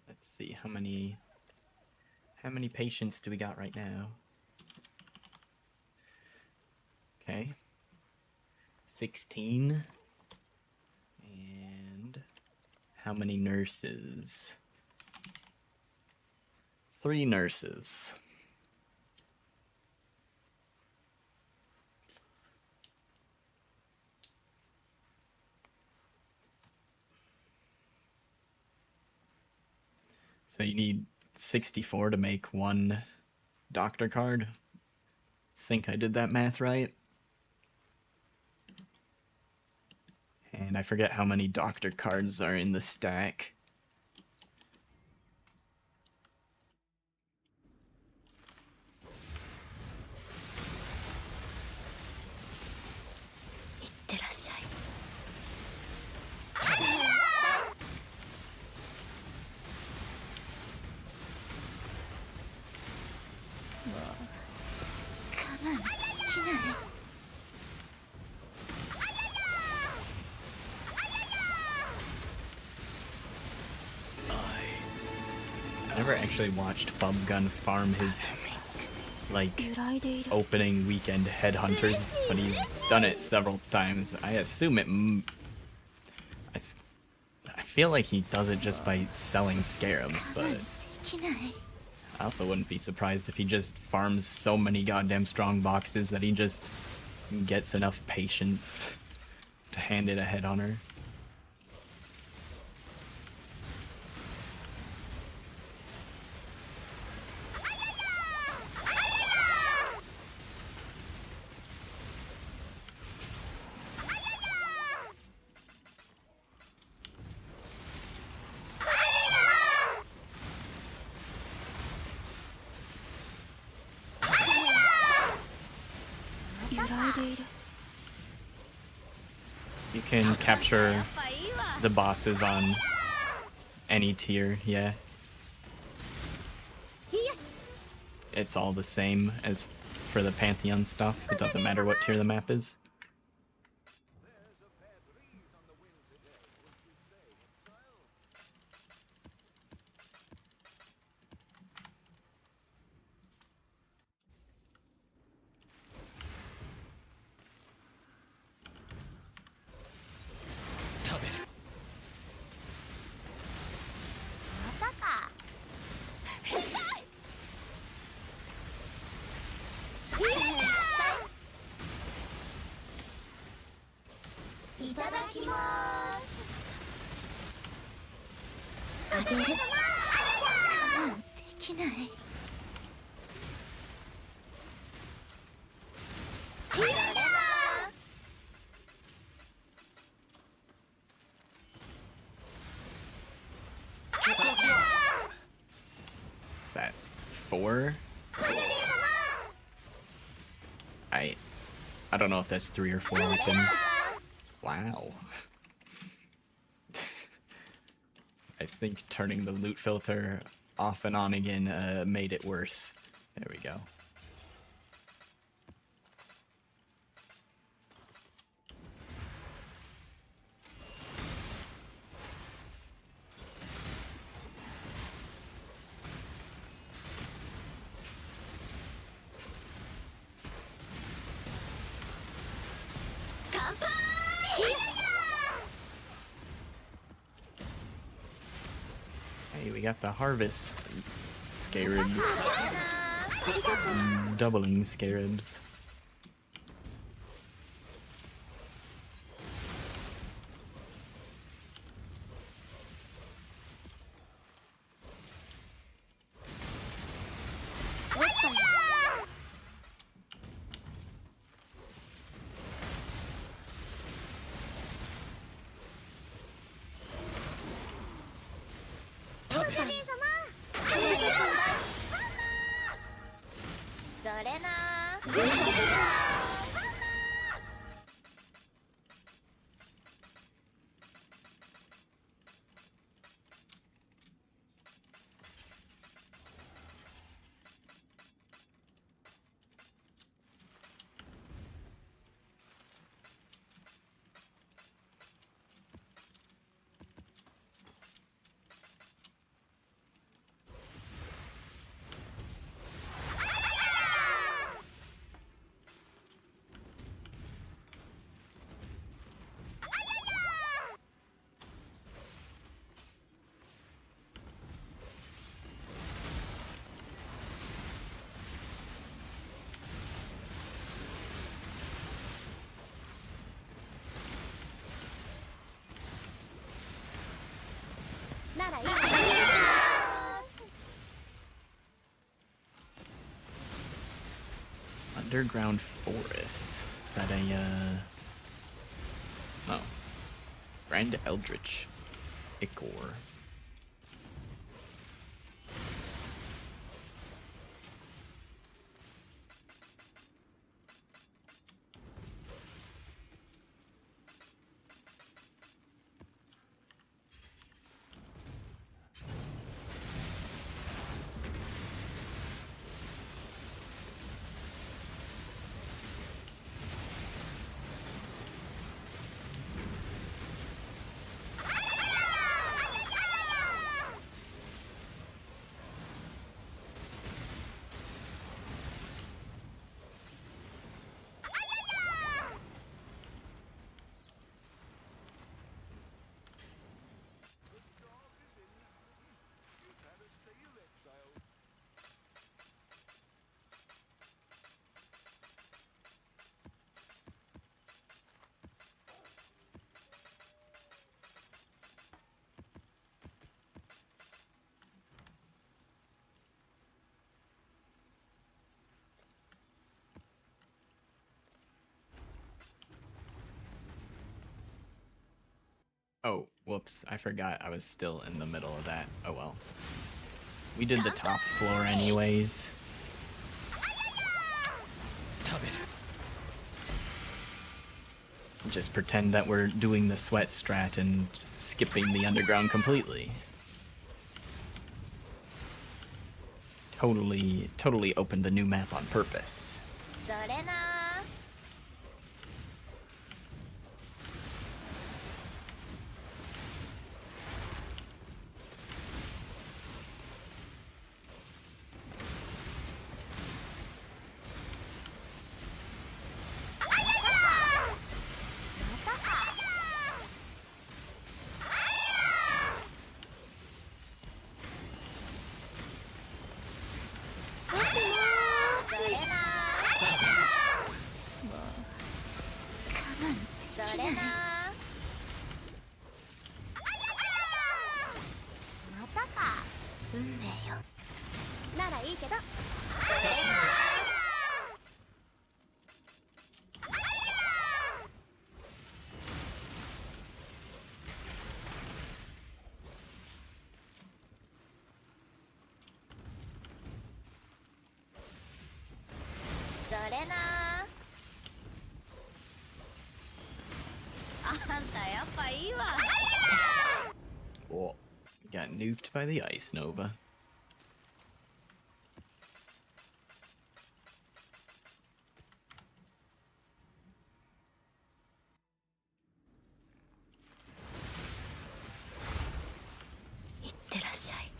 Let's see, how many patients do we got right now? Okay. 16. And how many nurses? 3 nurses. So you need 64 to make 1 doctor card. Think I did that math right. And I forget how many doctor cards are in the stack. I never actually watched Bubgun farm his, like, opening weekend headhunters, but he's done it several times. I assume it... I feel like he does it just by selling scarabs, but... I also wouldn't be surprised if he just farms so many goddamn strong boxes that he just gets enough patience to hand it a headhunter. You can capture the bosses on any tier, yeah. It's all the same as for the Pantheon stuff. It doesn't matter what tier the map is. Is that 4? I don't know if that's 3 or 4 weapons. Wow. I think turning the loot filter off and on again made it worse. There we go. Hey, we got the harvest scarabs. Doubling scarabs. ならいいか。 Underground forest. Is that a oh. Grand Eldritch. Ichor. You've had a steel exile. Oh, whoops. I forgot I was still in the middle of that. Oh well. We did the top floor anyways. 食べる Just pretend that we're doing the sweat strat and skipping the underground completely. Totally opened the new map on purpose. それな。 それな。 それな。 またか。運命よ。ならいいけど。それな。あんたやっぱいいわ。 Oh, got nuked by the ice nova. いってらっしゃい。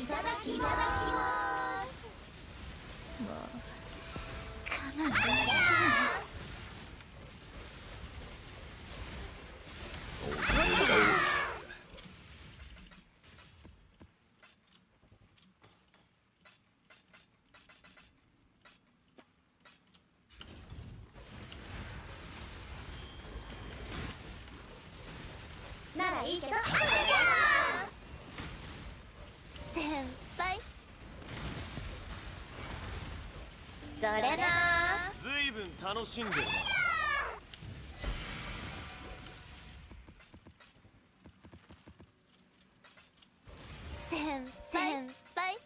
いただきます。 もう我慢できない。 ならいいけど。先輩。それな。 ずいぶん楽しんでるな。先輩。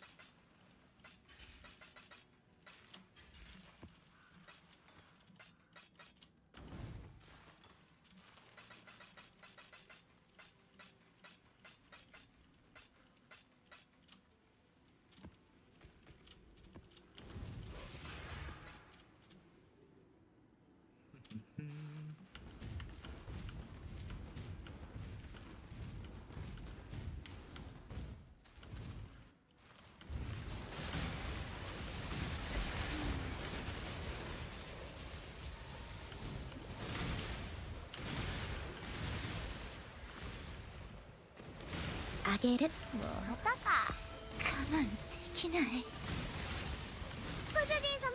あげる。またか。我慢できない。ご主人様。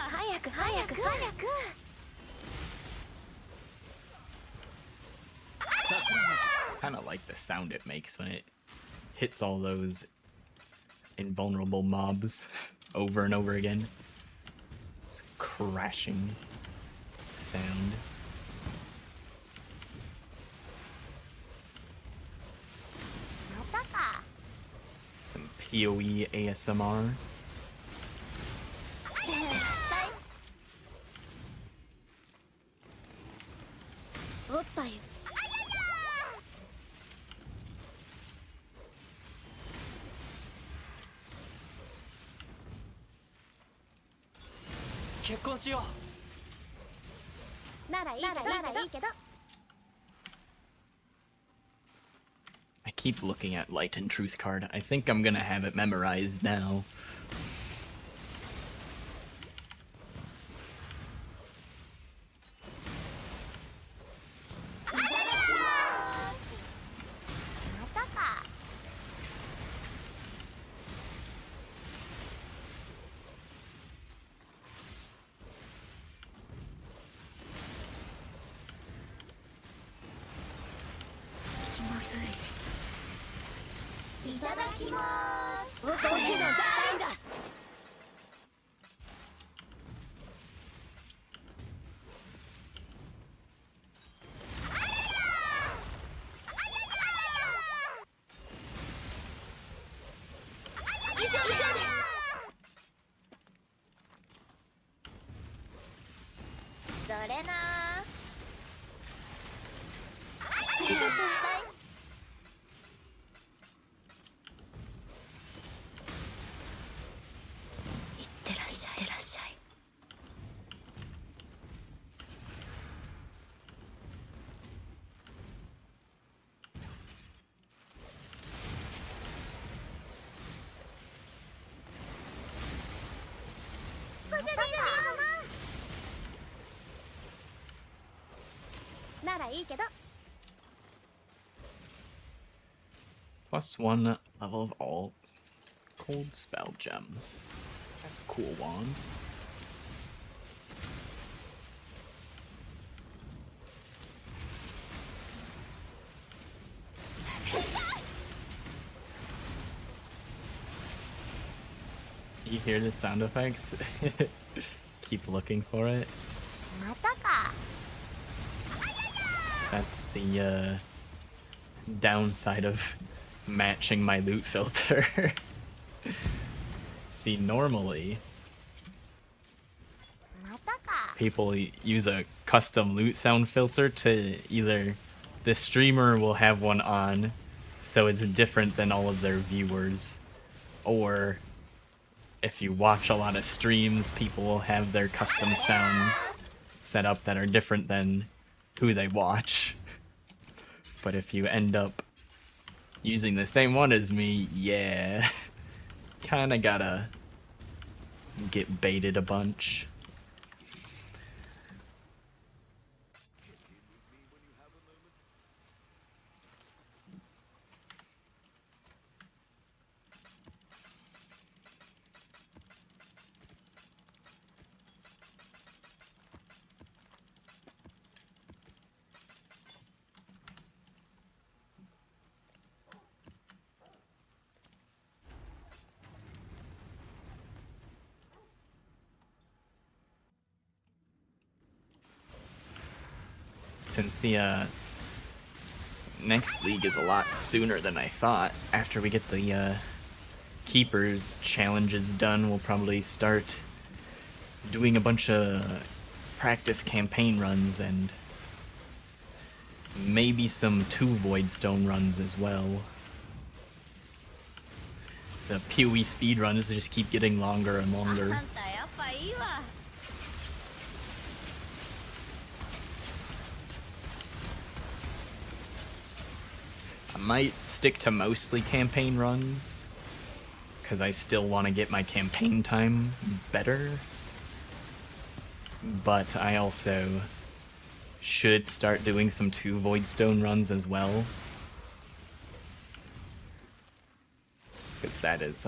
早く早く早く。 Kind of like the sound it makes when it hits all those invulnerable mobs over and over again. It's crashing sound. Some PoE ASMR. おっぱい。結婚しよならいいけど。 I keep looking at Light and Truth card. I think I'm gonna have it memorized now.それな。いってらっしゃい。いってらっしゃい。ご主人様。ならいいけど。 +1 level of all cold spell gems. That's a cool wand. You hear the sound effects? keep looking for it. またか。 That's the downside of matching my loot filter. See, normally またか。 people use a custom loot sound filter to either the streamer will have one on so it's different than all of their viewers, or if you watch a lot of streams, people will have their custom sounds set up that are different than who they watch. But if you end up using the same one as me, yeah, kinda gotta get baited a bunch. Since the next league is a lot sooner than I thought, after we get the keepers challenges done, we'll probably start doing a bunch of practice campaign runs and maybe some 2 Voidstone runs as well. The PoE speedruns just keep getting longer and あ longer. んたやっぱいいわ。 I might stick to mostly campaign runs, because I still want to get my campaign time better. But I also should start doing some 2 Voidstone runs as well. Because that is,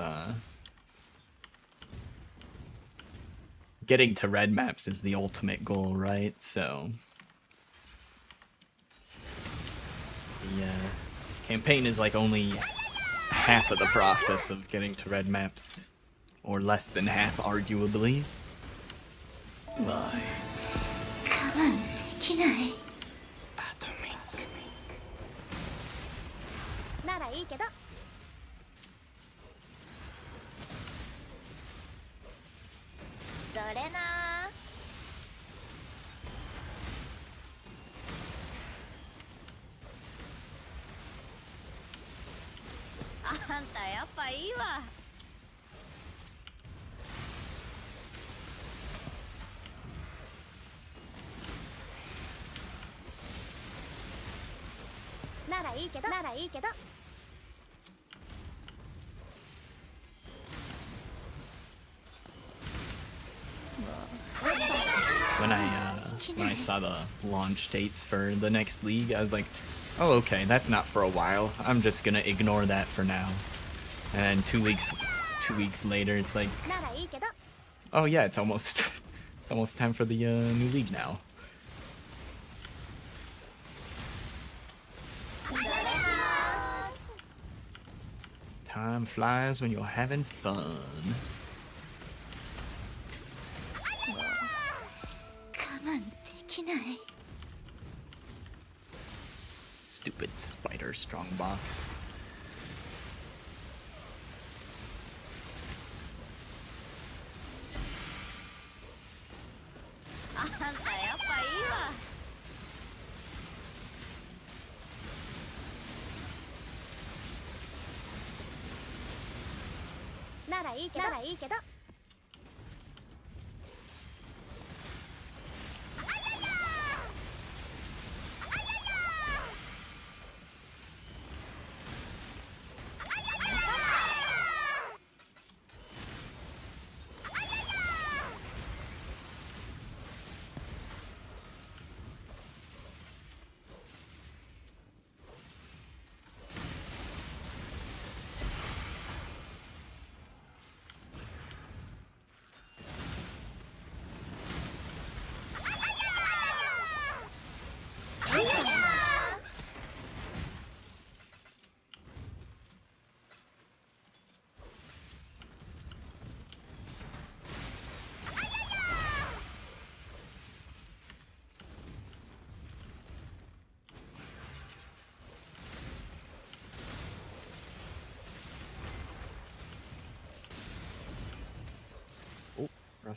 getting to red maps is the ultimate goal, right? So the campaign is like only half of the process of getting to red maps, or less than half, arguably. 我慢できない。ならいいけど。それな。あんたやっぱいいわ。 ならいいけど。ならいいけど。 When I saw the launch dates for the next league, I was like, oh, okay, that's not for a while. I'm just gonna ignore that for now. And then 2 weeks later, it's like, ならいいけど。 oh yeah, it's almost time for the new league now. それな。 Time flies when you're having fun. 我慢できない。 Stupid spider strongbox. あんたやっぱいいわ。 ならいいけど。ならいいけど。 I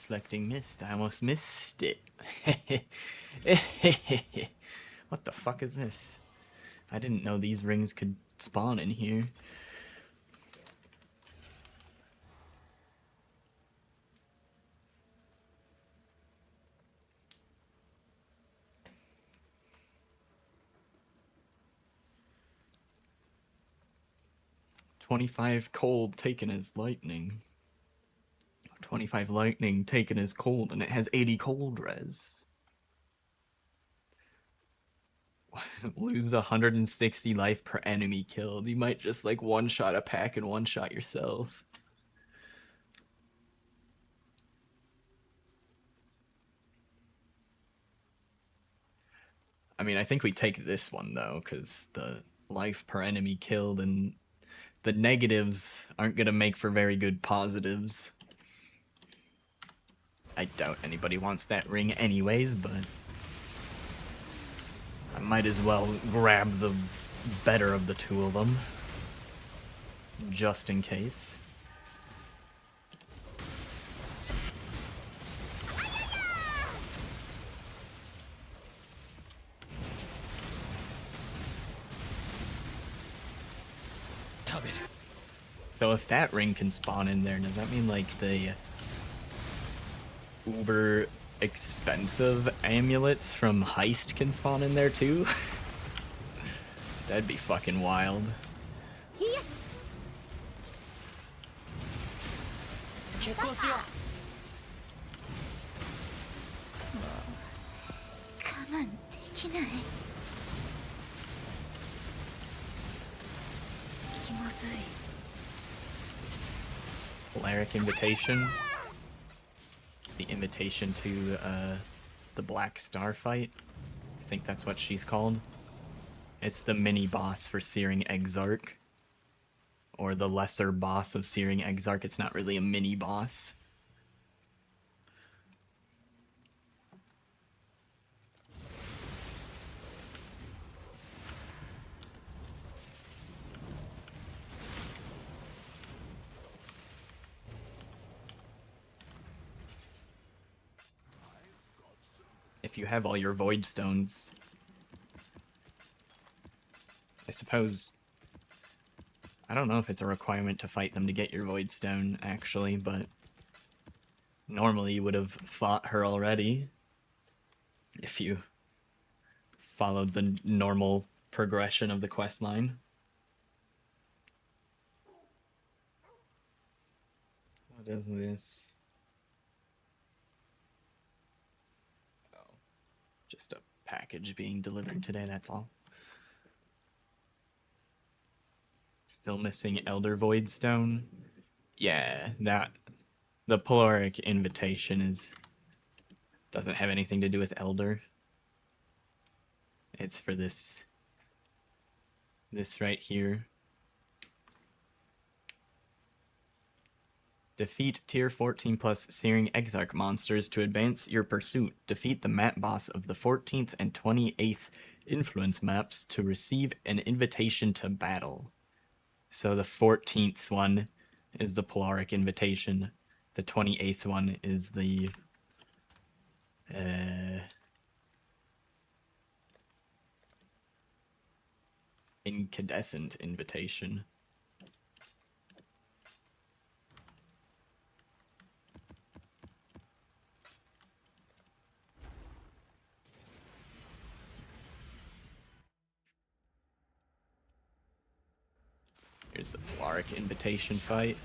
Reflecting mist. I almost missed it. What the fuck is this? I didn't know these rings could spawn in here. "25 cold taken as lightning. 25 lightning taken as cold, and it has 80 cold res. Lose 160 life per enemy killed. You might just like one-shot a pack and one-shot yourself. I mean, I think we take this one though, because the life per enemy killed and the negatives aren't gonna make for very good positives. I doubt anybody wants that ring anyways, but I might as well grab the better of the two of them, just in case. So if that ring can spawn in there, does that mean like the uber expensive amulets from Heist can spawn in there too? That'd be fucking wild. Yes. 結婚しよう。我慢できない。気まずい。 Polaric invitation. It's the invitation to the Black Star fight. I think that's what she's called. It's the mini boss for Searing Exarch. Or the lesser boss of Searing Exarch. It's not really a mini boss. If you have all your void stones, I suppose, I don't know if it's a requirement to fight them to get your void stone actually, but normally you would have fought her already if you followed the normal progression of the quest line. What is this? Just a package being delivered today, that's all. Still missing Elder Void Stone? Yeah, the Polaric invitation doesn't have anything to do with Elder. It's for this right here. Defeat tier 14 plus Searing Exarch monsters to advance your pursuit. Defeat the map boss of the 14th and 28th influence maps to receive an invitation to battle. So the 14th one is the Polaric invitation. The 28th one is the incandescent invitation. Here's the Polaric invitation fight.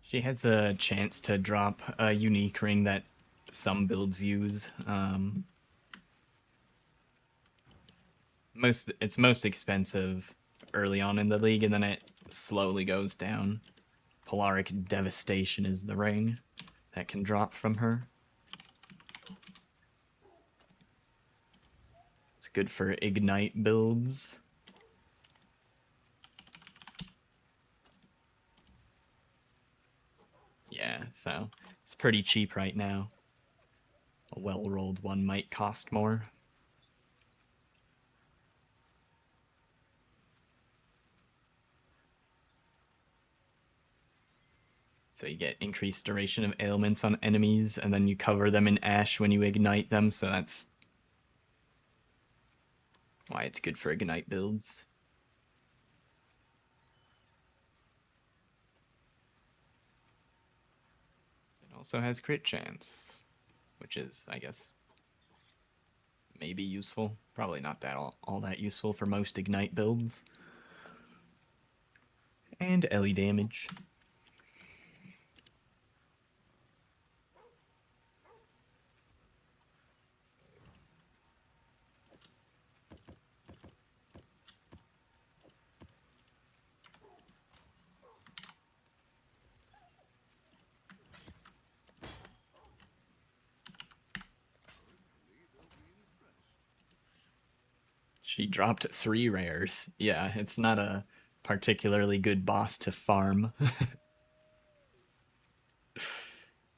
She has a chance to drop a unique ring that some builds use. It's most expensive early on in the league, and then it slowly goes down. Polaric Devastation is the ring that can drop from her. good for Ignite builds. Yeah, so it's pretty cheap right now. A well-rolled one might cost more. So you get increased duration of ailments on enemies, and then you cover them in ash when you ignite them, so that's why it's good for Ignite builds. It also has crit chance, which is, I guess, maybe useful. Probably not that all that useful for most Ignite builds. And Ellie damage. She dropped 3 rares. Yeah, it's not a particularly good boss to farm.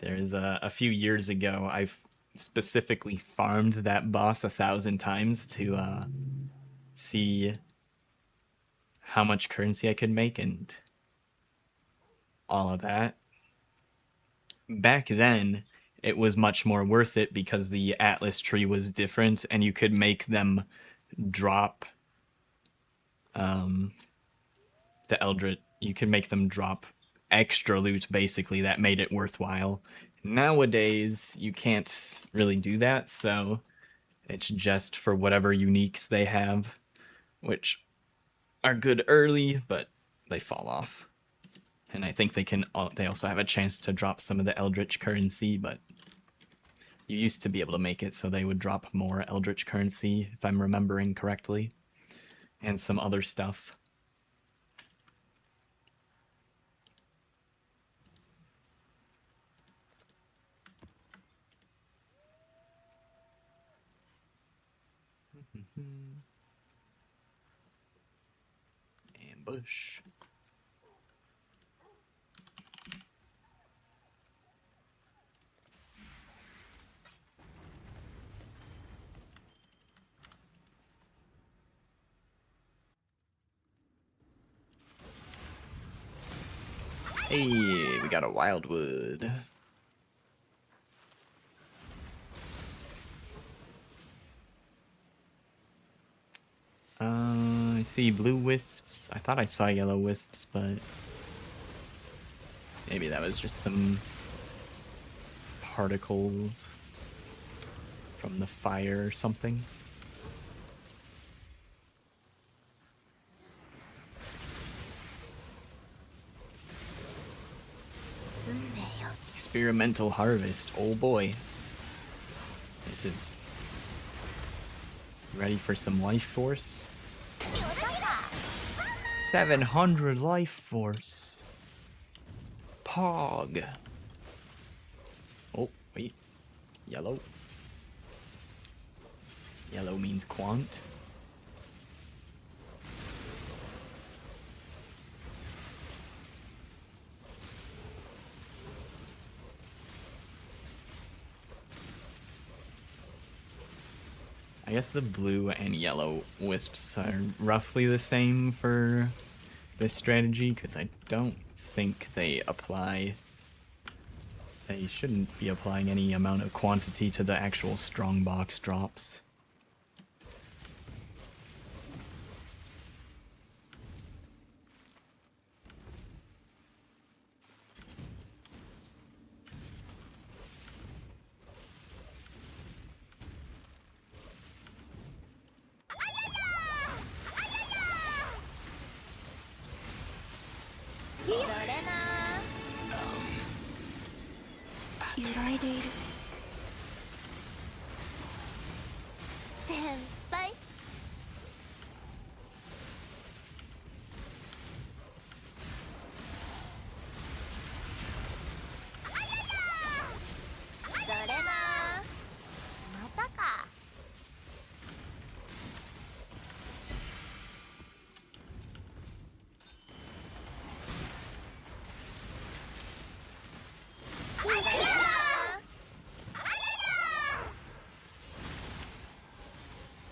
There's a few years ago, I specifically farmed that boss 1,000 times to see how much currency I could make and all of that. Back then, it was much more worth it because the Atlas tree was different and you could make them drop the Eldritch. You could make them drop extra loot, basically, that made it worthwhile. Nowadays, you can't really do that, so it's just for whatever uniques they have, which are good early, but they fall off. And I think they also have a chance to drop some of the Eldritch currency, but you used to be able to make it so they would drop more Eldritch currency, if I'm remembering correctly, and some other stuff. Ambush. Hey, we got a wildwood. I see blue wisps. I thought I saw yellow wisps, but maybe that was just some particles from the fire or something. Experimental harvest. Oh boy. This is ready for some life force. 700 life force. Pog. Oh, wait. Yellow. Yellow means quant. I guess the blue and yellow wisps are roughly the same for this strategy, because I don't think they apply. They shouldn't be applying any amount of quantity to the actual Strongbox drops.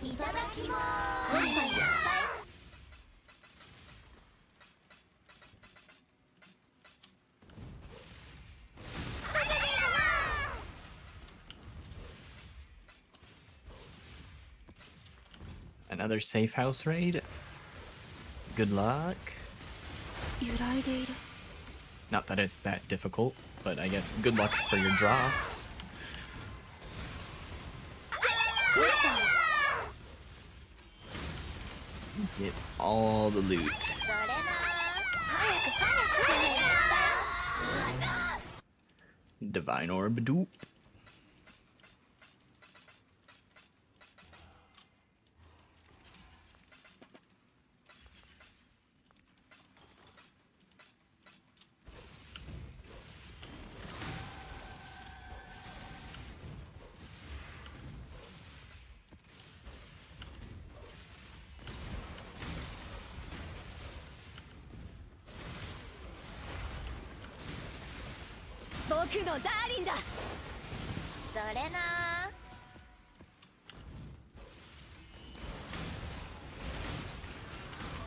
いただきまーす。Another safe house raid? Good luck. 揺らいでいる。 Not that it's that difficult, but I guess good luck for your drops. Get all the loot. それな早く早く。 Divine Orb Doop. Boku no darling da. それな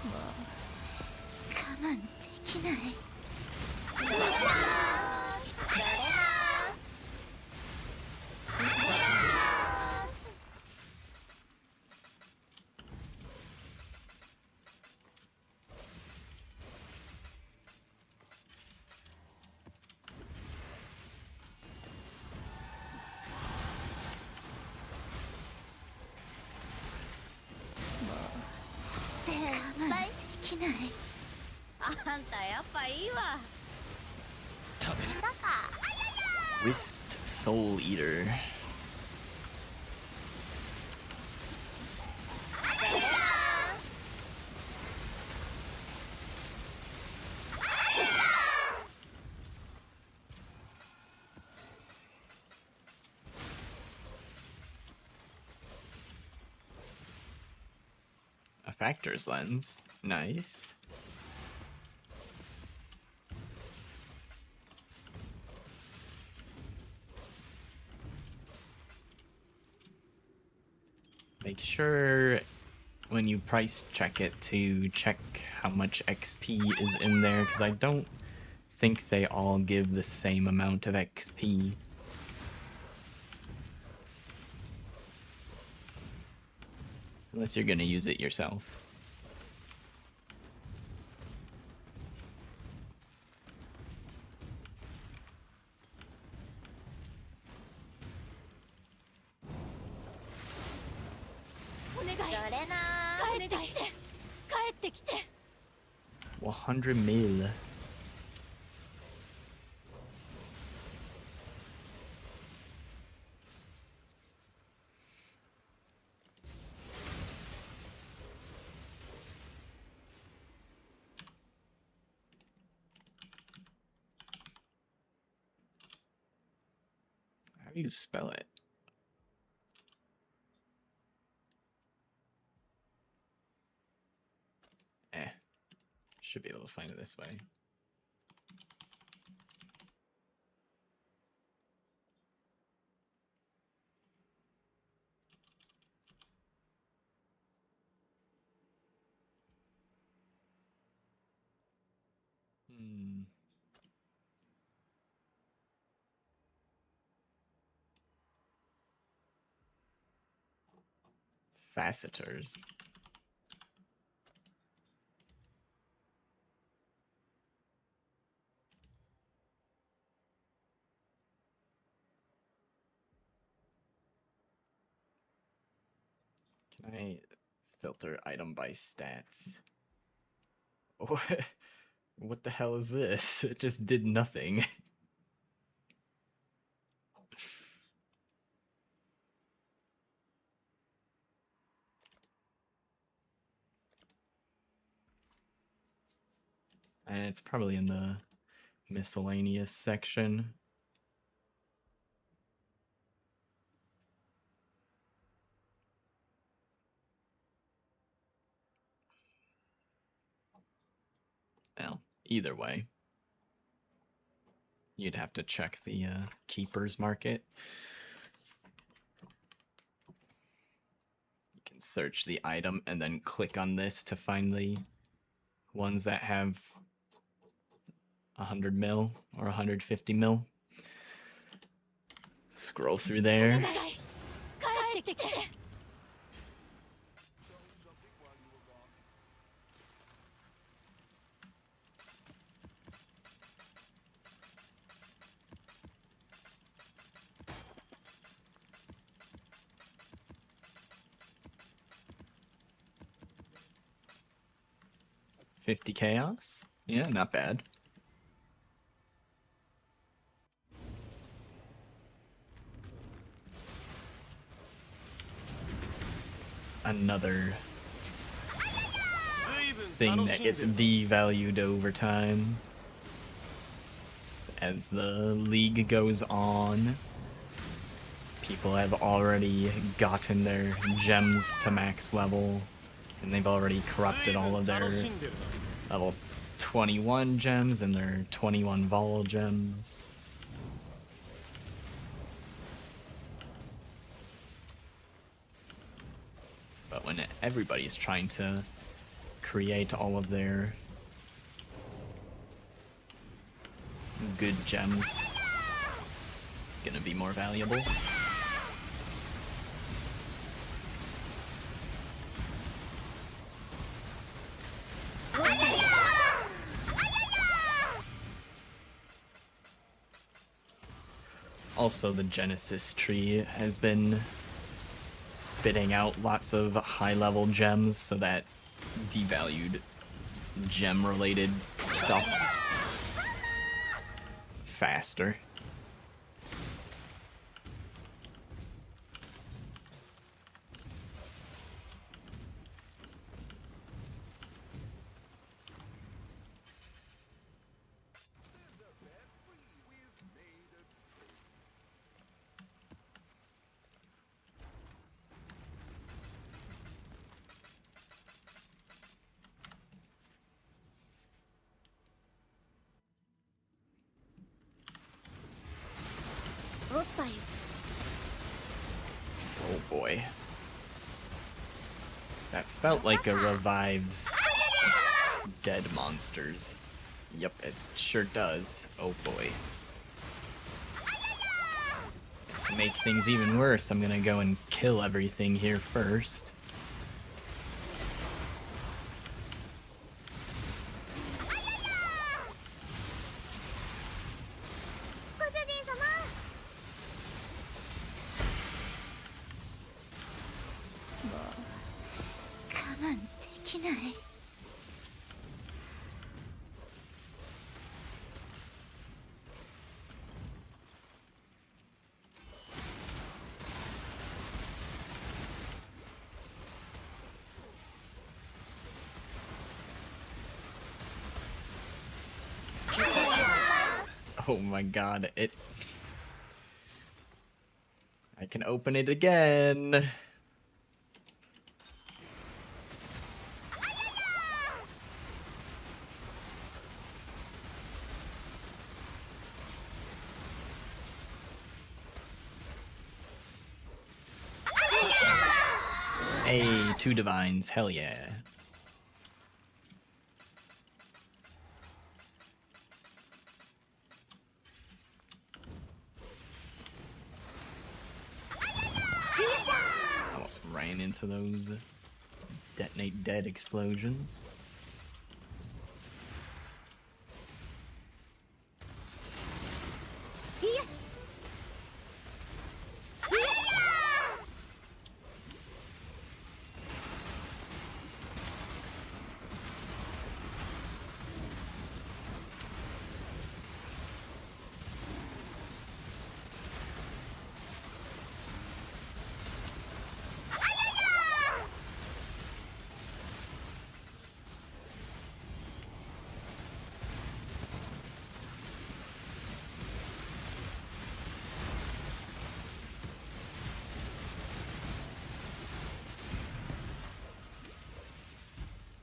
もう我慢できない。それなそれな 先輩できない。あんたやっぱいいわ。だか Wisped Soul Eater. A Factor's Lens. Nice. Make sure when you price check it to check how much XP is in there, because I don't think they all give the same amount of XP. Unless you're gonna use it yourself. O negai. それな帰ってきて。帰ってきて。 100 mil. How do you spell it? Should be able to find it this way. Facetors. Can I filter item by stats? What the hell is this? It just did nothing. And it's probably in the miscellaneous section. Well, either way, you'd have to check the keeper's market. You can search the item and then click on this to find the ones that have 100 mil or 150 mil. Scroll through there. 帰ってきて 50 chaos? Yeah, not bad. Another 随分 thing 楽 that しん gets でる devalued over time. As the league goes on, people have already gotten their gems to max level, and they've already corrupted all of 随分 their 楽しんでるな level 21 gems and their 21 vol gems. But when everybody's trying to create all of their good gems, it's gonna be more valuable. Also, the Genesis tree has been spitting out lots of high-level gems, so that devalued gem-related stuff faster. Oh boy. That felt like a revives dead monsters. Yep, it sure does. Oh boy. To make things even worse, I'm gonna go and kill everything here first. Oh my god, I can open it again. Hey, 2 divines, hell yeah. Almost ran into those detonate dead explosions.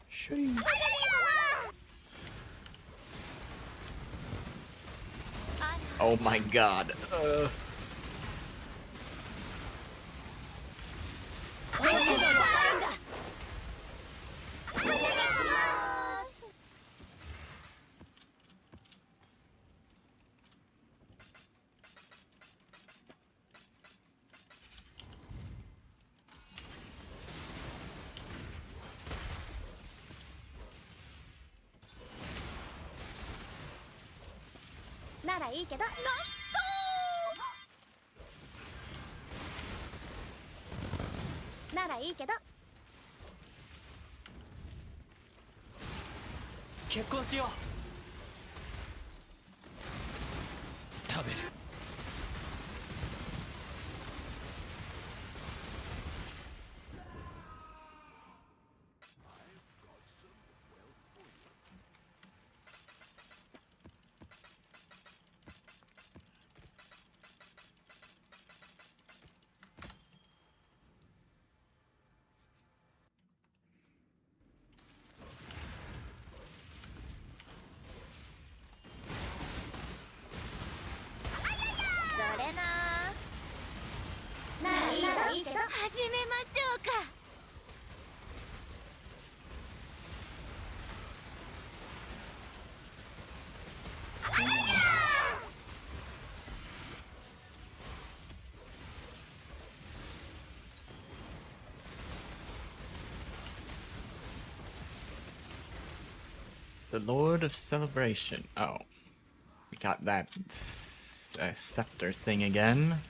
Shoo. Oh my god. らいいけど。ならいいけど。結婚しよう。食べる。それな。ならいいけど。始めましょうか。The Lord of Celebration. Oh. We got that scepter thing again.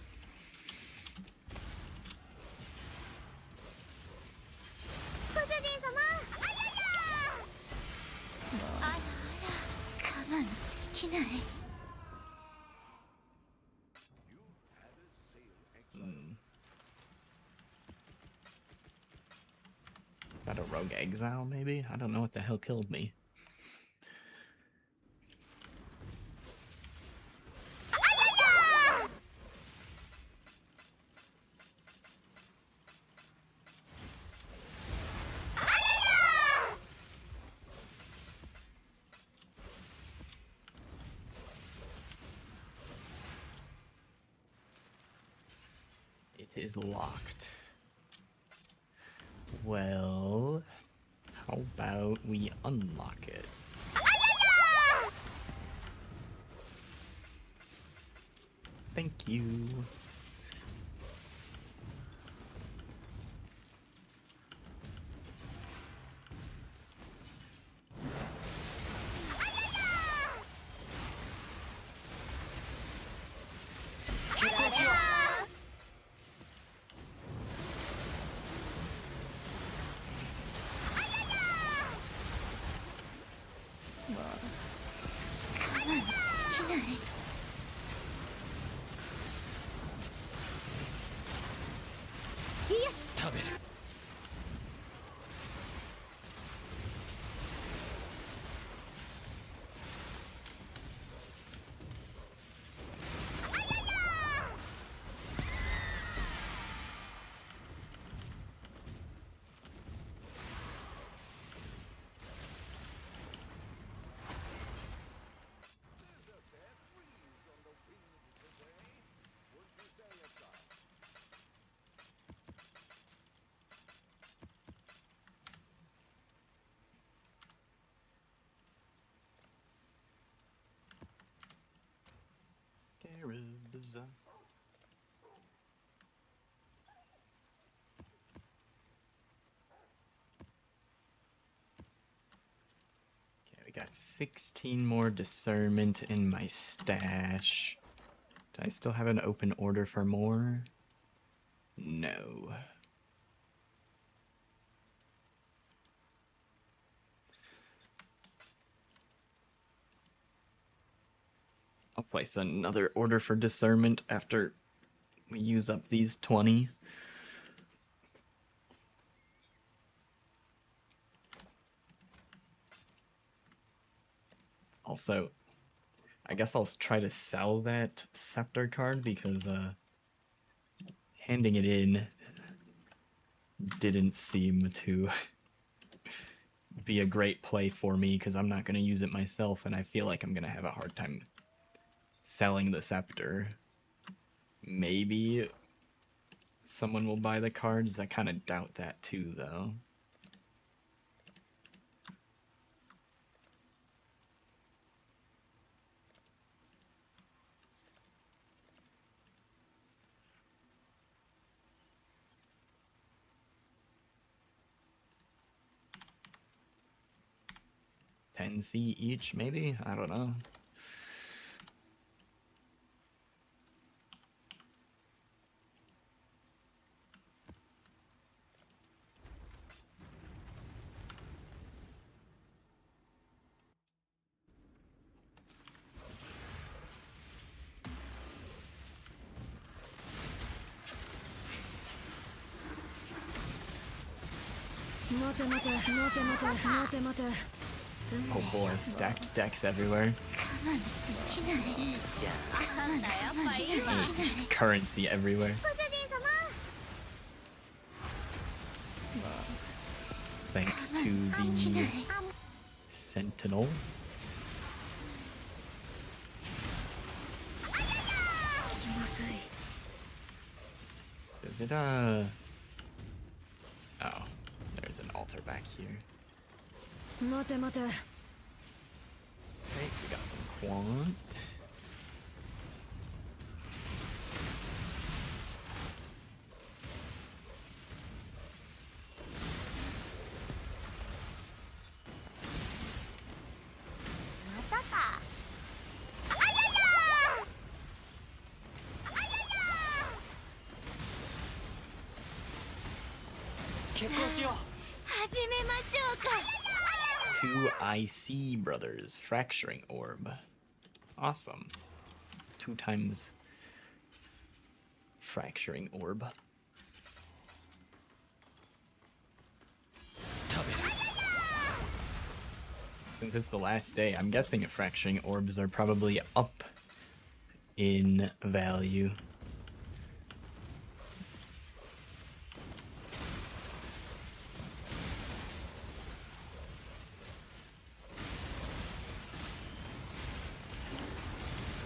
ご主人様。あらあら、我慢できない。Is that a rogue exile, maybe? I don't know what the hell killed me. It is locked. Well, how about we unlock it? Thank you. Scarabs. Okay, we got 16 more discernment in my stash. Do I still have an open order for more? No. I'll place another order for discernment after we use up these 20. Also, I guess I'll try to sell that scepter card because handing it in didn't seem to be a great play for me because I'm not going to use it myself and I feel like I'm going to have a hard time selling the scepter. Maybe someone will buy the cards. I kind of doubt that too, though. $10C each, maybe? I don't know. Oh boy, stacked decks everywhere. いいじゃん。あんたやっぱいいわ。 Just currency everywhere. ご主人様 Thanks to the Sentinel. Does it, oh, there's an altar back here. Okay, we got some quant. Mataka. 結婚しよう。始めましょうか Two IC brothers, fracturing orb. Awesome. 2 times fracturing orb. 食べる。 Since it's the last day, I'm guessing fracturing orbs are probably up in value.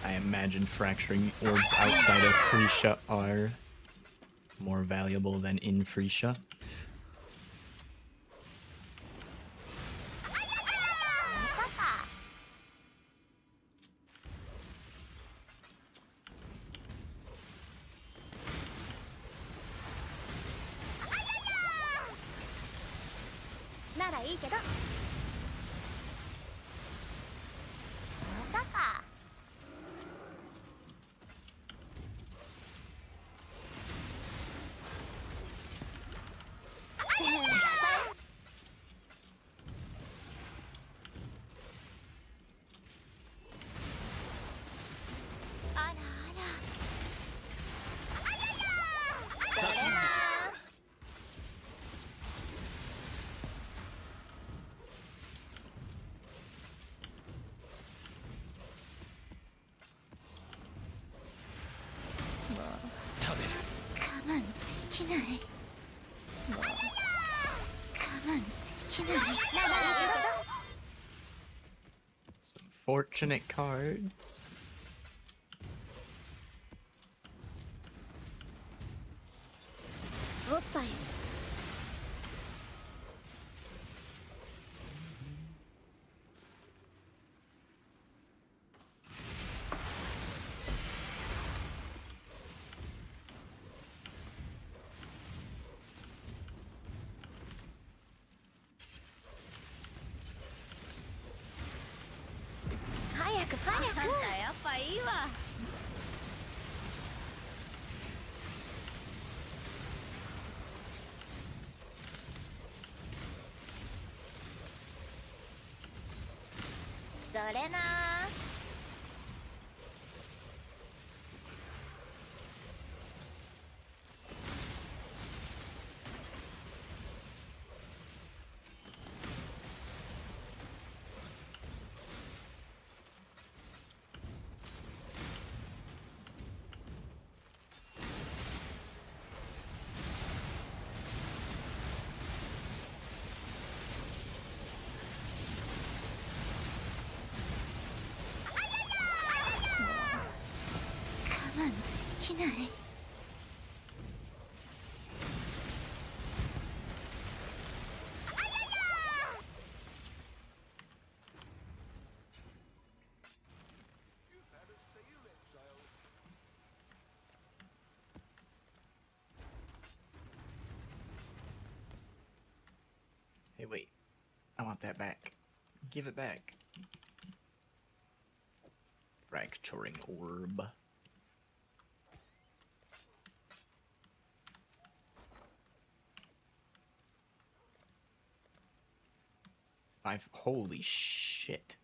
I imagine fracturing orbs outside of Phrecia are more valuable than in Phrecia. ならいいけどまたか先輩あらあらそれな食べる。我慢できないもう我慢できないならいいけど Some fortunate cards. おっぱい早く早あんくたやっぱいいわ。それな我慢できない Hey, wait. I want that back. Give it back. Fracturing orb. Holy shit.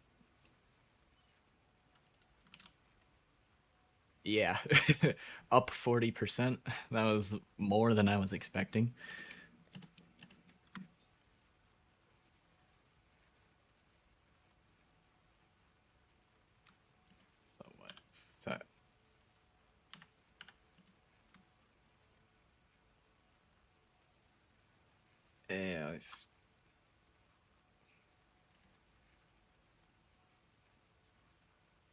Yeah. Up 40%. That was more than I was expecting. it's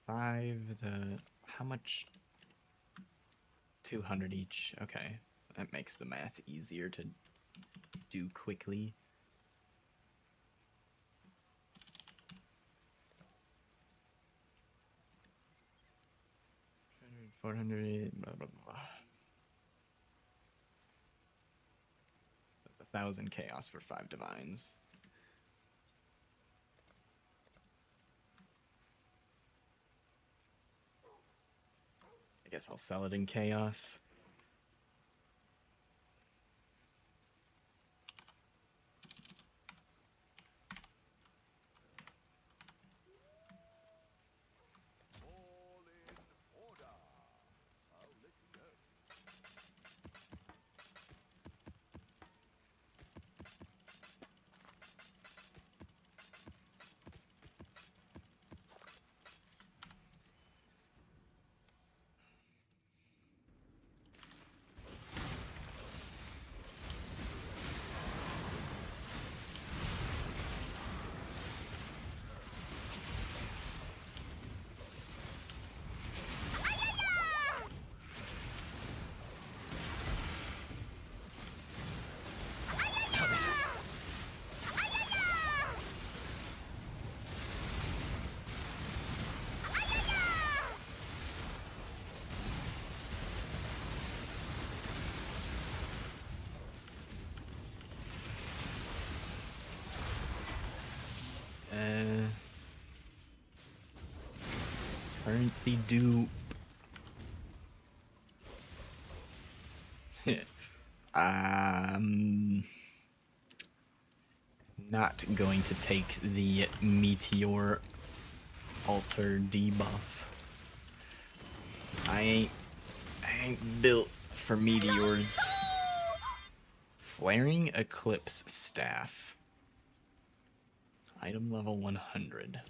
5 to how much? 200 each. Okay, that makes the math easier to do quickly. $400, blah, blah, blah. So it's 1,000 chaos for 5 divines. I guess I'll sell it in chaos. All in order. I'll let you know. Currency dupe. Not going to take the meteor alter debuff. I ain't built for meteors. Flaring Eclipse Staff. Item level 100.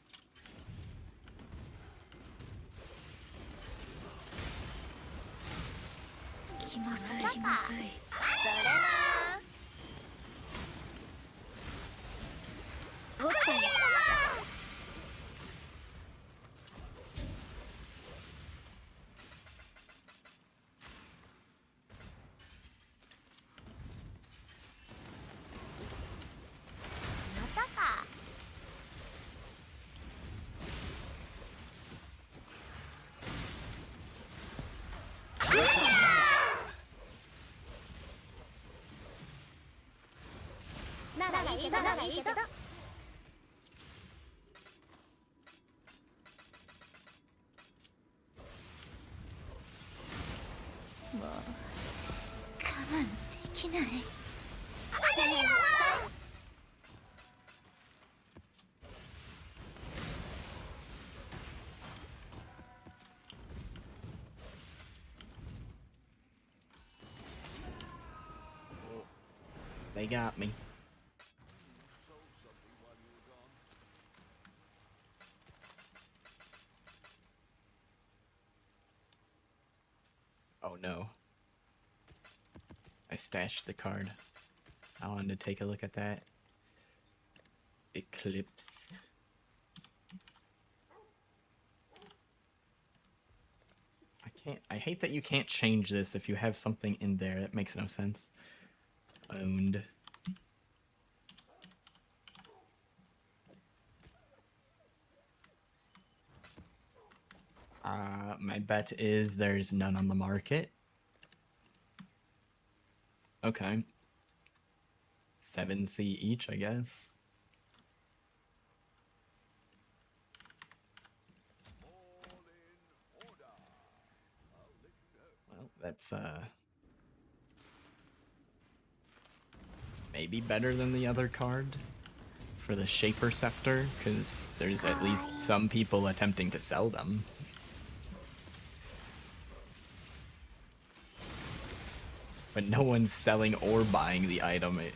They got me. Sold something while you were gone. Oh no. I stashed the card. I wanted to take a look at that. Eclipse. I hate that you can't change this if you have something in there. That makes no sense. Owned. My bet is there's none on the market. Okay. 7C each, I guess. All in order. I'll let you know. Well, that's maybe better than the other card for the Shaper Scepter, because there's at least some people attempting to sell them. But no one's selling or buying the item. It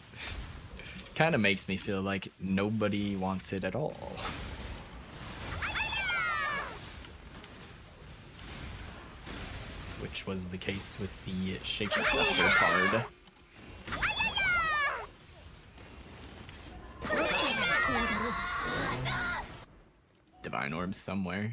kind of makes me feel like nobody wants it at all. Which was the case with the Shaper Scepter card. divine orbs somewhere.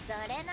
それな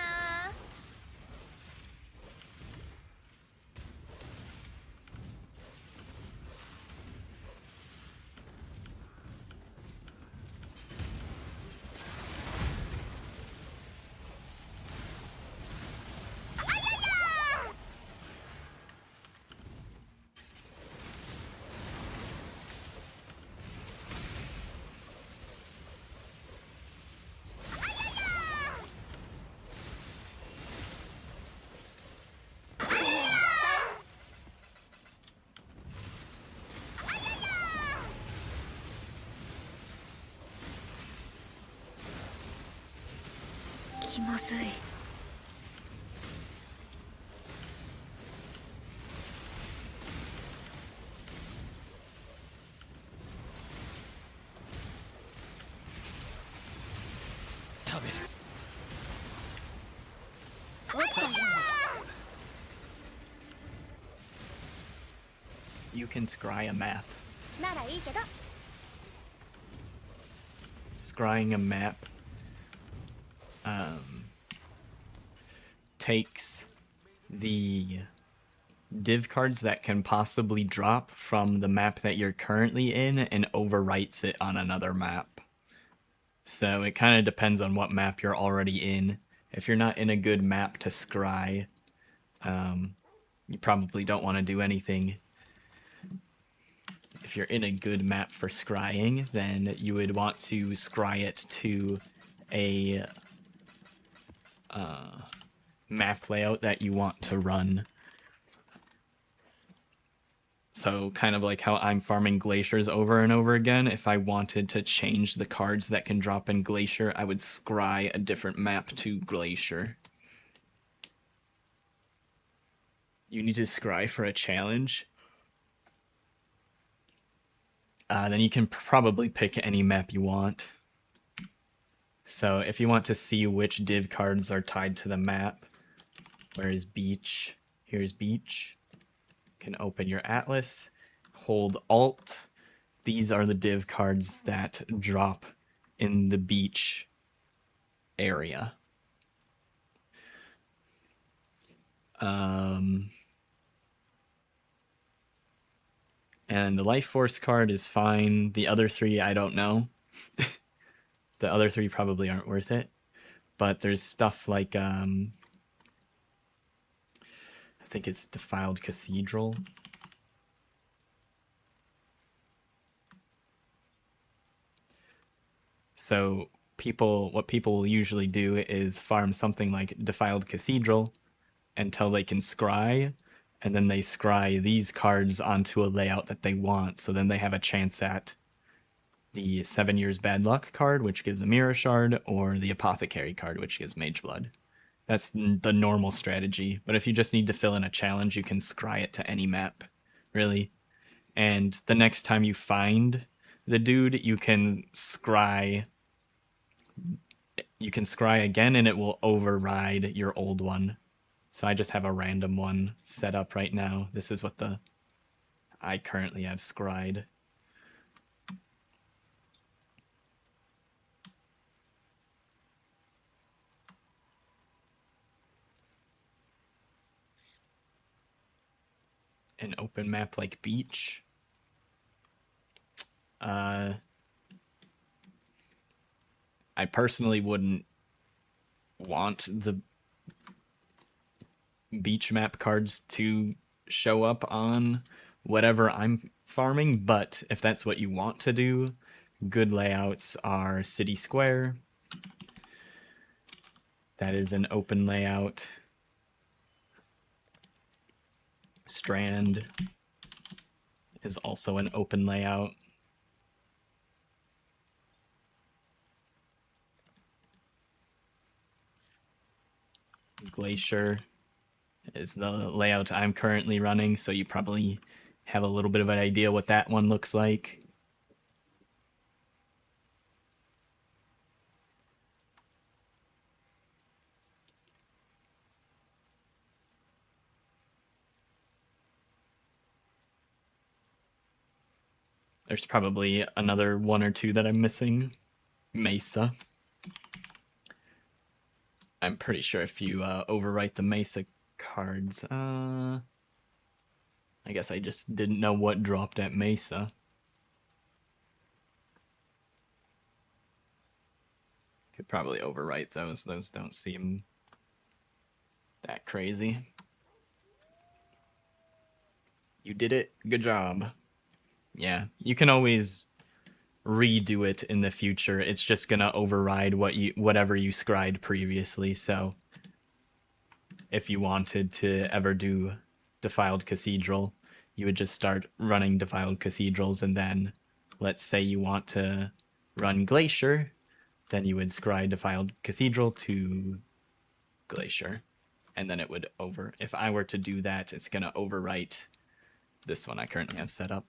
気まずい食べる You can scry a map. ならいいけど Scrying a map takes the div cards that can possibly drop from the map that you're currently in and overwrites it on another map. So it kind of depends on what map you're already in. If you're not in a good map to scry, you probably don't want to do anything. If you're in a good map for scrying, then you would want to scry it to a map layout that you want to run. So kind of like how I'm farming glaciers over and over again, if I wanted to change the cards that can drop in Glacier, I would scry a different map to Glacier. You need to scry for a challenge. Then you can probably pick any map you want. So if you want to see which div cards are tied to the map, where is beach? Here's beach. You can open your atlas, hold Alt. These are the div cards that drop in the beach area. And the Life Force card is fine. The other three, I don't know. The other three probably aren't worth it. But there's stuff like, I think it's Defiled Cathedral. So what people will usually do is farm something like Defiled Cathedral until they can scry, and then they scry these cards onto a layout that they want, so then they have a chance at the 7 Years Bad Luck card, which gives a Mirror Shard, or the Apothecary card, which gives Mage Blood. That's the normal strategy, but if you just need to fill in a challenge, you can scry it to any map, really. And the next time you find the dude, you can scry again, and it will override your old one. So I just have a random one set up right now. This is what I currently have scried. An open map like beach. I personally wouldn't want the beach map cards to show up on whatever I'm farming, but if that's what you want to do, good layouts are City Square. That is an open layout. Strand is also an open layout. Glacier is the layout I'm currently running, so you probably have a little bit of an idea what that one looks like. There's probably another one or two that I'm missing. Mesa. I'm pretty sure if you overwrite the Mesa cards, I guess I just didn't know what dropped at Mesa. Could probably overwrite those. Those don't seem that crazy. You did it. Good job. Yeah, you can always redo it in the future. It's just gonna override whatever you scried previously. So if you wanted to ever do Defiled Cathedral, you would just start running Defiled Cathedrals, and then let's say you want to run Glacier, then you would scry Defiled Cathedral to Glacier, and then it would if I were to do that, it's gonna overwrite this one I currently have set up.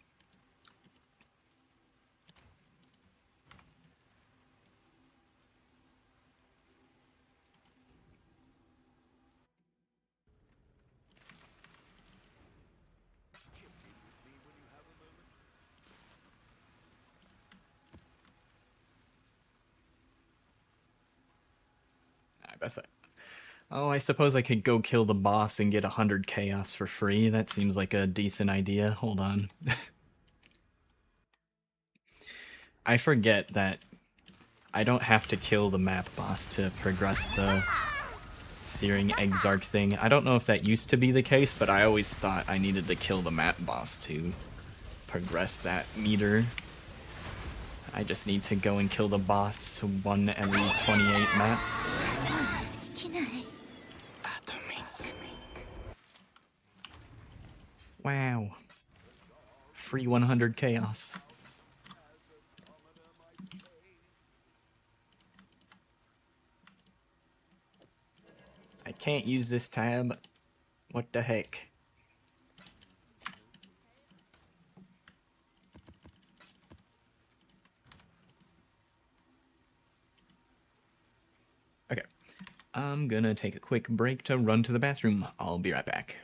I suppose I could go kill the boss and get 100 chaos for free. That seems like a decent idea. Hold on. I forget that I don't have to kill the map boss to progress the Searing Exarch thing. I don't know if that used to be the case, but I always thought I needed to kill the map boss to progress that meter. I just need to go and kill the boss 1 every 28 maps. Wow. Free 100 chaos. I can't use this tab. What the heck? Okay. I'm gonna take a quick break to run to the bathroom. I'll be right back.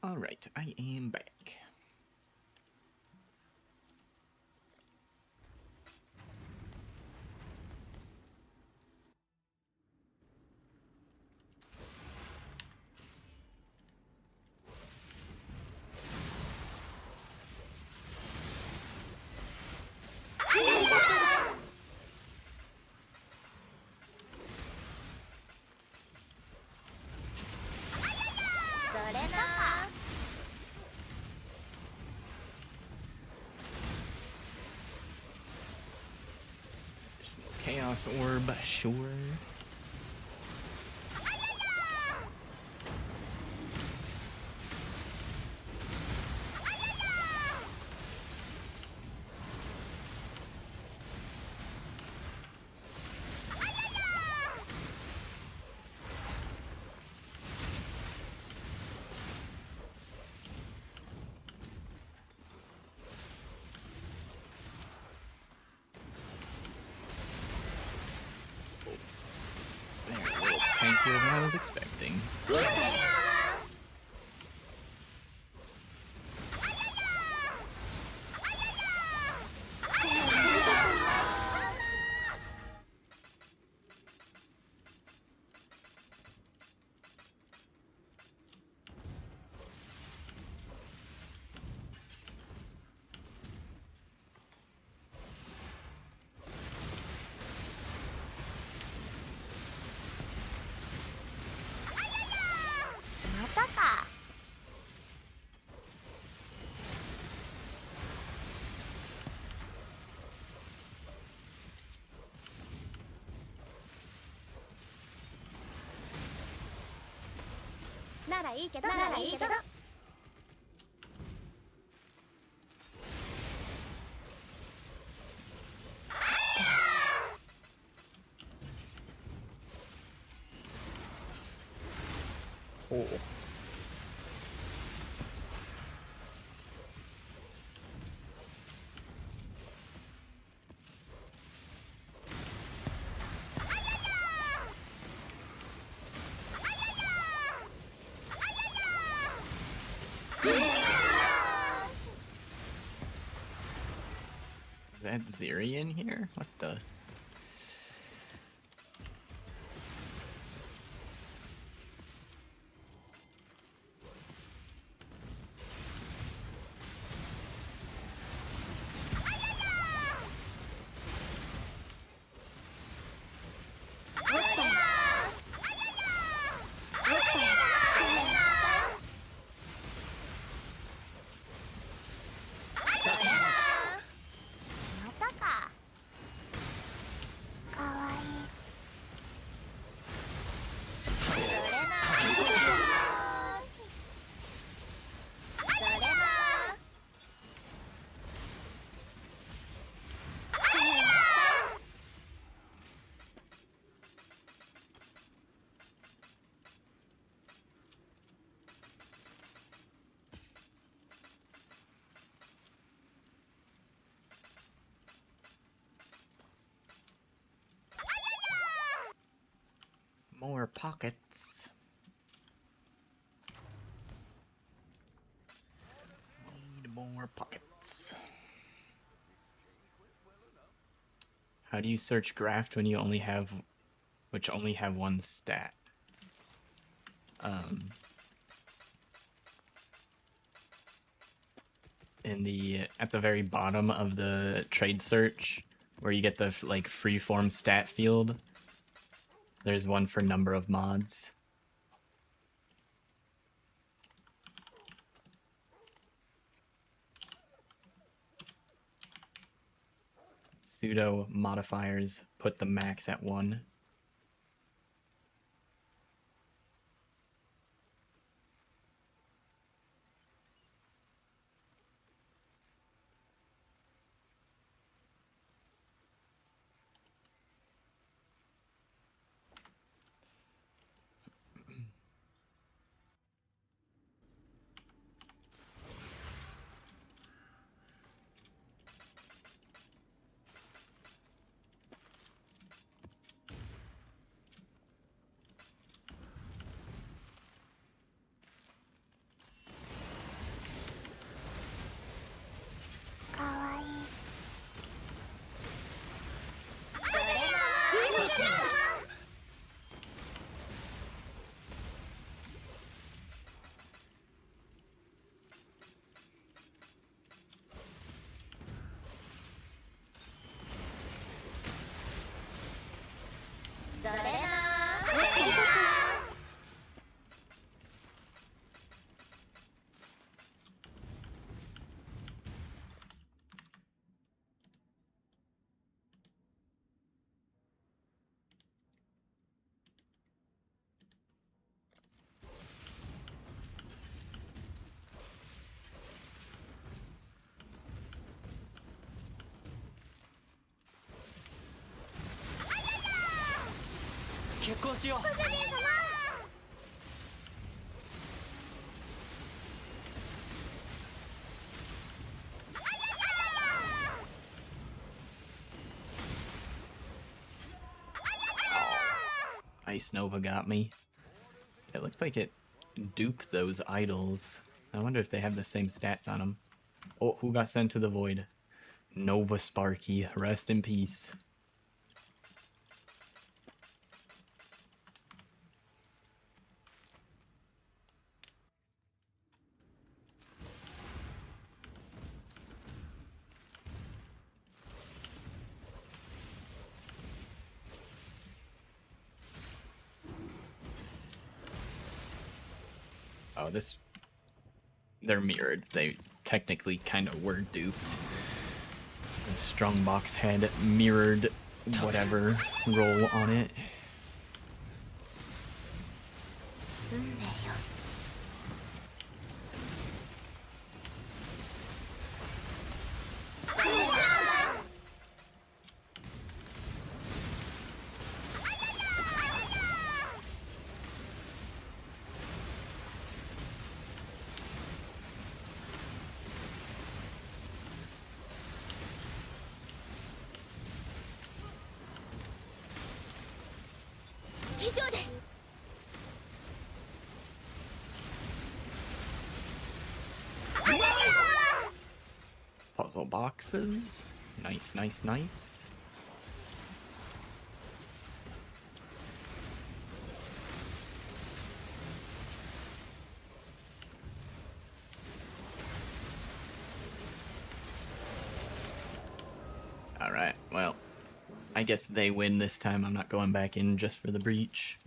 Alright, I am back. Chaos Orb, sure. They're a little tankier than I was expecting. Oh. Is that Zeri in here? What the? More pockets. Need more pockets. How do you search graft when you only have, which only have one stat? In the at the very bottom of the trade search, where you get the like freeform stat field. There's one for number of mods. Pseudo modifiers put the max at 1. それな 結婚しよう。Ice Nova got me. It looked like it duped those idols. I wonder if they have the same stats on them. Oh, who got sent to the void? Nova Sparky. Rest in peace. Oh, this... They're mirrored. They technically kind of were duped. The Strongbox had mirrored whatever roll on it. 運命よ 以上です Puzzle boxes. Nice, nice, nice. Alright, well, I guess they win this time. I'm not going back in just for the breach.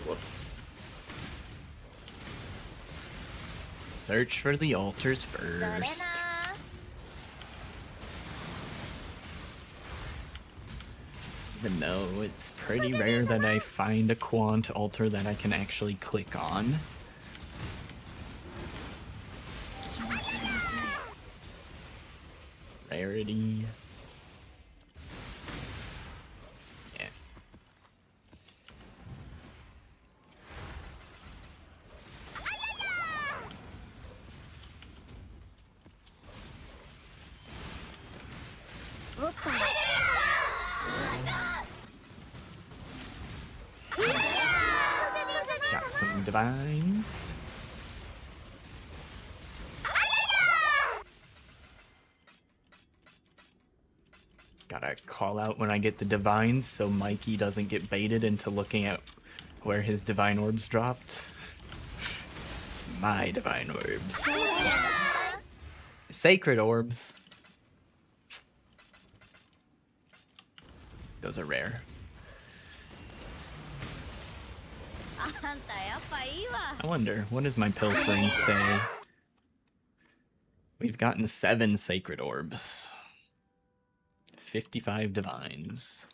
Whoops. Search for the altars それな first. Even though it's pretty rare that I find a quant altar that I can actually click on. Rarity. Yeah. Got some divines. Gotta call out when I get the divines so Mikey doesn't get baited into looking at where his divine orbs dropped. It's my divine orbs. Sacred orbs. Those are rare. あんたやっぱいいわ I wonder, what does my pilfering say? We've gotten 7 sacred orbs. 55 divines.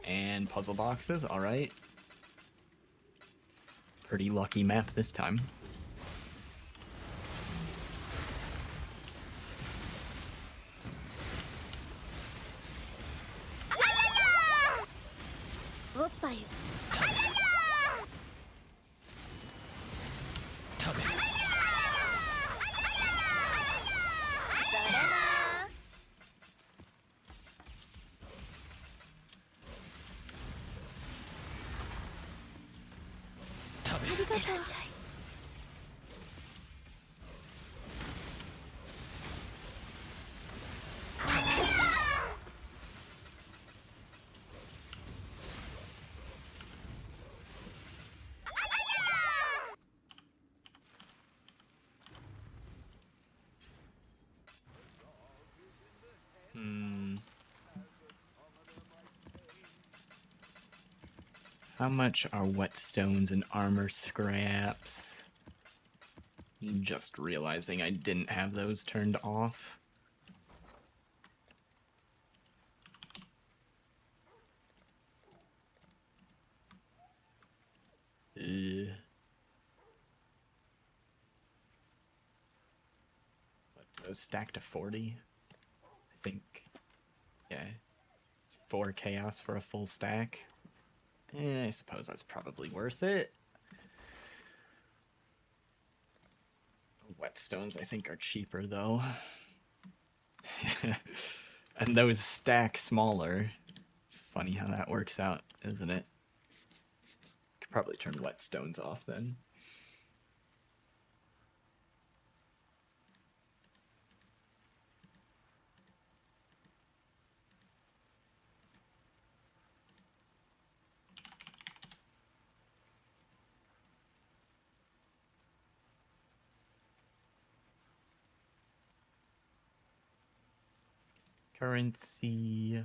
And puzzle boxes, alright. Pretty lucky map this time. りがとう。Hmm. How much are whetstones and armor scraps? Just realizing I didn't have those turned off. What, those stack to 40? I think. Yeah. It's 4 chaos for a full stack. I suppose that's probably worth it. Whetstones, I think, are cheaper, though. And those stack smaller. It's funny how that works out, isn't it? Could probably turn whetstones off, then. Currency.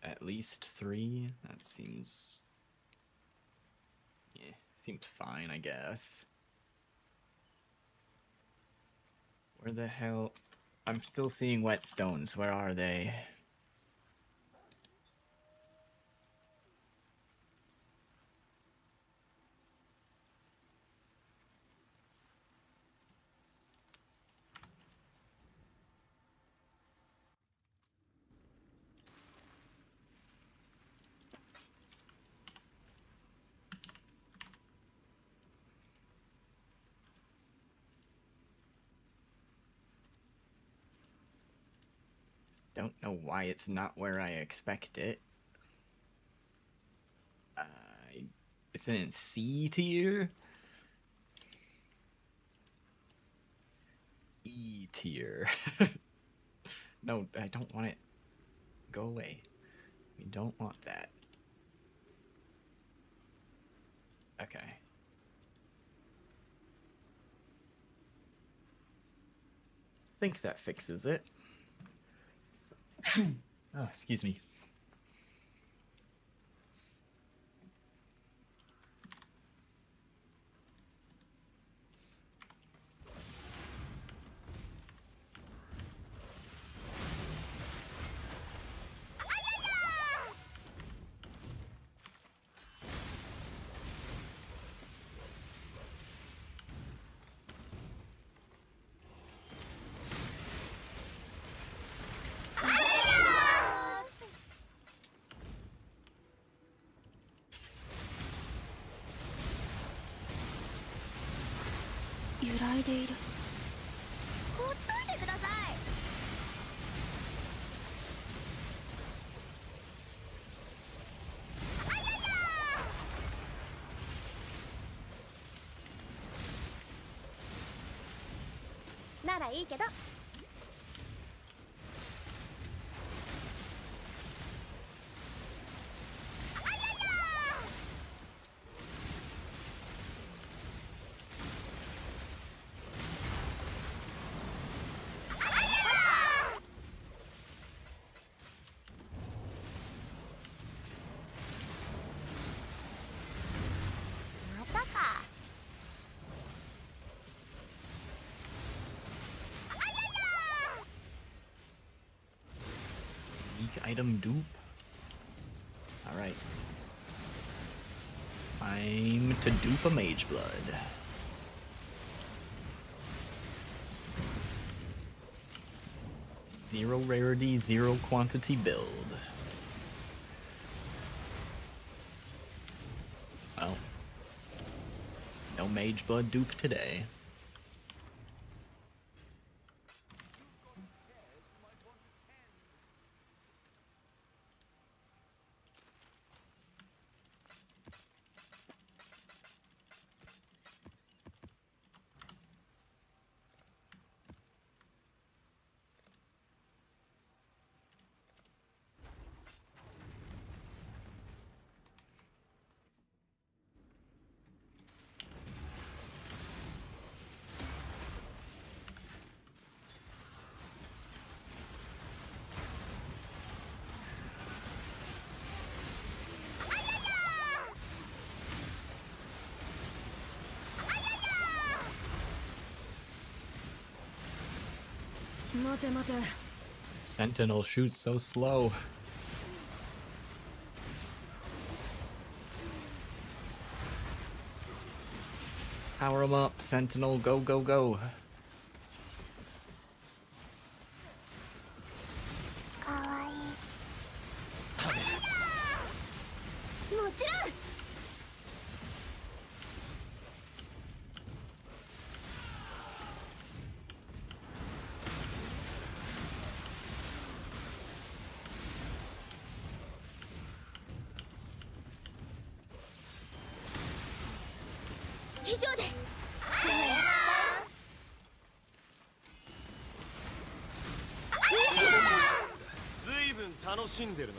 At least 3? That seems... yeah, seems fine, I guess. Where the hell... I'm still seeing whetstones. Where are they? Don't know why it's not where I expect it. It's in C tier? E tier. No, I don't want it. Go away. We don't want that. Okay. Think that fixes it. Oh, excuse me.ならいいけど。またか。Weak item dupe? Alright. Time to dupe a mage blood. Zero rarity, zero quantity build. Well, no mage blood dupe today. Sentinel shoots so slow. Power him up, Sentinel, go, go, go. かわいい。食べる。もちろん。以上です。ずいぶん楽しんでるな。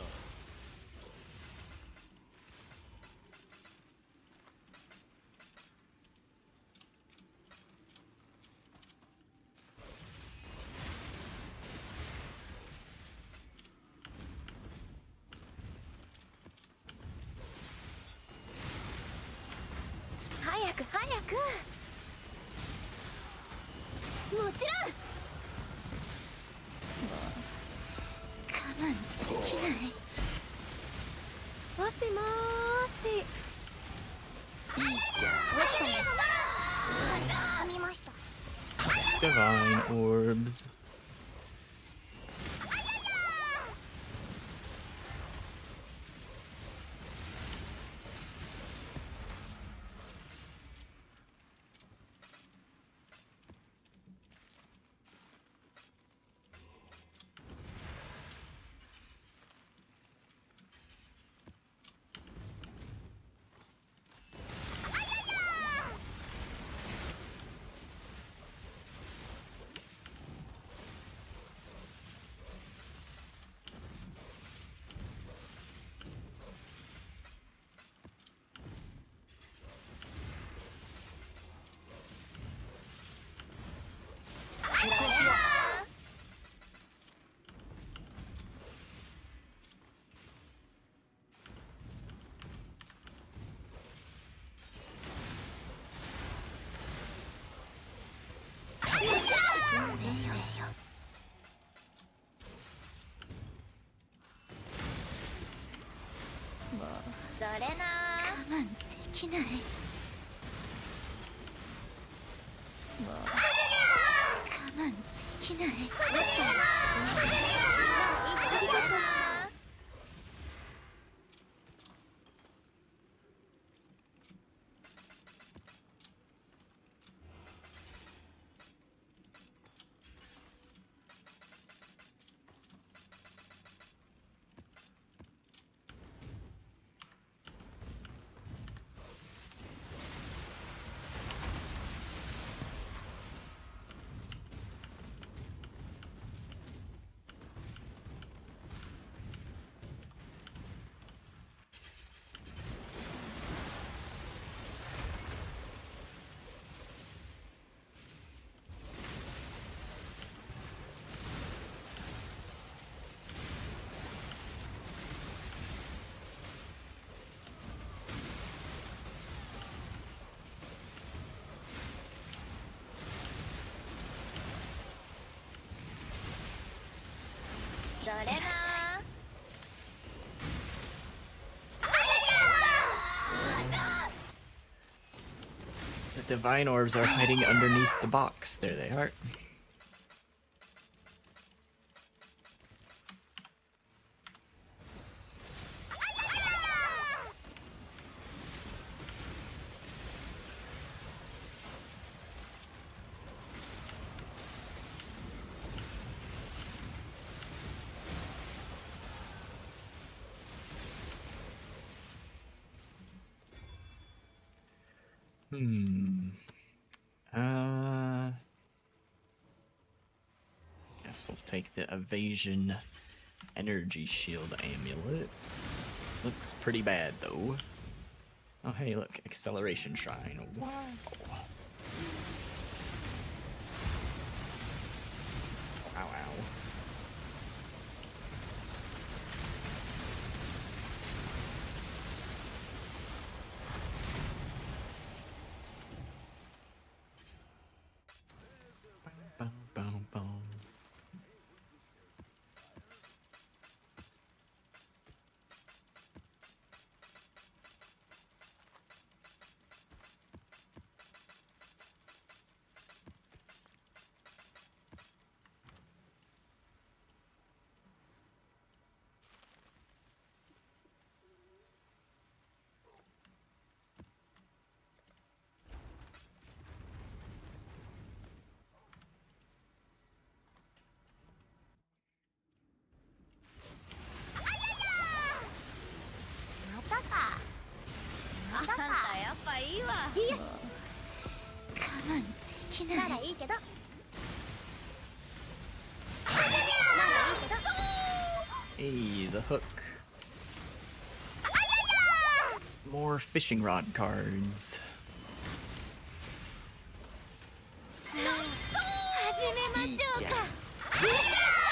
早く早く。もちろん。我慢できない。もしもーし。いいじゃん。見ました。 Divine orbs.それな。我慢できない。我慢できない。それな。The divine orbs are hiding underneath the box. There they are. Hmm. Uh. Guess we'll take the evasion energy shield amulet. Looks pretty bad though. Oh hey, look, acceleration shrine. Wow. Wow, wow. Boom, boom, boom. Hey, the hook. More fishing rod cards.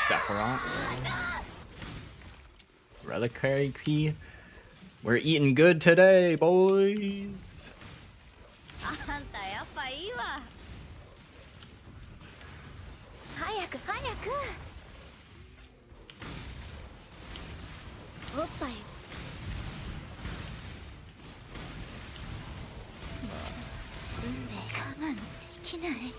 Sephiroth. Reliquary key. We're eating good today, boys. あんたやっぱいいわ。早く早く。おっぱい。我慢できない。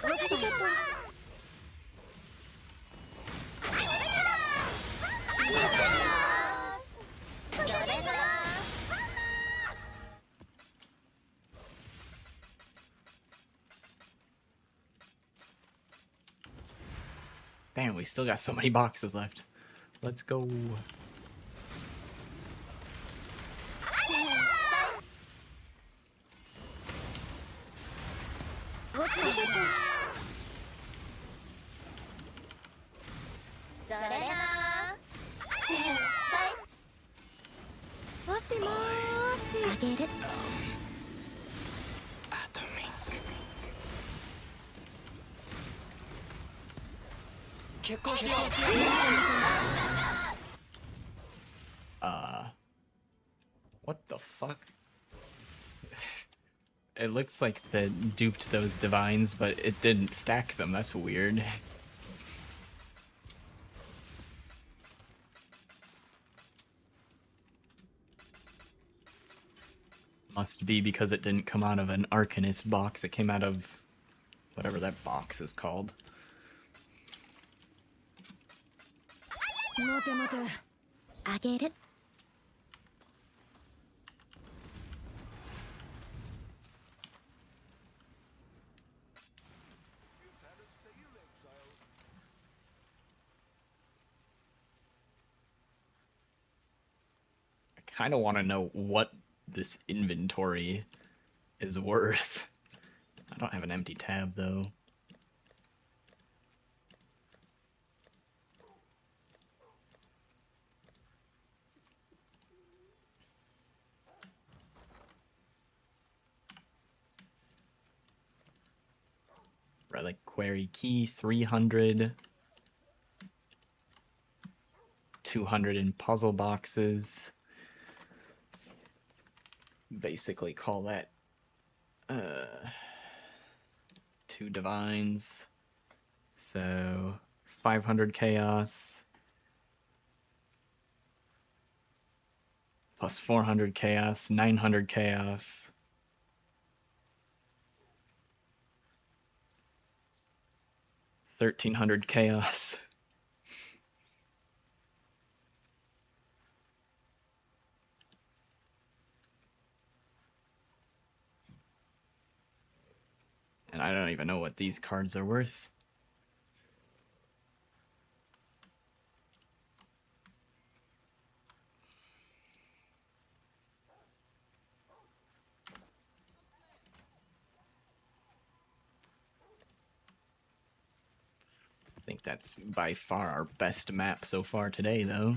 ありがとう。Damn, we still got so many boxes left. Let's go. What the fuck? It looks like that duped those divines, but it didn't stack them. That's weird. Must be because it didn't come out of an Arcanist box. It came out of whatever that box is called. 待て待て。あげる。I kind of want to know what this inventory is worth. I don't have an empty tab though. Reliquary Key 300. 200 in puzzle boxes. Basically call that 2 divines. So 500 chaos. Plus 400 chaos, 900 chaos. 1300 chaos. And I don't even know what these cards are worth. I think that's by far our best map so far today, though.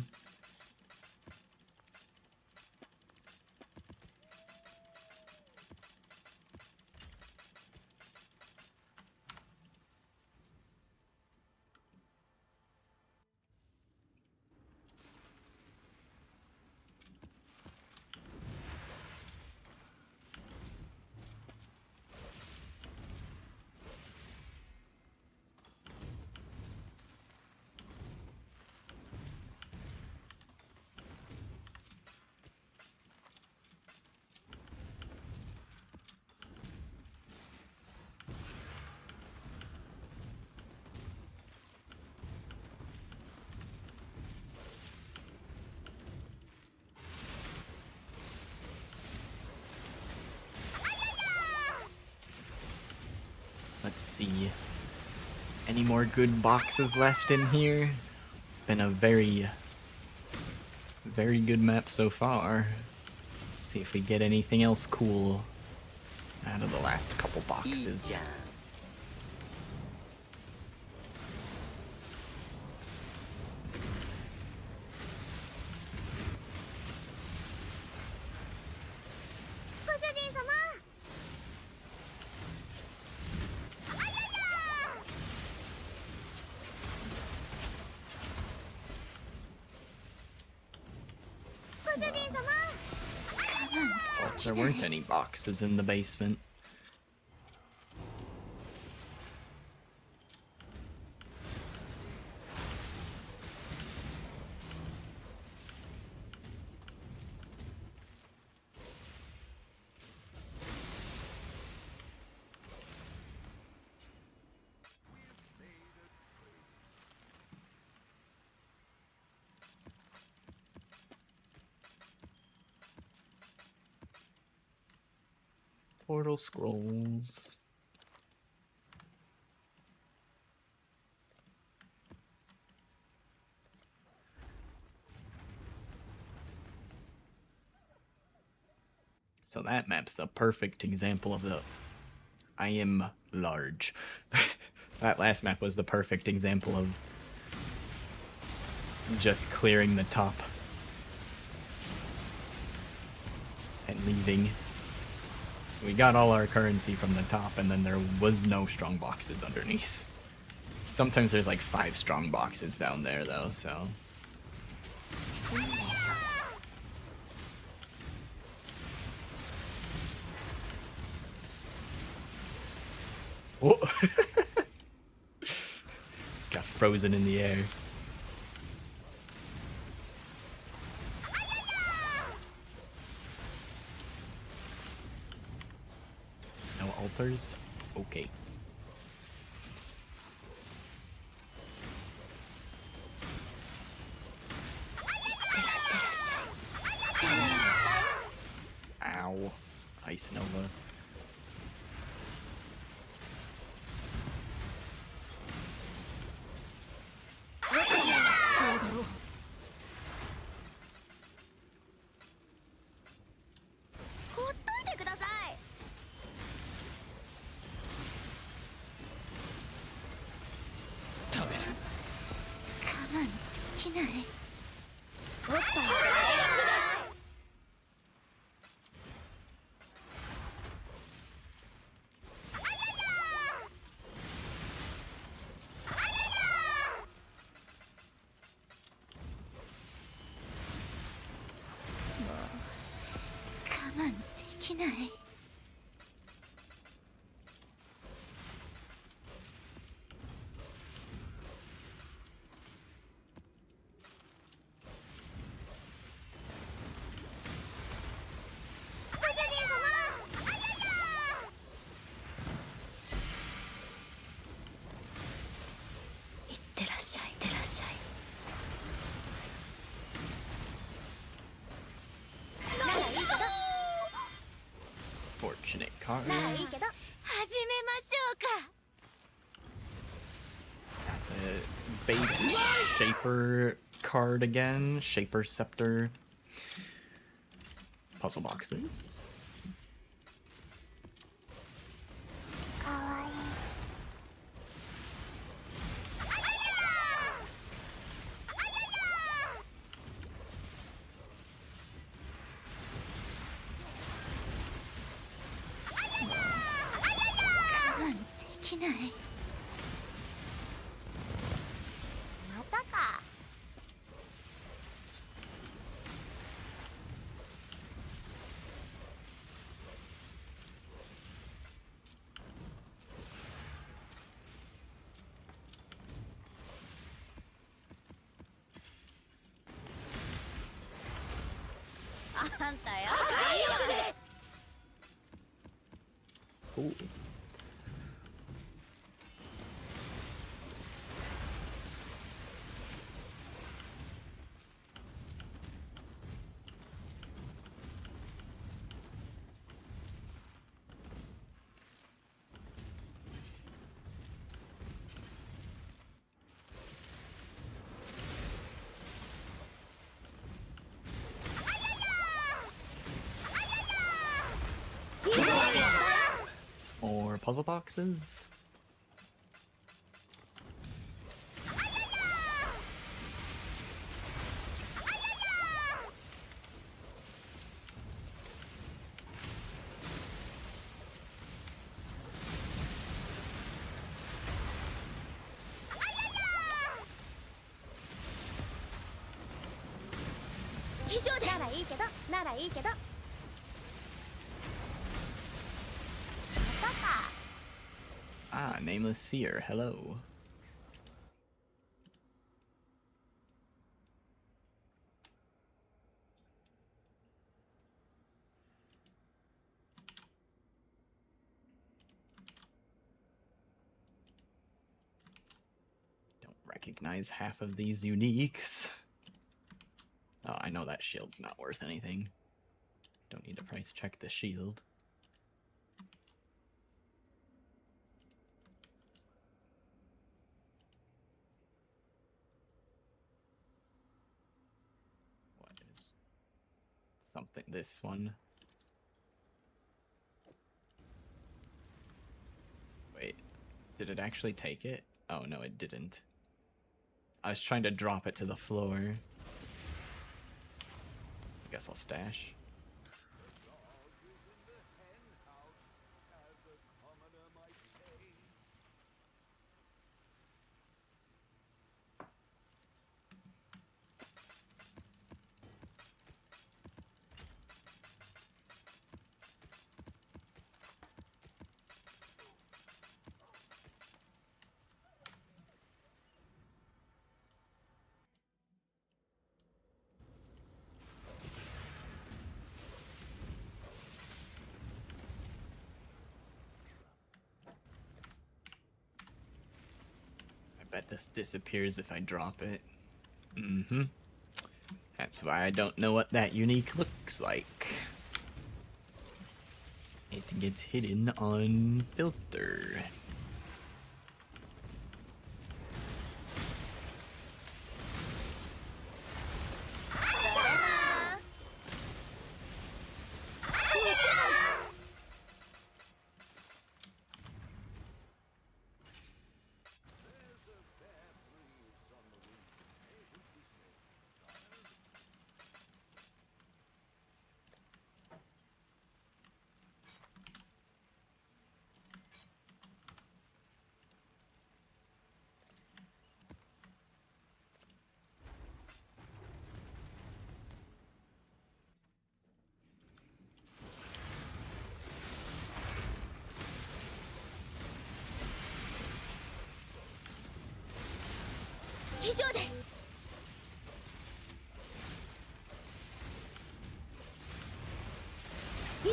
Let's see. Any more good boxes left in here? It's been a very good map so far. Let's see if we get anything else cool out of the last couple いい boxes. じゃん ご主人様。ご主人様。 Well, there weren't any boxes in the basement. Portal scrolls. So that map's the perfect example of the I am large. That last map was the perfect example of just clearing the top and leaving. We got all our currency from the top, and then there was no strong boxes underneath. Sometimes there's like 5 strong boxes down there, though, so. Oh! Got frozen in the air. No altars? Okay. Ow. Ice Nova. 慢できない。ご主人様、あやや。いってらっしゃい、いってらっしゃい。 Fortunate card. ならいいけど、始めましょうか。 The bait shaper card again. Shaper scepter. Puzzle boxes. かわいい。我慢できない。またか。あんたやっぱいいわね。 Cool. More puzzle boxes. Easy. ならいいけど、ならいいけど。またか。 Ah, nameless seer. Hello. Don't recognize half of these uniques. Oh, I know that shield's not worth anything. Don't need to price check the shield. What is something? This one. Wait, did it actually take it? Oh no, it didn't. I was trying to drop it to the floor. I guess I'll stash. Dog is in the hen house, as a commoner might say. I bet this disappears if I drop it. Mm-hmm. That's why I don't know what that unique looks like. It gets hidden on filter. There's a fair breeze on the wind today, wouldn't you say, sire?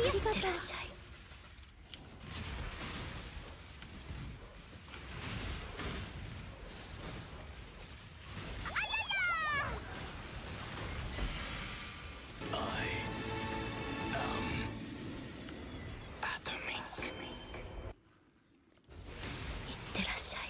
いってらっしゃい。いってらっしゃい。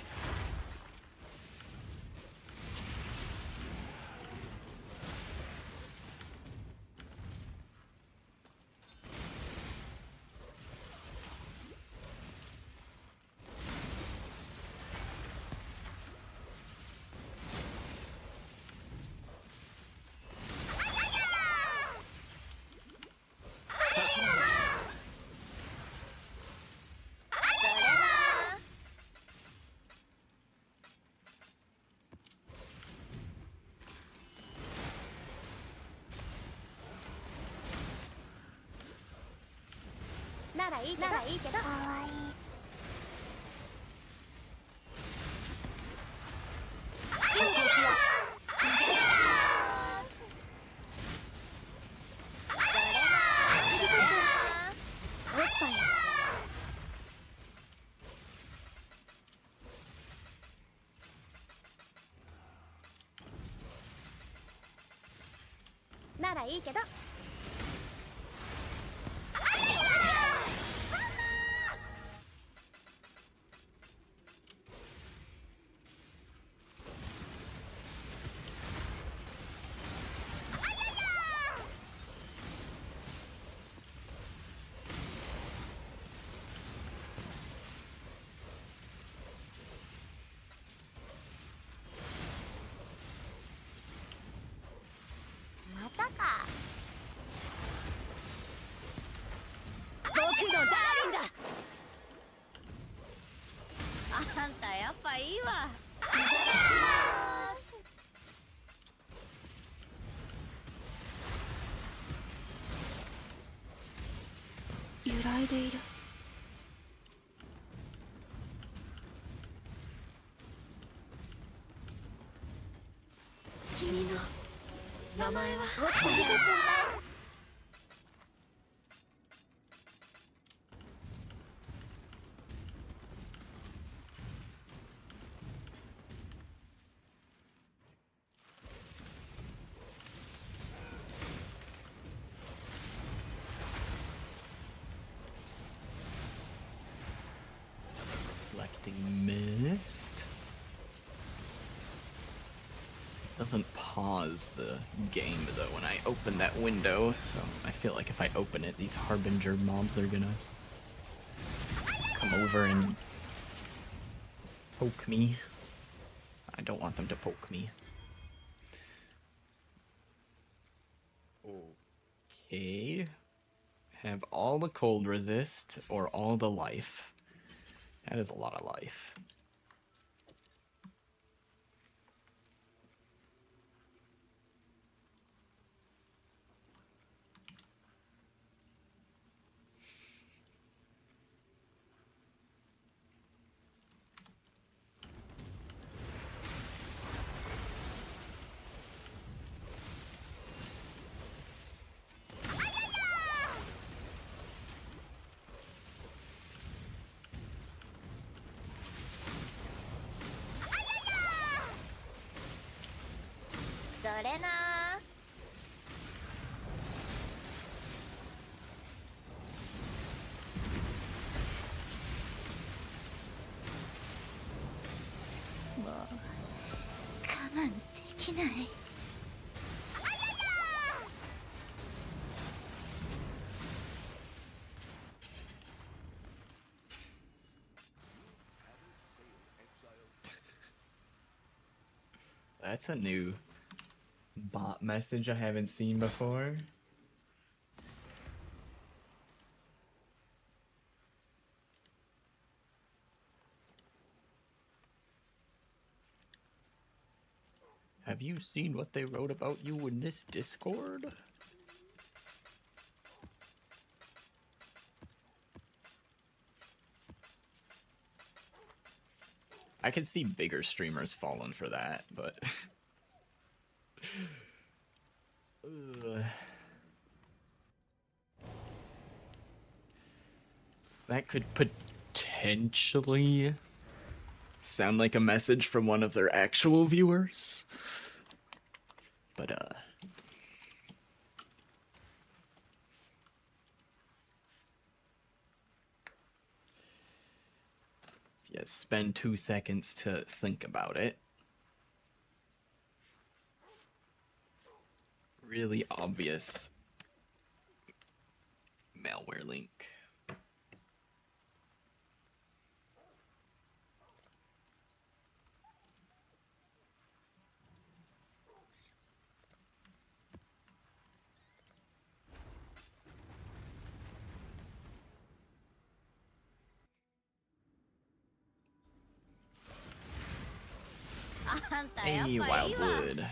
ならいいけど。かわいい。ならいいけど。またか。僕のダーリンだ。あんたやっぱいいわ。揺らいでいる。君の名前は？Collecting mist. Doesn't pause the game though when I open that window, so I feel like if I open it, these harbinger mobs are gonna come over and poke me. I don't want them to poke me. Okay. Have all the cold resist or all the life. That is a lot of life.それな。もう我慢できない。That's a new bot message I haven't seen before. Have you seen what they wrote about you in this Discord? I could see bigger streamers falling for that, but... Ugh. that could potentially sound like a message from one of their actual viewers. But, yeah, spend 2 seconds to think about it. Really obvious malware link. Hey, Wildwood.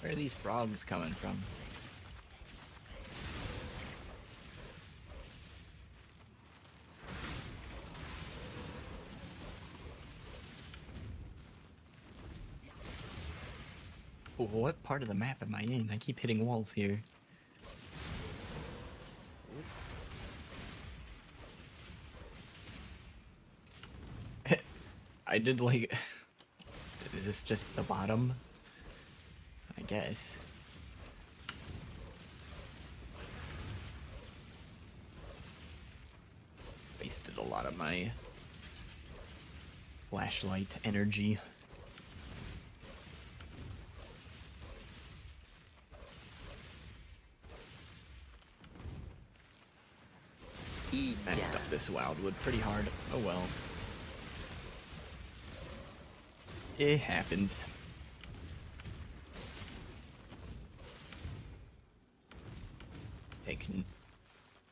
Where are these frogs coming from? What part of the map am I in? I keep hitting walls here. I did like... Is this just the bottom? I guess. Wasted a lot of my flashlight energy. Messed up this Wildwood pretty hard. Oh well. It happens. Taking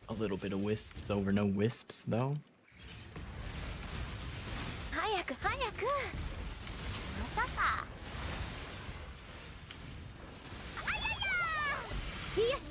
a little bit of wisps over no wisps, though. 早く早く。またか。あやや。よし。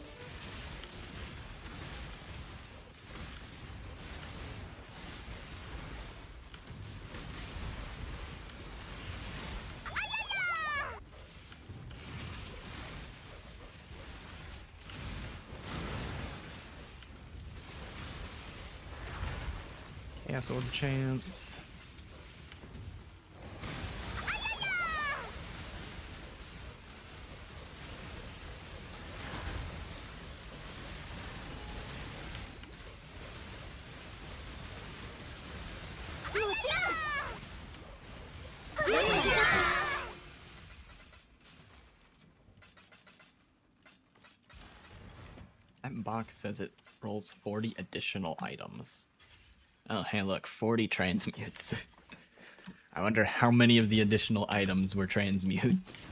Chaos Orb chance. That box says it rolls 40 additional items. Oh, hey, look, 40 transmutes. I wonder how many of the additional items were transmutes.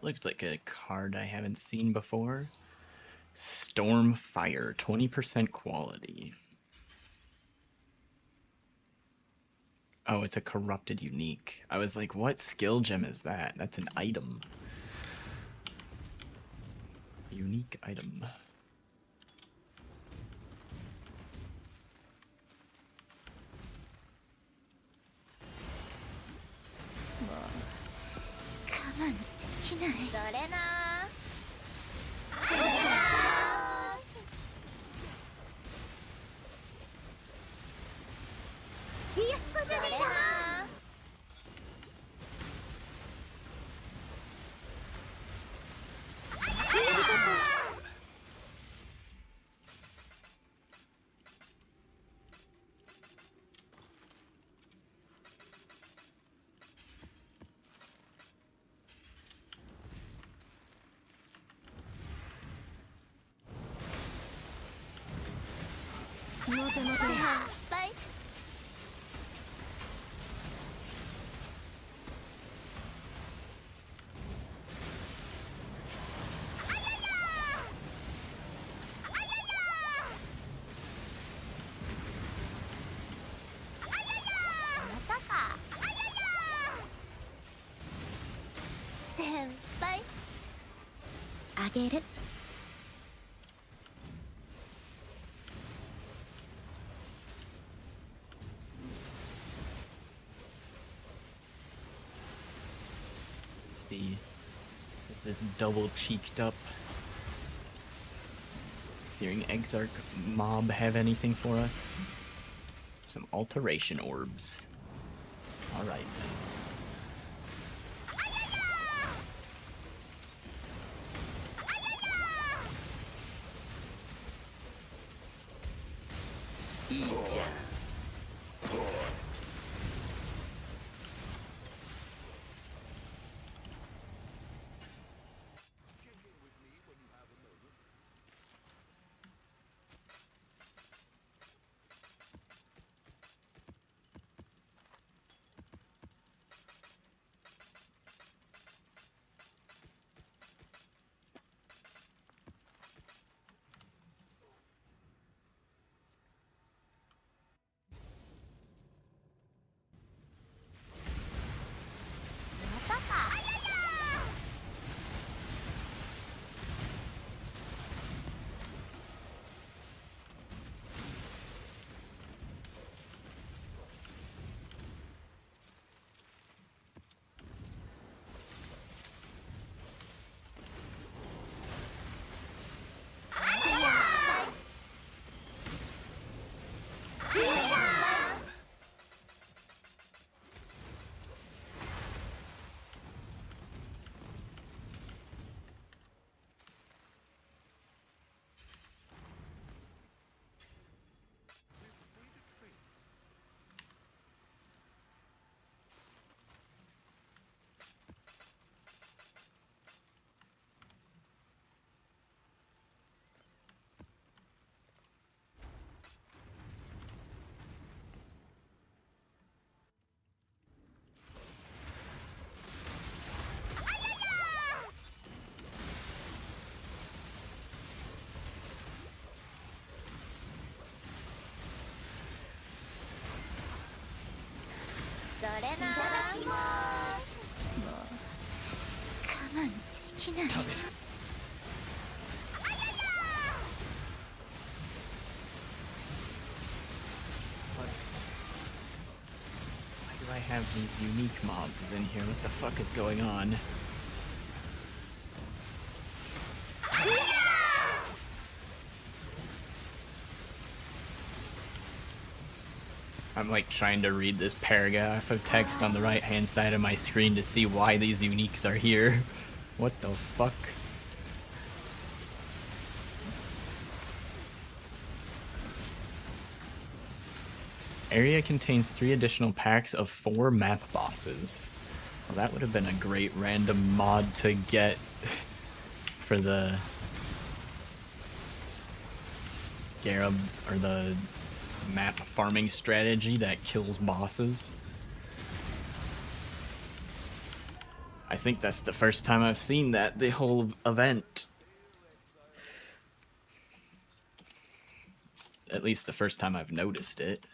looked like a card I haven't seen before. Stormfire, 20% quality. Oh, it's a corrupted unique. I was like, what skill gem is that? That's an item. Unique item.それなーよしそれな待て待てバイまたか先輩あげる。See, is this double cheeked up Searing Exarch mob have anything for us? Some alteration orbs. Alright. Check in with me when you have a moment.それなーもう我慢できない。食べる Why do I have these unique mobs in here? What the fuck is going on? I'm like trying to read this paragraph of text on the right hand side of my screen to see why these uniques are here. What the fuck? Area contains 3 additional packs of 4 map bosses. Well, that would have been a great random mod to get for the scarab or the map farming strategy that kills bosses. I think that's the first time I've seen that, the whole event. It's at least the first time I've noticed it.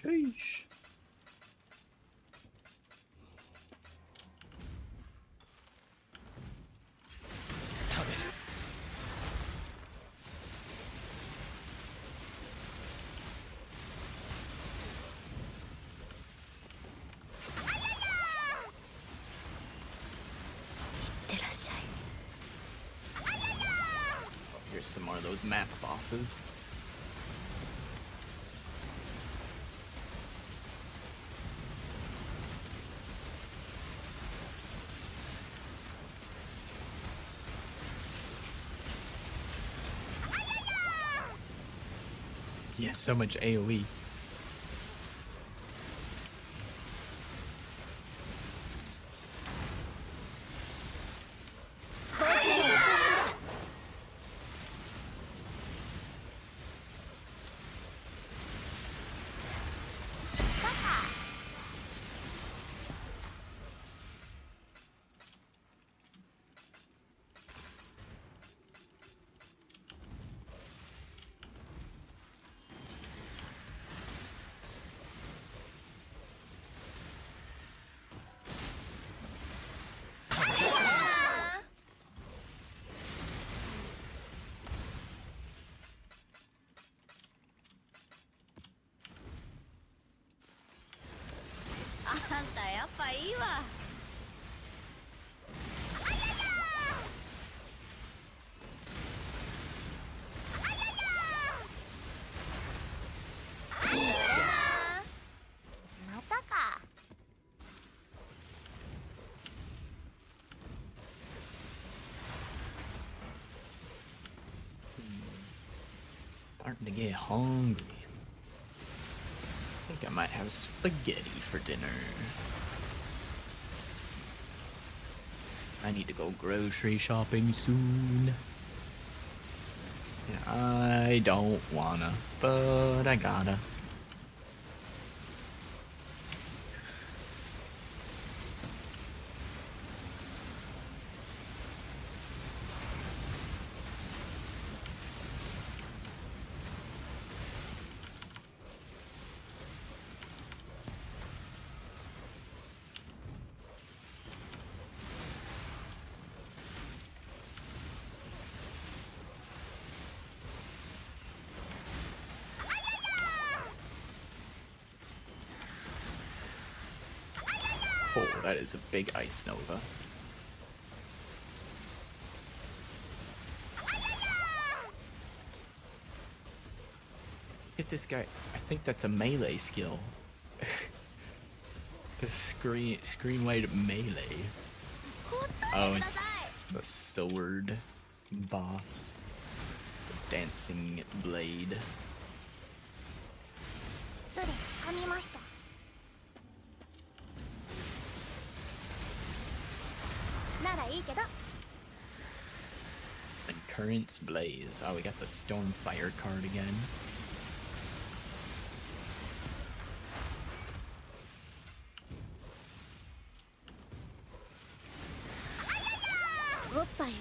Sheesh. Here's some more of those map bosses. He has so much AoE. Starting to get hungry. I think I might have spaghetti for dinner. I need to go grocery shopping soon. Yeah, I don't wanna, but I gotta. Oh, that is a big ice nova. Look at this guy. I think that's a melee skill. A screen wide melee. Oh, it's the sword boss. The dancing blade. 失礼噛みました。ならいいけど。 And currents blaze. Oh, we got the Stormfire card again. Goodbye.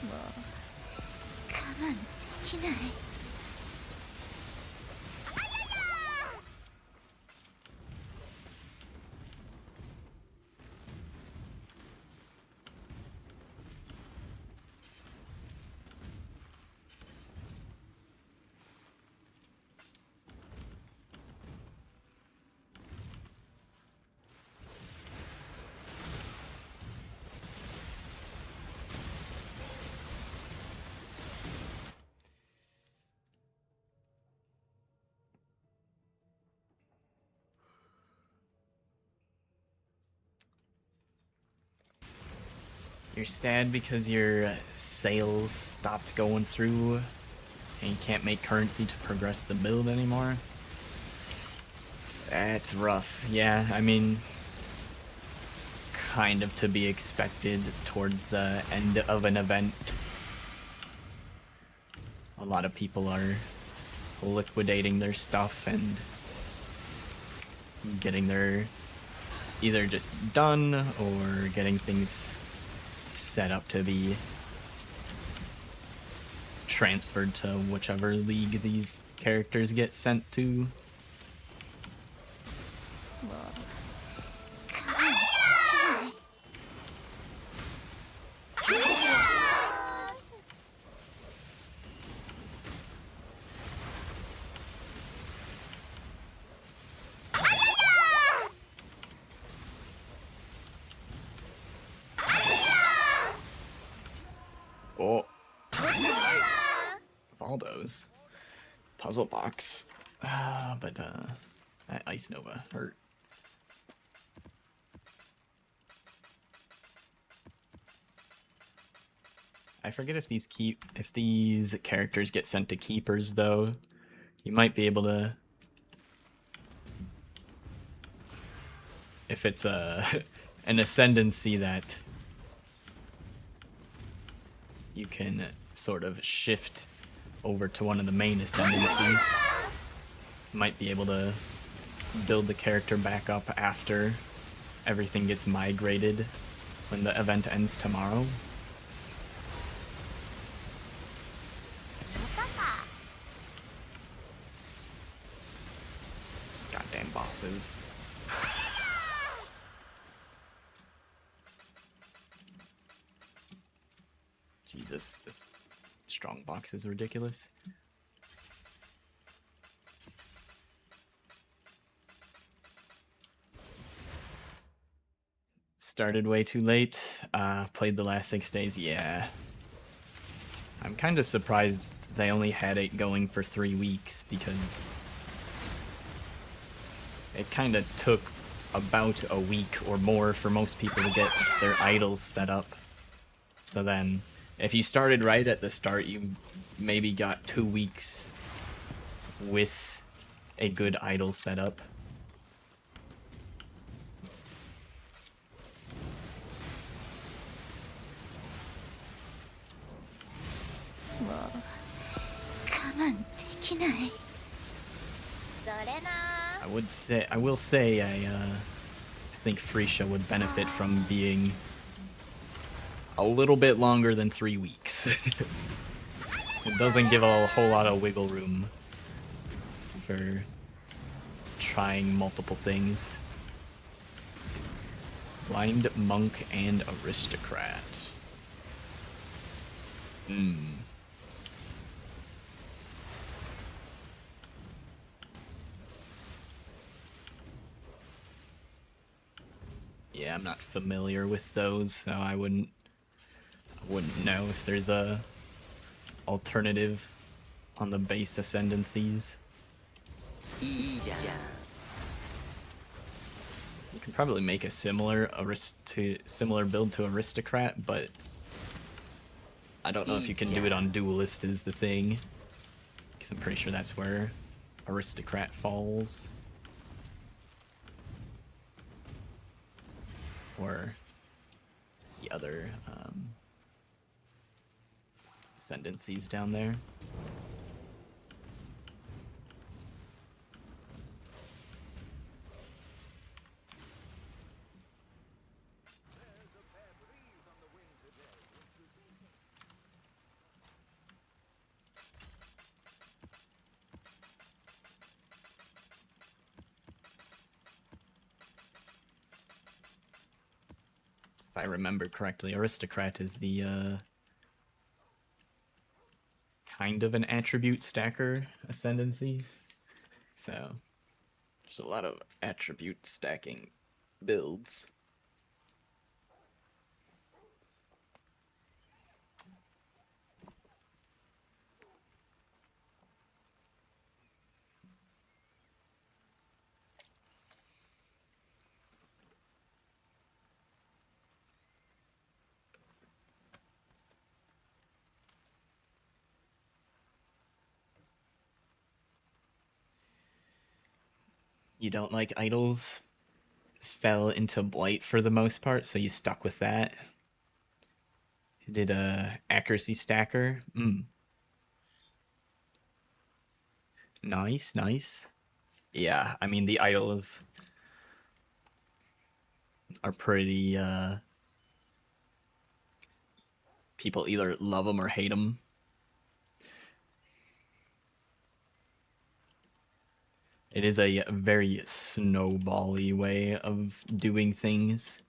もう我慢できない。You're sad because your sales stopped going through and you can't make currency to progress the build anymore? That's rough. Yeah, I mean, it's kind of to be expected towards the end of an event. A lot of people are liquidating their stuff and getting their either just done or getting things set up to be transferred to whichever league these characters get sent to. Oh. Valdo's puzzle box. But that Ice Nova hurt. I forget if these characters get sent to keepers though. You might be able to, if it's an ascendancy that you can sort of shift over to one of the main ascendancies. You might be able to build the character back up after everything gets migrated when the event ends tomorrow. Goddamn bosses. Jesus, this Strongbox is ridiculous. Started way too late. Played the last 6 days. Yeah. I'm kind of surprised they only had it going for 3 weeks because it kind of took about a week or more for most people to get their idols set up. So then, if you started right at the start, you maybe got 2 weeks with a good idol setup. I will say, I think Phrecia would benefit from being a little bit longer than 3 weeks. It doesn't give a whole lot of wiggle room for trying multiple things. Blind monk and aristocrat. Yeah, I'm not familiar with those, so I wouldn't know if there's a alternative on the base ascendancies. You can probably make a similar build to aristocrat, but I don't know if you can do it on duelist is the thing, because I'm pretty sure that's where aristocrat falls. Or the other ascendancies down there. If I remember correctly, aristocrat is the kind of an attribute stacker ascendancy. So there's a lot of attribute stacking builds. you don't like idols fell into blight for the most part, so you stuck with that. You did a accuracy stacker. Nice, nice. Yeah, I mean the idols are pretty people either love them or hate them. It is a very snowbally way of doing things.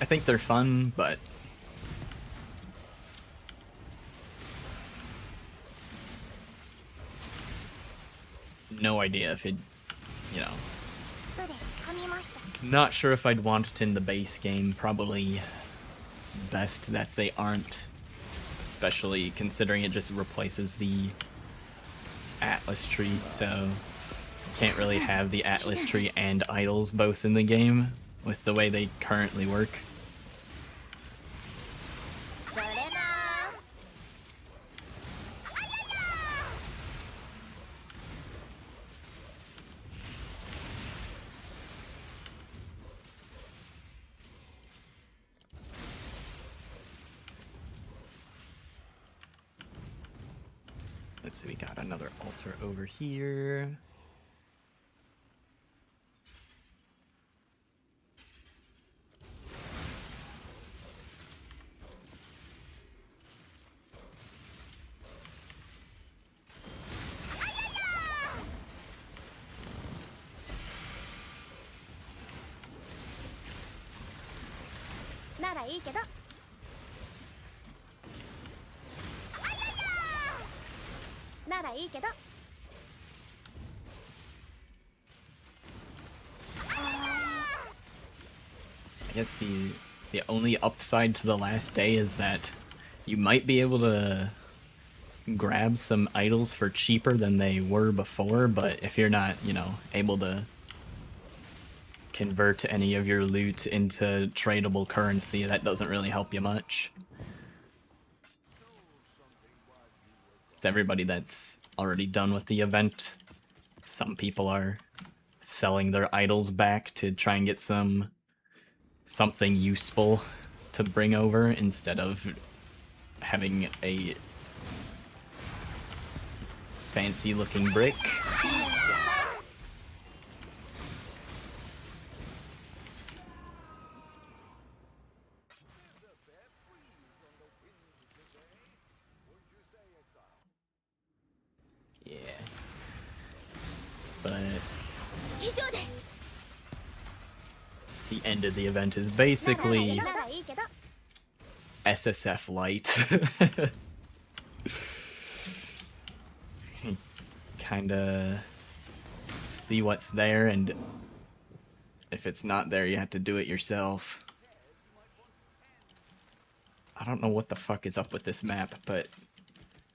I think they're fun, but no idea if it, you know, 失礼噛みました。 not sure if I'd want it in the base game. Probably best that they aren't, especially considering it just replaces the Atlas tree, so can't really have the Atlas tree and idols both in the game with the way they currently work. それな Let's see, we got another altar over here.ーならいいけど。ならいいけど。 I guess the only upside to the last day is that you might be able to grab some idols for cheaper than they were before, but if you're not, you know, able to convert any of your loot into tradable currency, that doesn't really help you much. It's everybody that's already done with the event. Some people are selling their idols back to try and get something useful to bring over instead of having a fancy looking brick. Yeah. But 以上です。 the end of the event is basically ならいいけど。 SSF light. Kinda see what's there, and if it's not there, you have to do it yourself. I don't know what the fuck is up with this map, but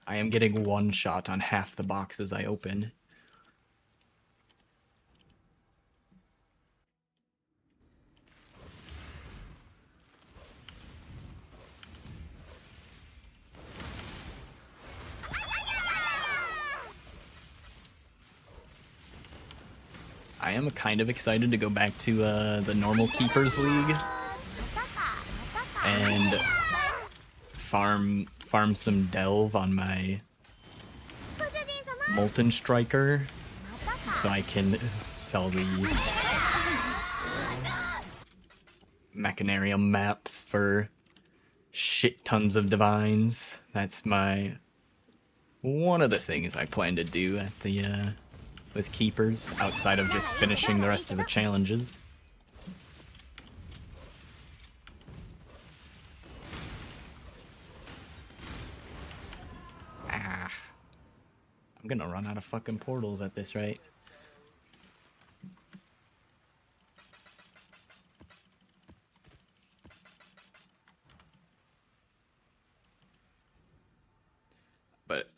I am getting one shot on half the boxes I open. I am kind of excited to go back to the normal Keepers League and farm some delve on my ご主人様。 Molten Striker so I can sell the Machinarium maps for shit tons of divines. That's one of the things I plan to do at the with Keepers, outside of just finishing the rest of the challenges. Ah. I'm gonna run out of fucking portals at this rate.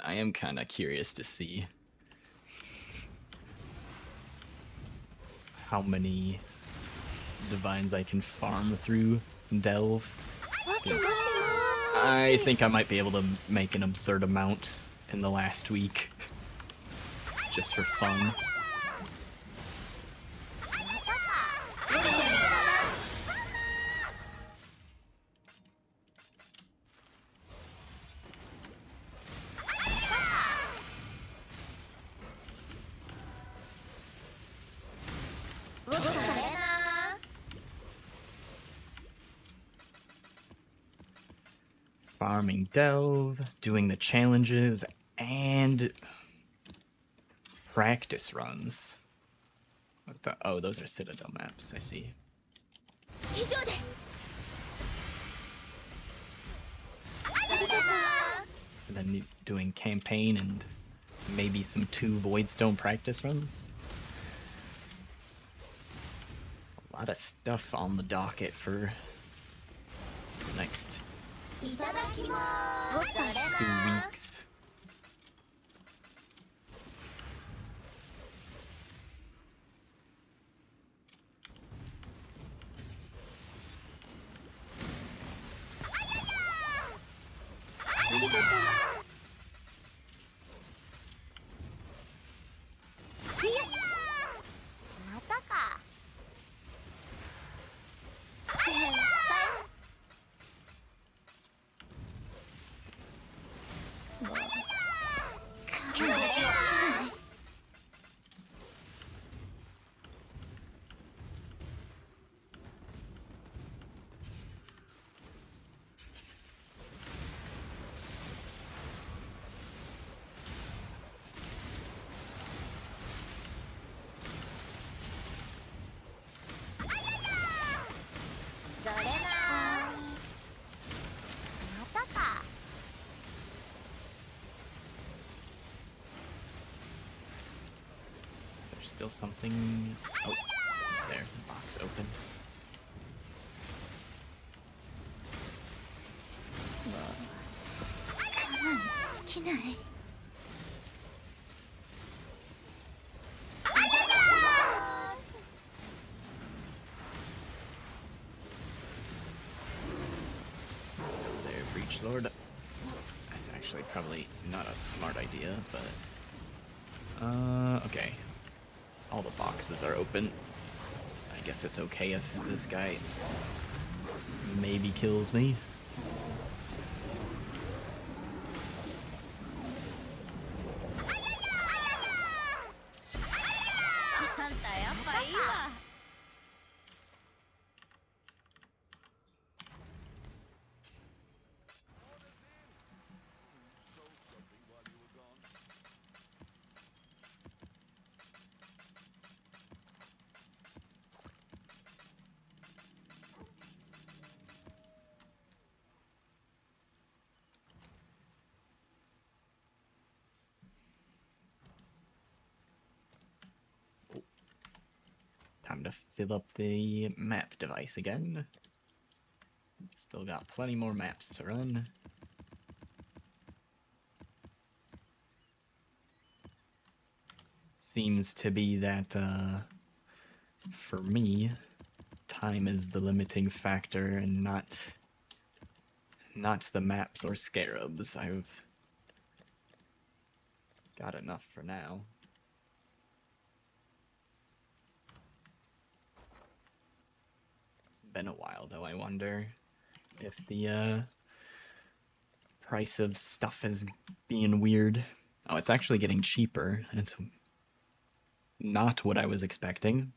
I am kind of curious to see how many divines I can farm through Delve. Yes. I think I might be able to make an absurd amount in the last week, just for fun. Farming Delve, doing the challenges, and practice runs. What the? Oh, those are Citadel maps, I see. 以上です And then doing campaign and maybe some 2 Voidstone practice runs. A lot of stuff on the docket for the next いただきまーすそれ 2 な weeks. Is there still something? Oh, there, the box open. There, Breach Lord. That's actually probably not a smart idea, but okay. All the boxes are open. I guess it's okay if this guy maybe kills me. Time to fill up the map device again. Still got plenty more maps to run. Seems to be that, for me, time is the limiting factor and not the maps or scarabs. I've got enough for now. Been a while though. I wonder if the price of stuff is being weird. Oh, it's actually getting cheaper. It's not what I was expecting.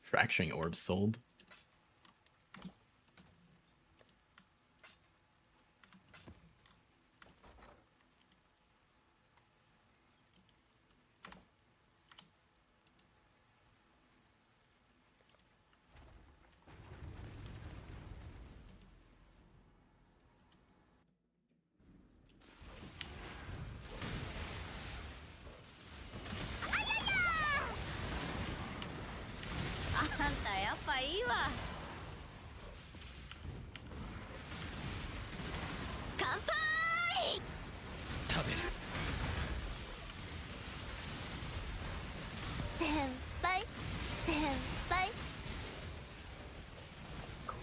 Fracturing orbs sold.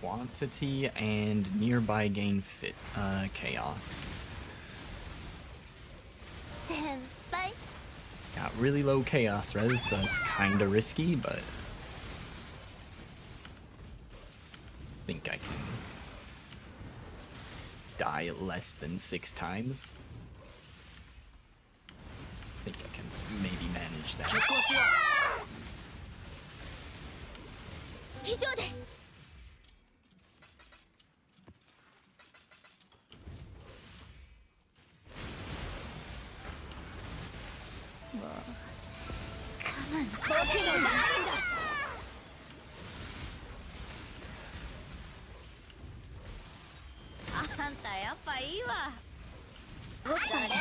Quantity and nearby gain fit chaos. Got really low chaos res, so it's kinda risky, but I think I can die less than 6 times. I think I can maybe manage that. 結婚しよ以上です。もう我慢僕の番だ。あんたやっぱいいわ。それな。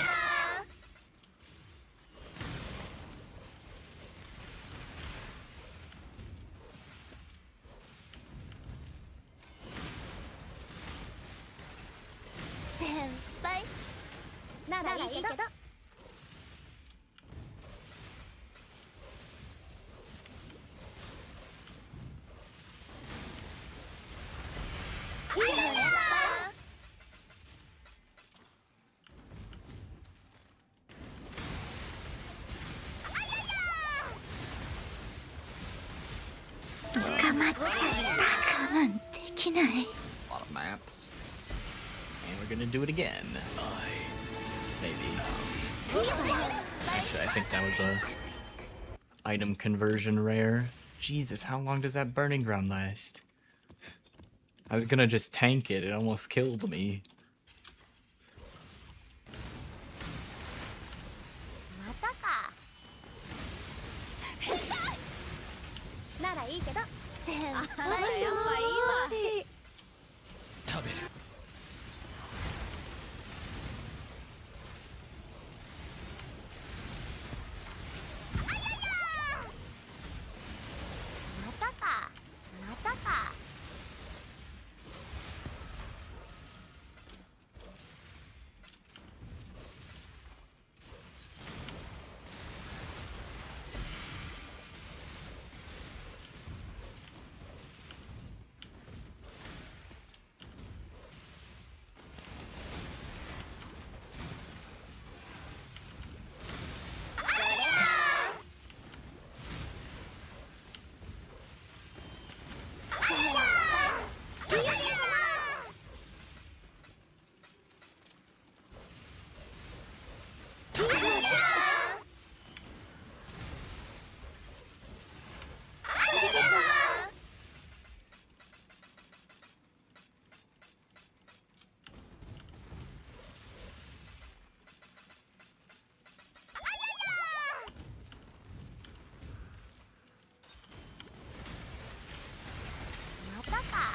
先輩ならいいけど。それな。捕まっちゃった。我慢できない。 It's a lot of maps. And we're gonna do it again. Maybe. Actually, I think that was a item conversion rare. Jesus, how long does that burning ground last? I was gonna just tank it, it almost killed me. またか。ならいいけど。先輩あんたやっぱいいわ。食べるまたか。またか。またか。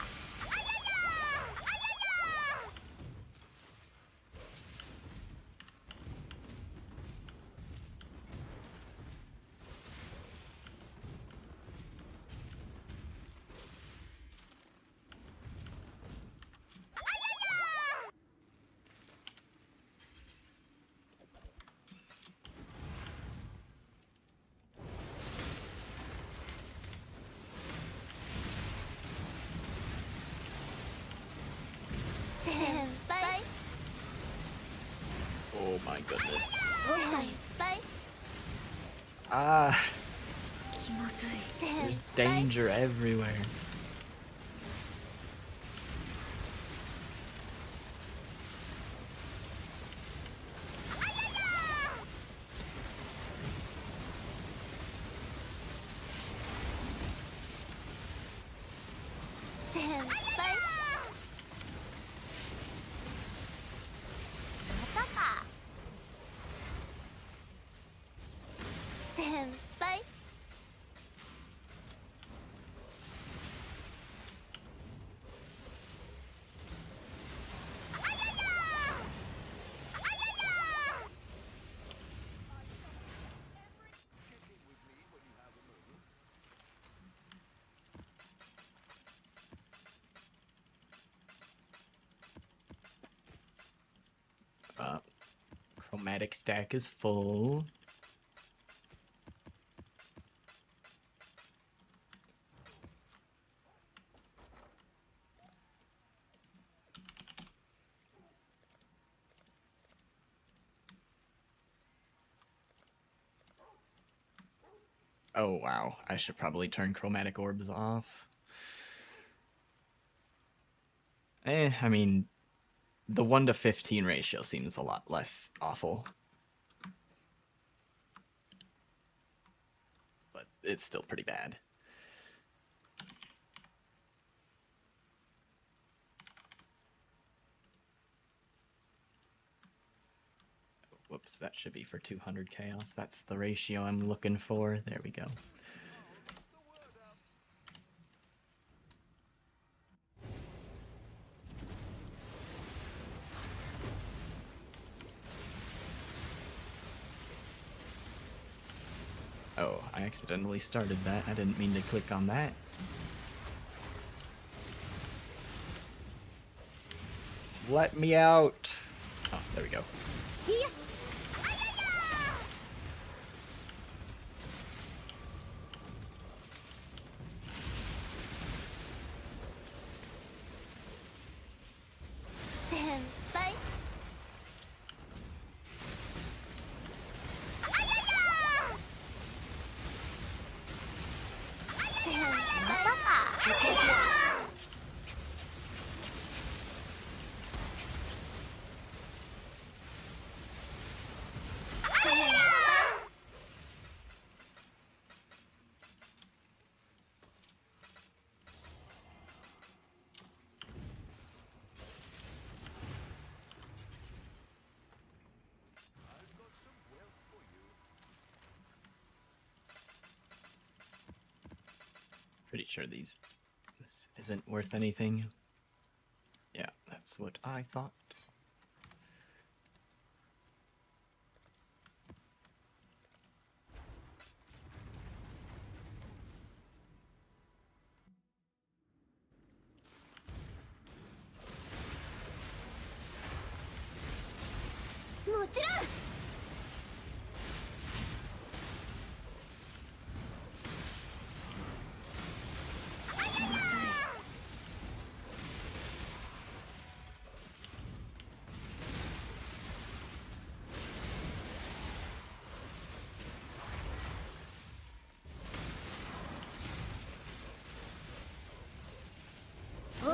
先輩。 Oh my goodness. 先輩。 Ah, 気まずい。 there's 先輩。 danger everywhere. 先輩。またか。先輩。Uh, chromatic stack is full. Oh wow, I should probably turn chromatic orbs off. I mean, the 1 to 15 ratio seems a lot less awful. But it's still pretty bad. Whoops, that should be for 200 chaos. That's the ratio I'm looking for. There we go. Oh, I accidentally started that. I didn't mean to click on that. Let me out! Oh, there we go. Yes. Senpai. Pretty sure this isn't worth anything. Yeah, that's what I thought.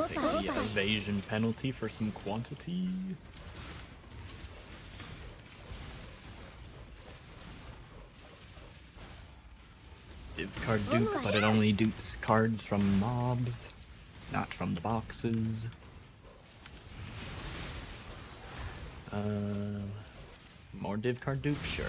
Take the evasion penalty for some quantity. Div card dupe, but it only dupes cards from mobs, not from the boxes. More div card dupe? Sure.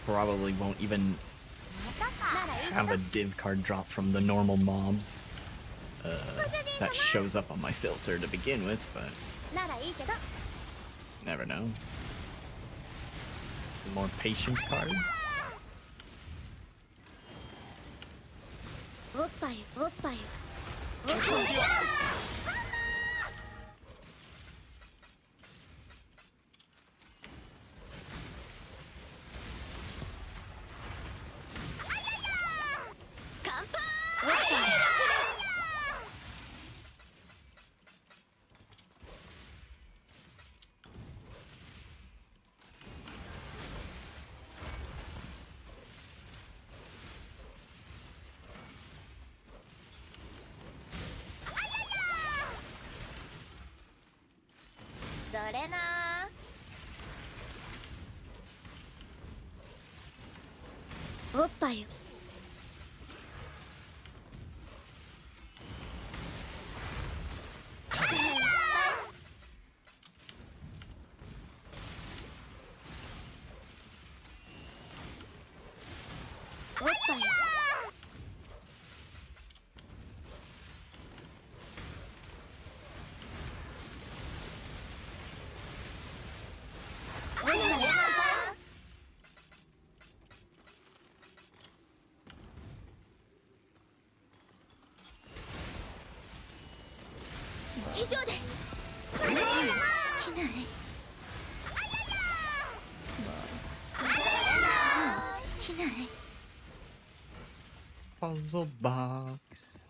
Probably won't even have a div card drop from the normal mobs. That shows up on my filter to begin with, but never know. Some more patient cards. Puzzle box.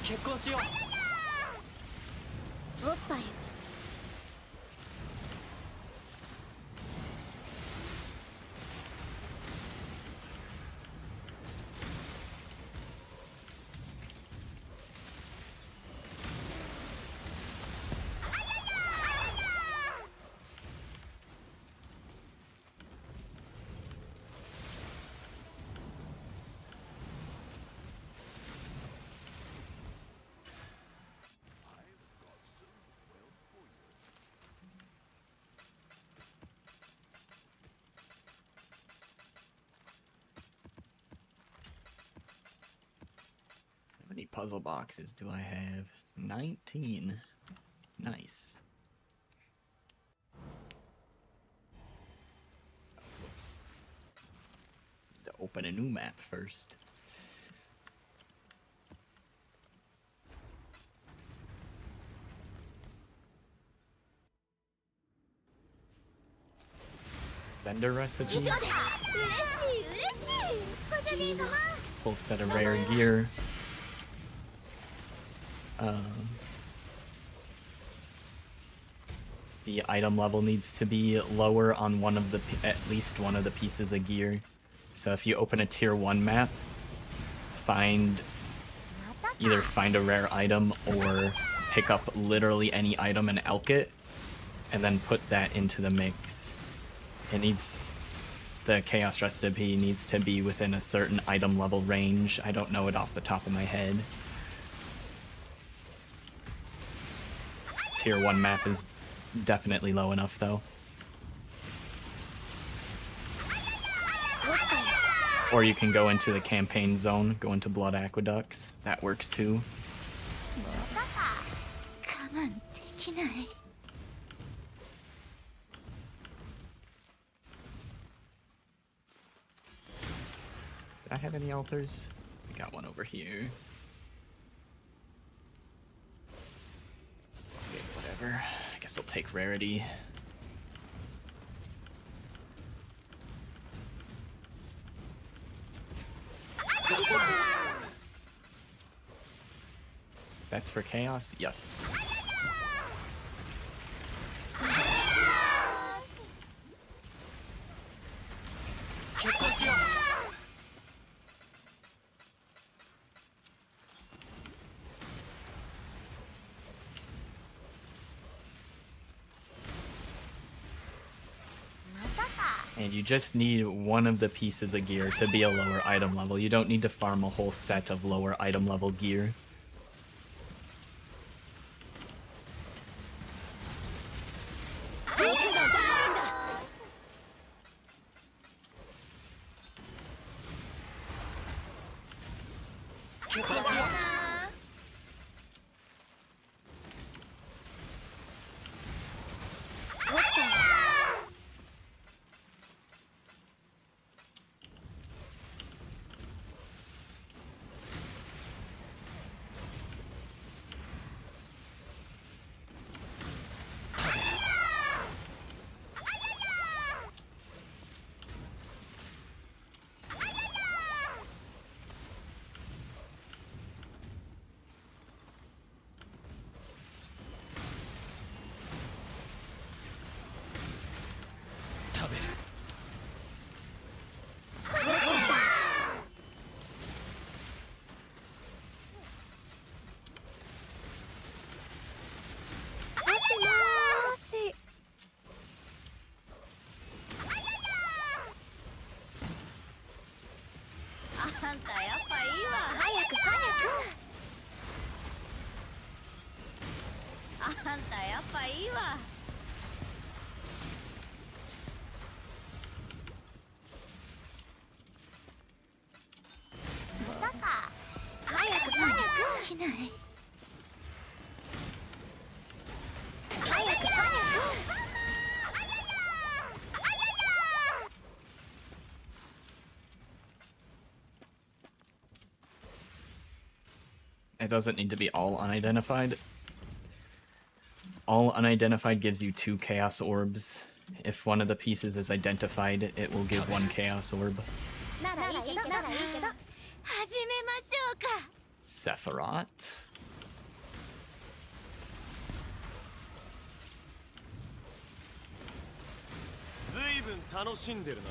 結婚しよう。おっぱいHow many puzzle boxes do I have? 19. Nice. Whoops. Need to open a new map first. Vendor recipe. 嬉しい嬉しいご主人様 Full set of rare gear. The item level needs to be lower on one of the at least one of the pieces of gear. So if you open a tier 1 map, either find a rare item or pick up literally any item and elk it, and then put that into the mix. The chaos recipe needs to be within a certain item level range. I don't know it off the top of my head. Tier 1 map is definitely low enough though. Or you can go into the campaign zone, go into Blood Aqueducts. That works too. 我慢できない Did I have any altars? I got one over here. Okay, whatever. I guess I'll take rarity. That's for chaos? Yes. And you just need one of the pieces of gear to be a lower item level. You don't need to farm a whole set of lower item level gear. It doesn't need to be all unidentified. All unidentified gives you 2 chaos orbs. If one of the pieces is identified, it will give 1 chaos orb. ならいいけどならいいけど始めましょうか Sephiroth. 分楽しんでるな。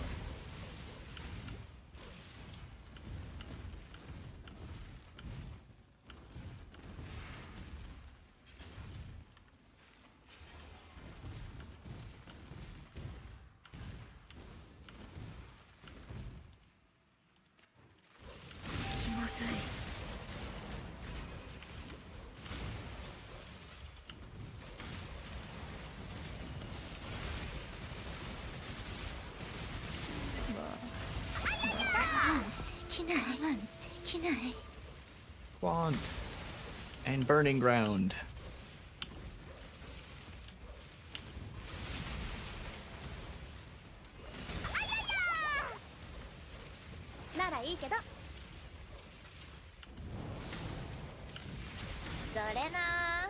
気まずい。Want and burning ground. ならいいけど。それな。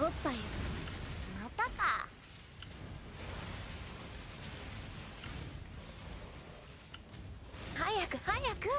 おっぱいまたか。早く早く。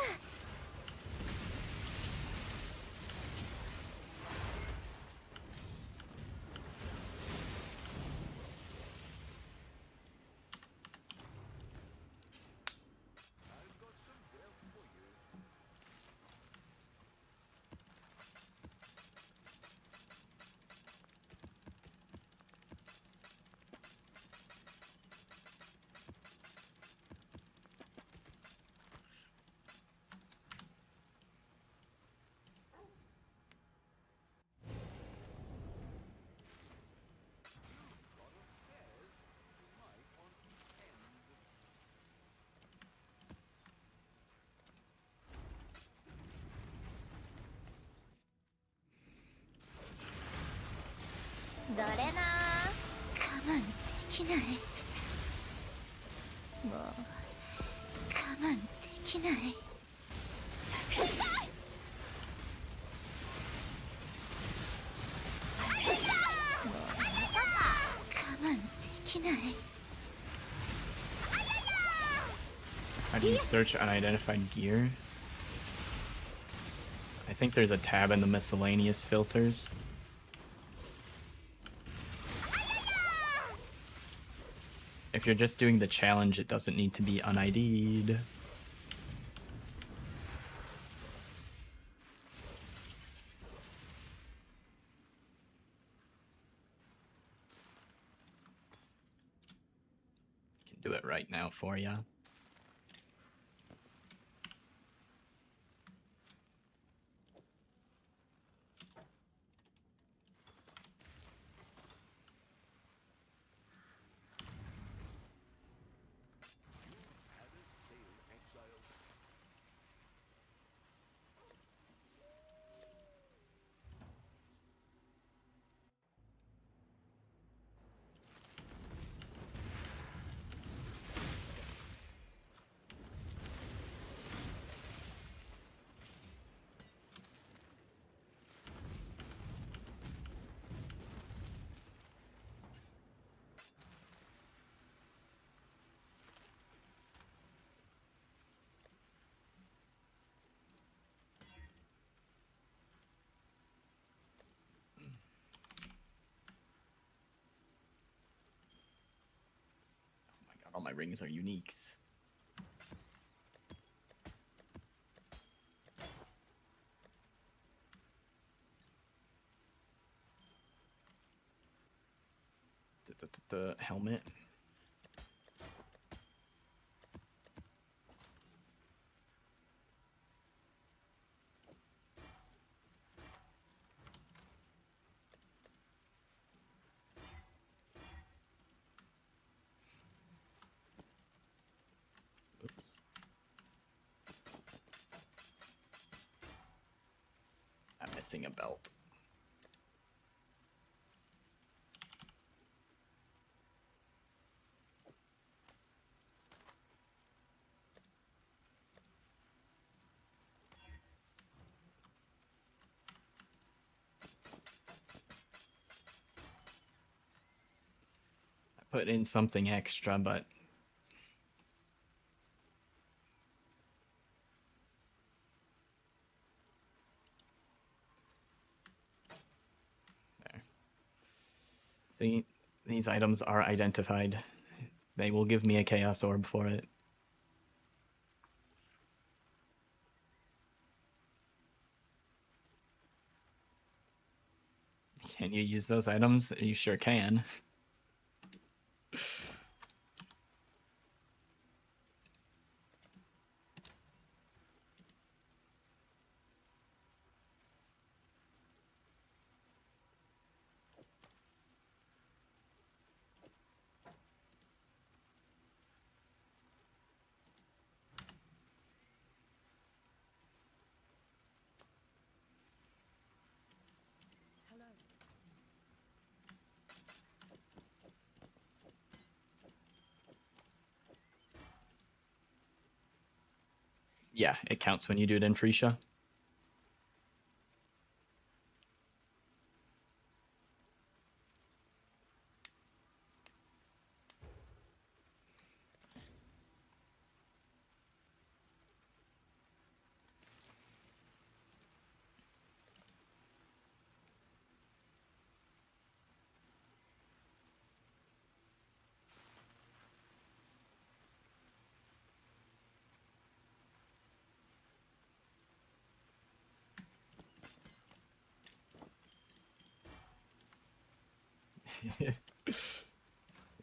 それな。我慢できない。もう我慢できない。我慢できない。 How do you search unidentified gear? I think there's a tab in the miscellaneous filters. If you're just doing the challenge, it doesn't need to be unID'd. Can do it right now for you. All my rings are uniques. The helmet. Oops. I'm missing a belt. I put in something extra, but there. See, these items are identified. They will give me a Chaos Orb for it. Can you use those items? You sure can. Yeah, it counts when you do it in Phrecia.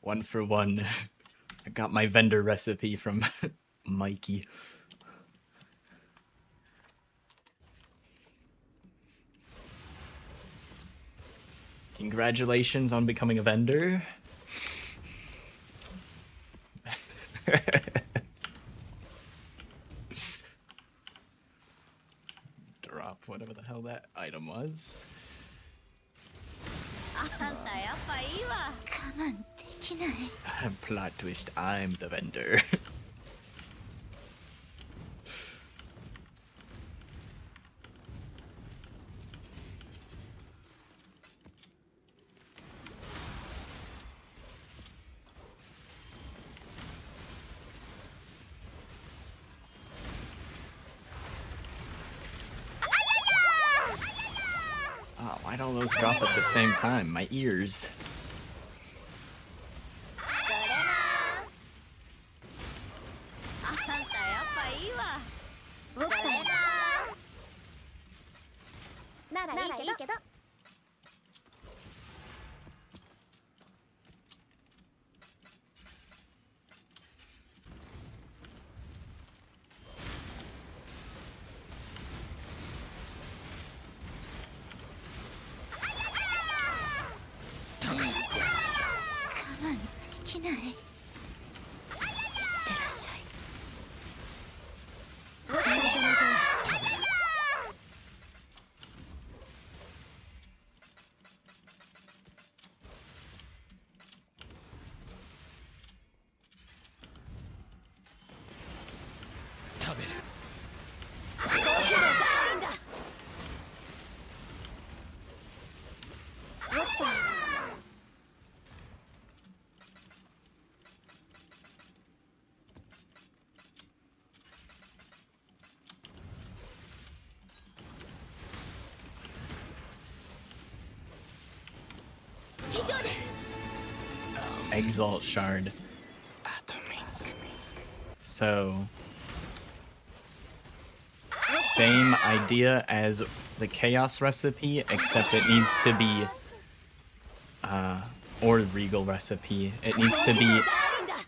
One for one. I got my vendor recipe from Mikey. Congratulations on becoming a vendor. Drop whatever the hell that item was. あんたやっぱいいわ。我慢できない。 Plot twist, I'm the vendor. あ why'd all those drop at the same time? My ears. それな。あんたやっぱいいわ。それな。ならいいけど。我慢できない。いってらっしゃい。食べる。 Exalt Shard. So, same idea as the Chaos recipe, except it needs to be, or Regal recipe, it needs to be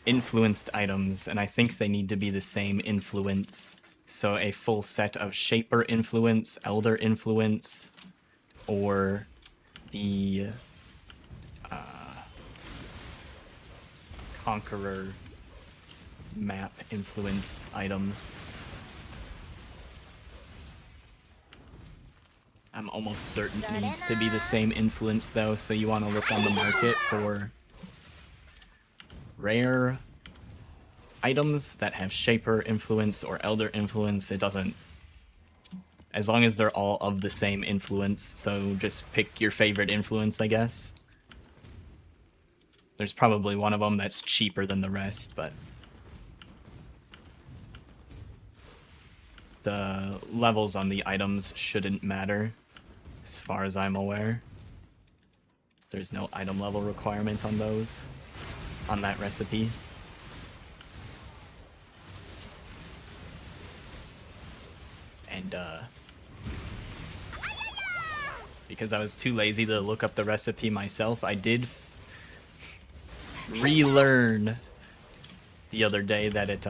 influenced items, and I think they need to be the same influence. So a full set of Shaper influence, Elder influence, or the Conqueror map influence items. I'm almost certain it needs to be the same influence though, so you want to look on the market for rare items that have Shaper influence or Elder influence. It doesn't, as long as they're all of the same influence, so just pick your favorite influence, I guess. There's probably one of them that's cheaper than the rest, but the levels on the items shouldn't matter, as far as I'm aware. There's no item level requirement on those, on that recipe. And because I was too lazy to look up the recipe myself, I did relearn the other day that it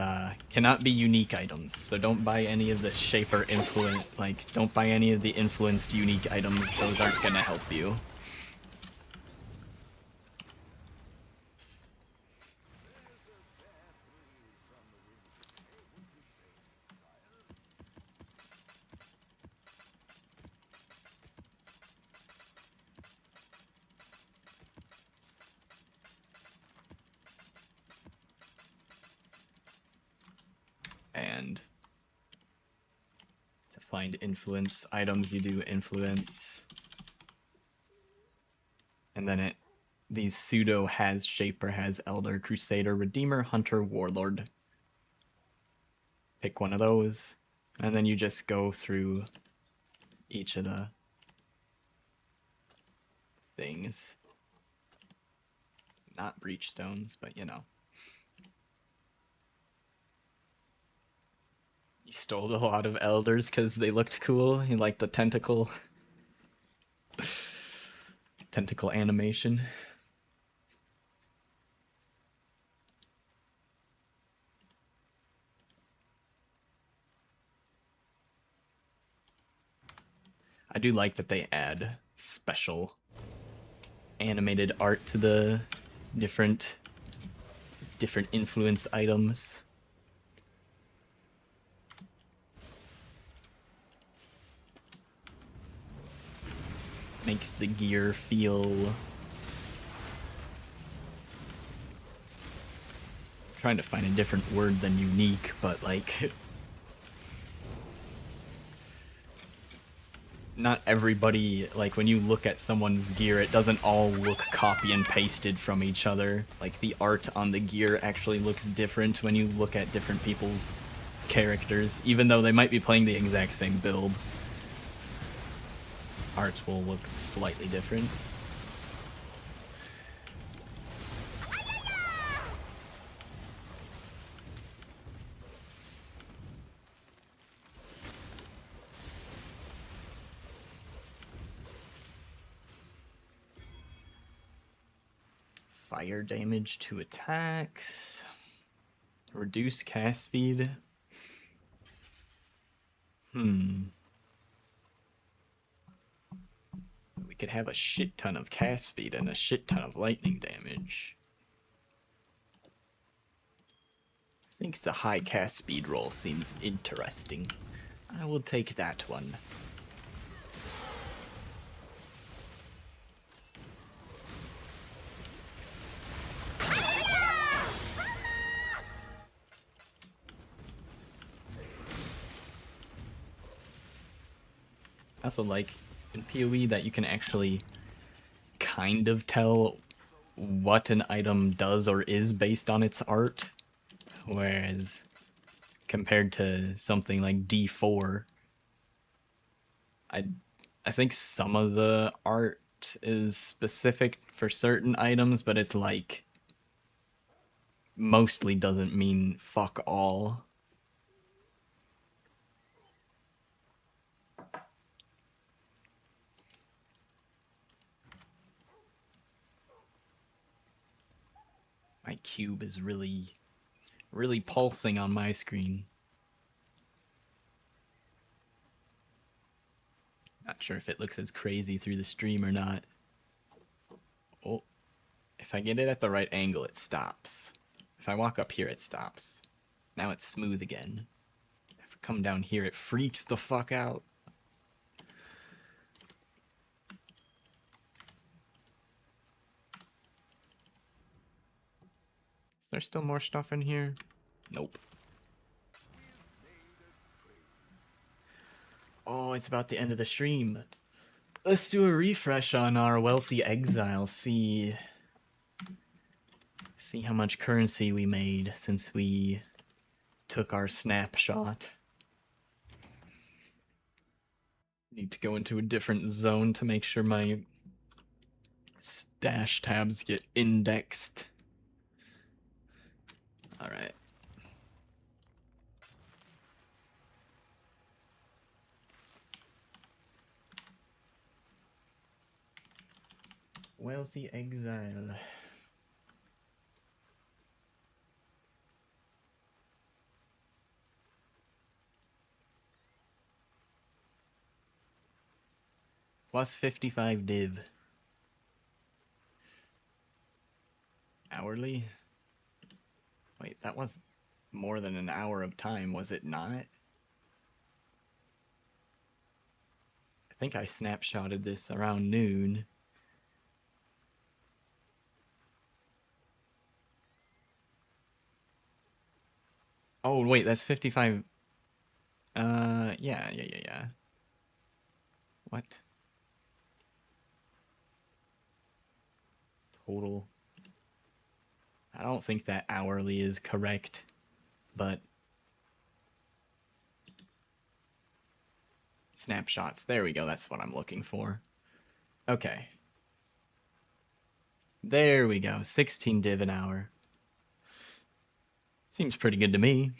cannot be unique items. So don't buy any of the shaper influence, like don't buy any of the influenced unique items. Those aren't gonna help you. And to find influence items, you do influence. And then these pseudo has shaper, has elder, crusader, redeemer, hunter, warlord. Pick one of those, and then you just go through each of the things. Not breach stones, but you know. You stole a lot of elders because they looked cool. You liked the tentacle animation. I do like that they add special animated art to the different influence items. Makes the gear feel... I'm trying to find a different word than unique, but like... Not everybody, like when you look at someone's gear, it doesn't all look copy and pasted from each other. Like the art on the gear actually looks different when you look at different people's characters, even though they might be playing the exact same build. Art will look slightly different. Fire damage to attacks. Reduce cast speed. We could have a shit ton of cast speed and a shit ton of lightning damage. I think the high cast speed roll seems interesting. I will take that one. I also like in PoE that you can actually kind of tell what an item does or is based on its art, whereas compared to something like D4, I think some of the art is specific for certain items, but it's like mostly doesn't mean fuck all. My cube is really pulsing on my screen. Not sure if it looks as crazy through the stream or not. Oh, if I get it at the right angle, it stops. If I walk up here, it stops. Now it's smooth again. If I come down here, it freaks the fuck out. Is there still more stuff in here? Nope. Oh, it's about the end of the stream. Let's do a refresh on our wealthy exile. See how much currency we made since we took our snapshot. Need to go into a different zone to make sure my Stash tabs get indexed. Alright. Wealthy exile. Plus 55 div. Hourly? Wait, that was more than an hour of time, was it not? I think I snapshotted this around noon. Oh, wait, that's 55. Yeah. What? Total. I don't think that hourly is correct, but snapshots. There we go. That's what I'm looking for. Okay. There we go. 16 div an hour. Seems pretty good to me.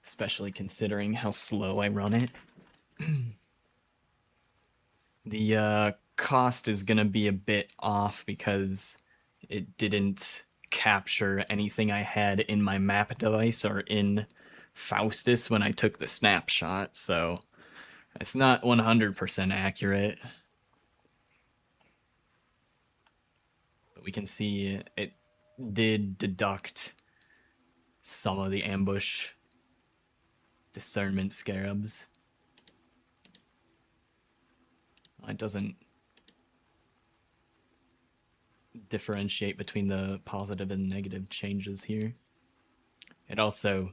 Especially considering how slow I run it. The cost is going to be a bit off because it didn't capture anything I had in my map device or in Faustus when I took the snapshot, so it's not 100% accurate. But we can see it did deduct some of the ambush discernment scarabs. It doesn't differentiate between the positive and negative changes here. It also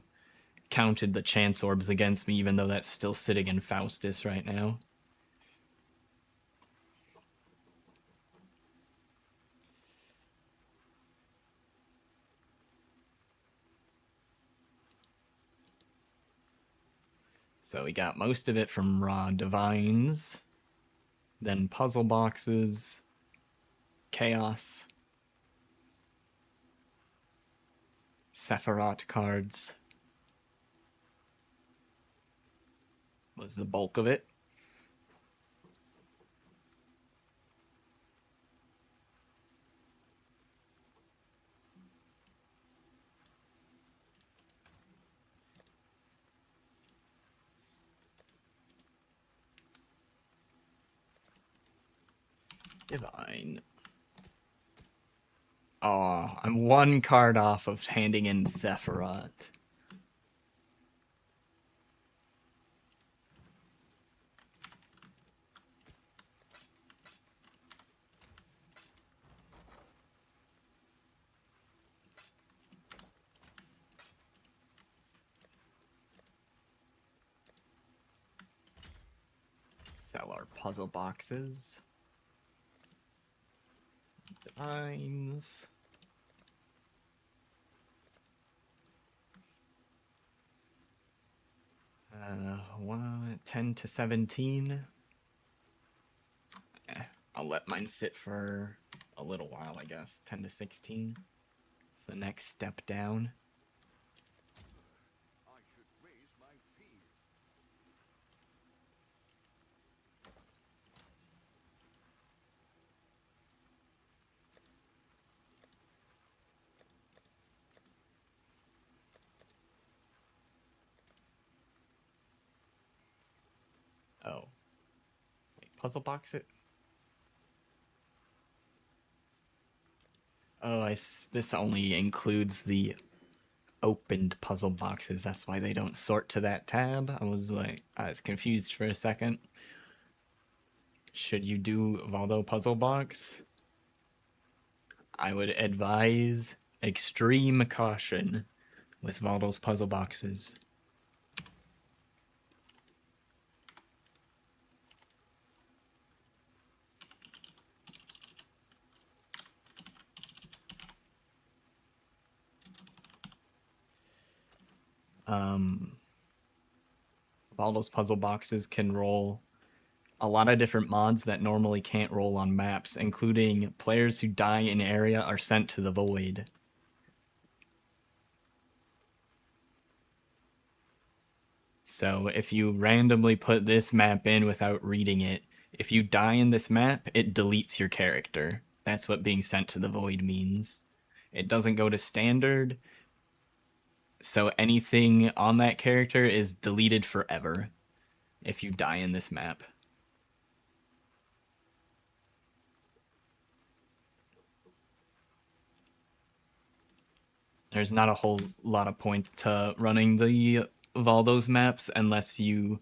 counted the chance orbs against me, even though that's still sitting in Faustus right now. So we got most of it from raw divines, then puzzle boxes, chaos, Sephiroth cards was the bulk of it. Divine. Oh, I'm one card off of handing in Sephiroth. Sell our puzzle boxes. Divines. 10 to 17. I'll let mine sit for a little while, I guess. 10 to 16. It's the next step down. I should raise my fees. Oh. Wait, puzzle box it? Oh, this only includes the opened puzzle boxes. That's why they don't sort to that tab. I was confused for a second. Should you do Valdo puzzle box? I would advise extreme caution with Valdo's puzzle boxes. All those puzzle boxes can roll a lot of different mods that normally can't roll on maps, including players who die in area are sent to the void. So if you randomly put this map in without reading it, if you die in this map, it deletes your character. That's what being sent to the void means. It doesn't go to standard, so anything on that character is deleted forever if you die in this map. There's not a whole lot of point to running the Valdos maps unless you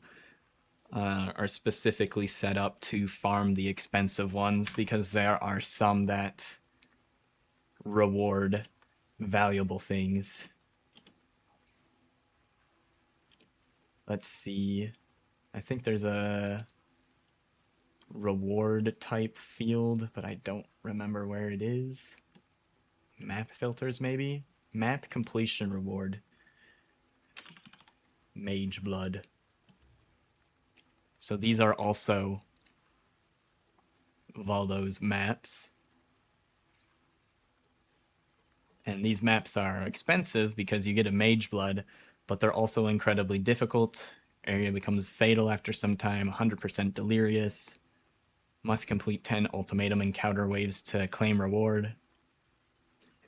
are specifically set up to farm the expensive ones, because there are some that reward valuable things. Let's see. I think there's a reward type field, but I don't remember where it is. Map filters, maybe? Map completion reward. Mage blood. So these are also Valdo's maps. And these maps are expensive because you get a mage blood, but they're also incredibly difficult. Area becomes fatal after some time, 100% delirious. Must complete 10 ultimatum encounter waves to claim reward.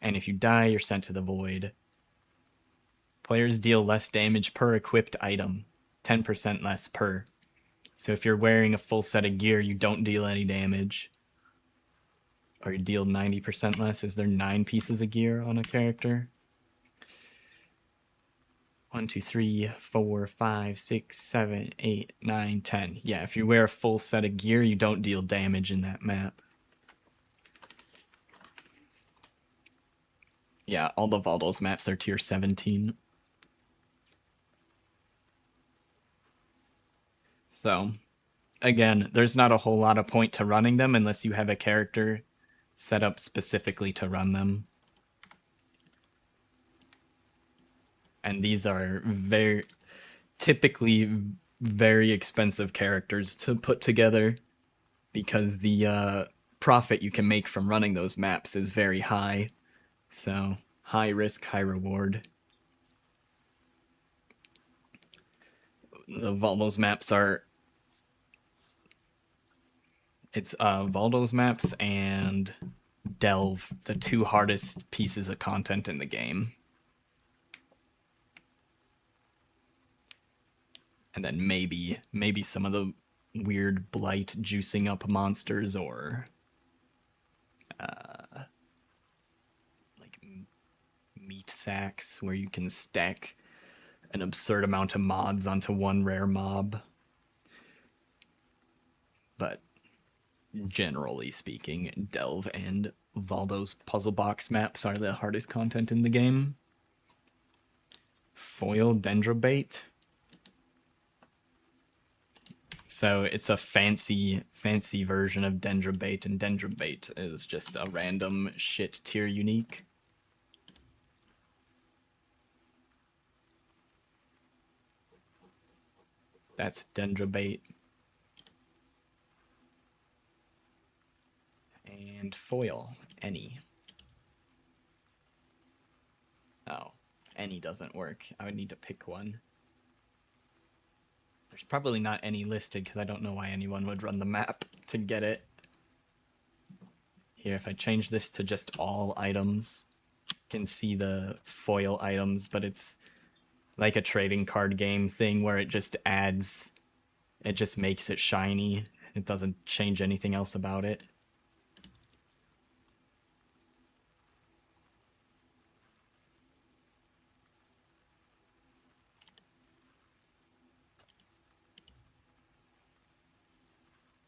And if you die, you're sent to the void. Players deal less damage per equipped item, 10% less per. So if you're wearing a full set of gear, you don't deal any damage. Or you deal 90% less. Is there 9 pieces of gear on a character? 1, 2, 3, 4, 5, 6, 7, 8, 9, 10. Yeah, if you wear a full set of gear, you don't deal damage in that map. Yeah, all the Valdos maps are tier 17. So, again, there's not a whole lot of point to running them unless you have a character set up specifically to run them. And these are typically very expensive characters to put together, because the profit you can make from running those maps is very high. So, high risk, high reward. The Valdos maps are... It's Valdos maps and Delve, the 2 hardest pieces of content in the game. And then maybe some of the weird blight juicing up monsters, or like meat sacks where you can stack an absurd amount of mods onto one rare mob. But generally speaking, Delve and Valdo's puzzle box maps are the hardest content in the game. Foil Dendrobait. So it's a fancy version of Dendrobait, and Dendrobait is just a random shit tier unique. That's Dendrobait. And foil, any. Oh, any doesn't work. I would need to pick one. There's probably not any listed because I don't know why anyone would run the map to get it. Here, if I change this to just all items, you can see the foil items, but it's like a trading card game thing where it just makes it shiny. It doesn't change anything else about it.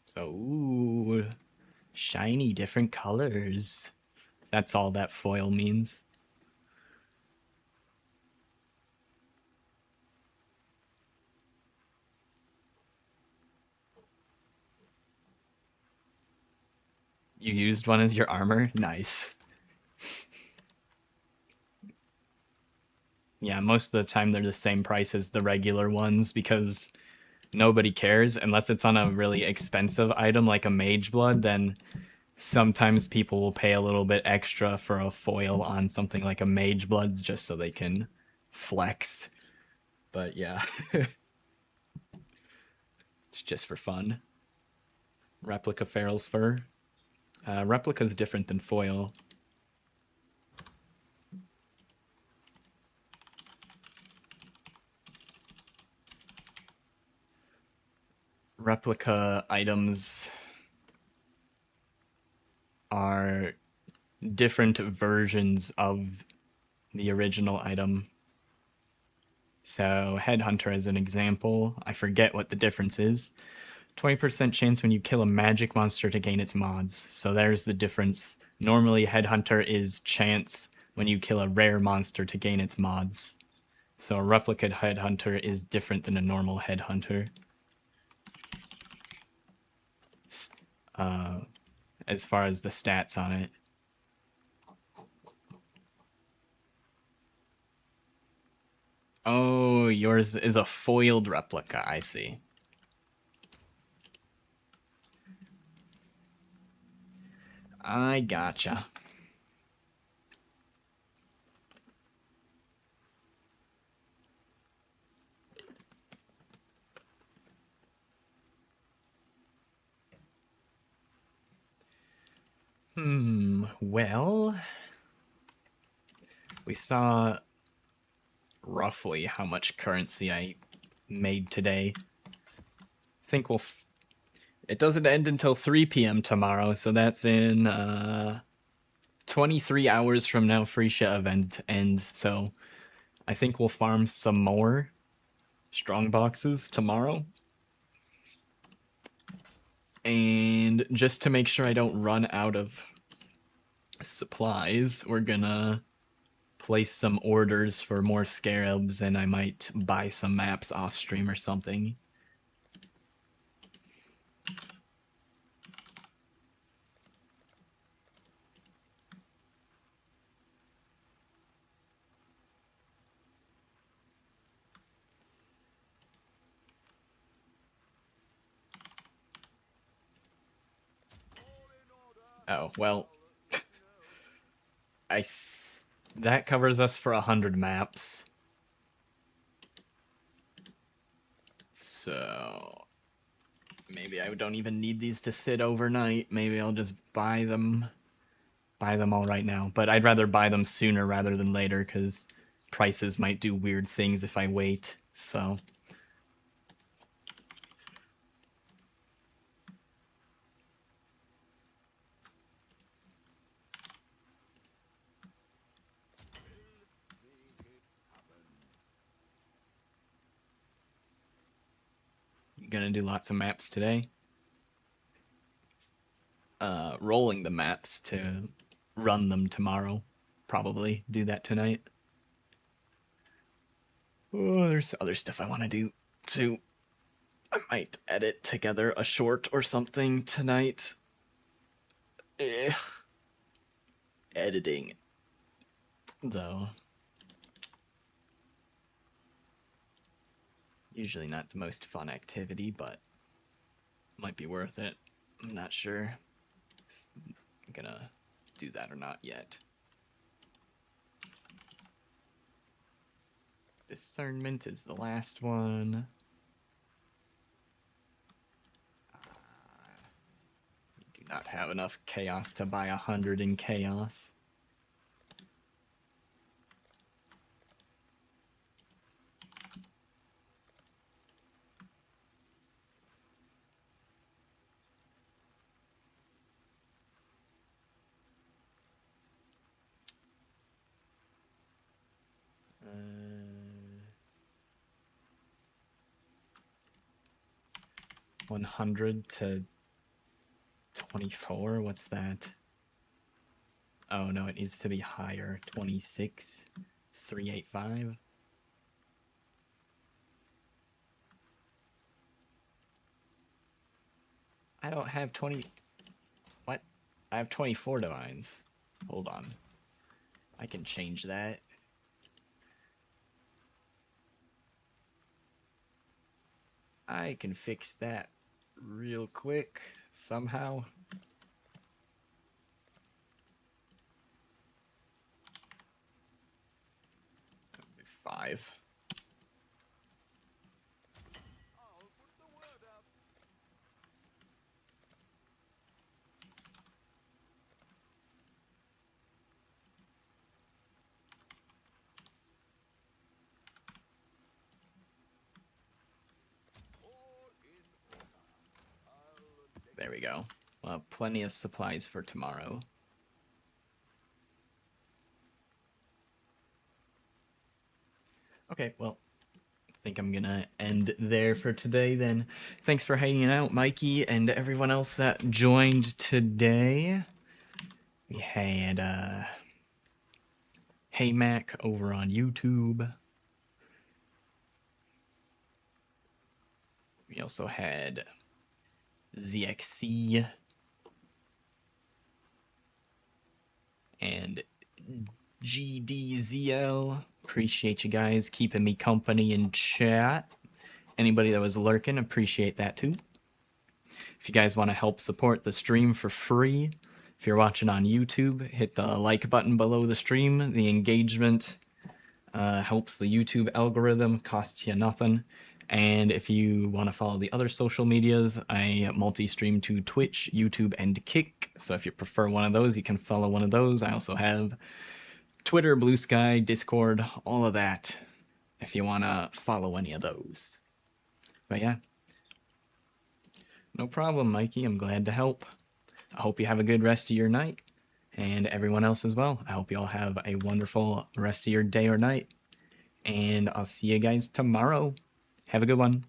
So, ooh, shiny, different colors. That's all that foil means. You used one as your armor? Nice. yeah, most of the time they're the same price as the regular ones because nobody cares unless it's on a really expensive item like a mage blood. Then sometimes people will pay a little bit extra for a foil on something like a mage blood just so they can flex. But yeah, it's just for fun. Replica Feral's fur. Replica's different than foil. Replica items are different versions of the original item. So, Headhunter as an example, I forget what the difference is. 20% chance when you kill a magic monster to gain its mods. So there's the difference. Normally, Headhunter is chance when you kill a rare monster to gain its mods. So a replicate Headhunter is different than a normal Headhunter. As far as the stats on it. Oh, yours is a foiled replica, I see. I gotcha. Well, we saw roughly how much currency I made today. I think it doesn't end until 3 p.m. tomorrow, so that's in 23 hours from now. Phrecia event ends, so I think we'll farm some more Strongboxes tomorrow. And just to make sure I don't run out of supplies, we're gonna place some orders for more scarabs, and I might buy some maps off stream or something. Oh, well, that covers us for 100 maps. So maybe I don't even need these to sit overnight. Maybe I'll just buy them all right now. But I'd rather buy them sooner rather than later because prices might do weird things if I wait. So you gonna do lots of maps today? Rolling the maps to run them tomorrow. Probably do that tonight. Oh, there's other stuff I want to do too. I might edit together a short or something tonight. Editing, though. Usually not the most fun activity, but might be worth it. I'm not sure if I'm gonna do that or not yet. Discernment is the last one. You do not have enough chaos to buy 100 in chaos. Uh, 100 to 24, what's that? Oh no, it needs to be higher. 26, 385. I don't have 20. What? I have 24 divines. Hold on. I can change that. I can fix that real quick somehow. That'll be 5. I'll put the word out. All in order. I'll There we go. We'll have plenty of supplies for tomorrow. Okay, well, I think I'm gonna end there for today then. Thanks for hanging out, Mikey, and everyone else that joined today. We had Hey Mac over on YouTube. We also had ZXC and GDZL. Appreciate you guys keeping me company in chat. Anybody that was lurking, appreciate that too. If you guys want to help support the stream for free, if you're watching on YouTube, hit the like button below the stream. The engagement helps the YouTube algorithm, costs you nothing. And if you want to follow the other social medias, I multi-stream to Twitch, YouTube, and Kick. So if you prefer one of those, you can follow one of those. I also have Twitter, Blue Sky, Discord, all of that, if you want to follow any of those. But yeah, no problem, Mikey. I'm glad to help. I hope you have a good rest of your night, and everyone else as well. I hope you all have a wonderful rest of your day or night, and I'll see you guys tomorrow. Have a good one.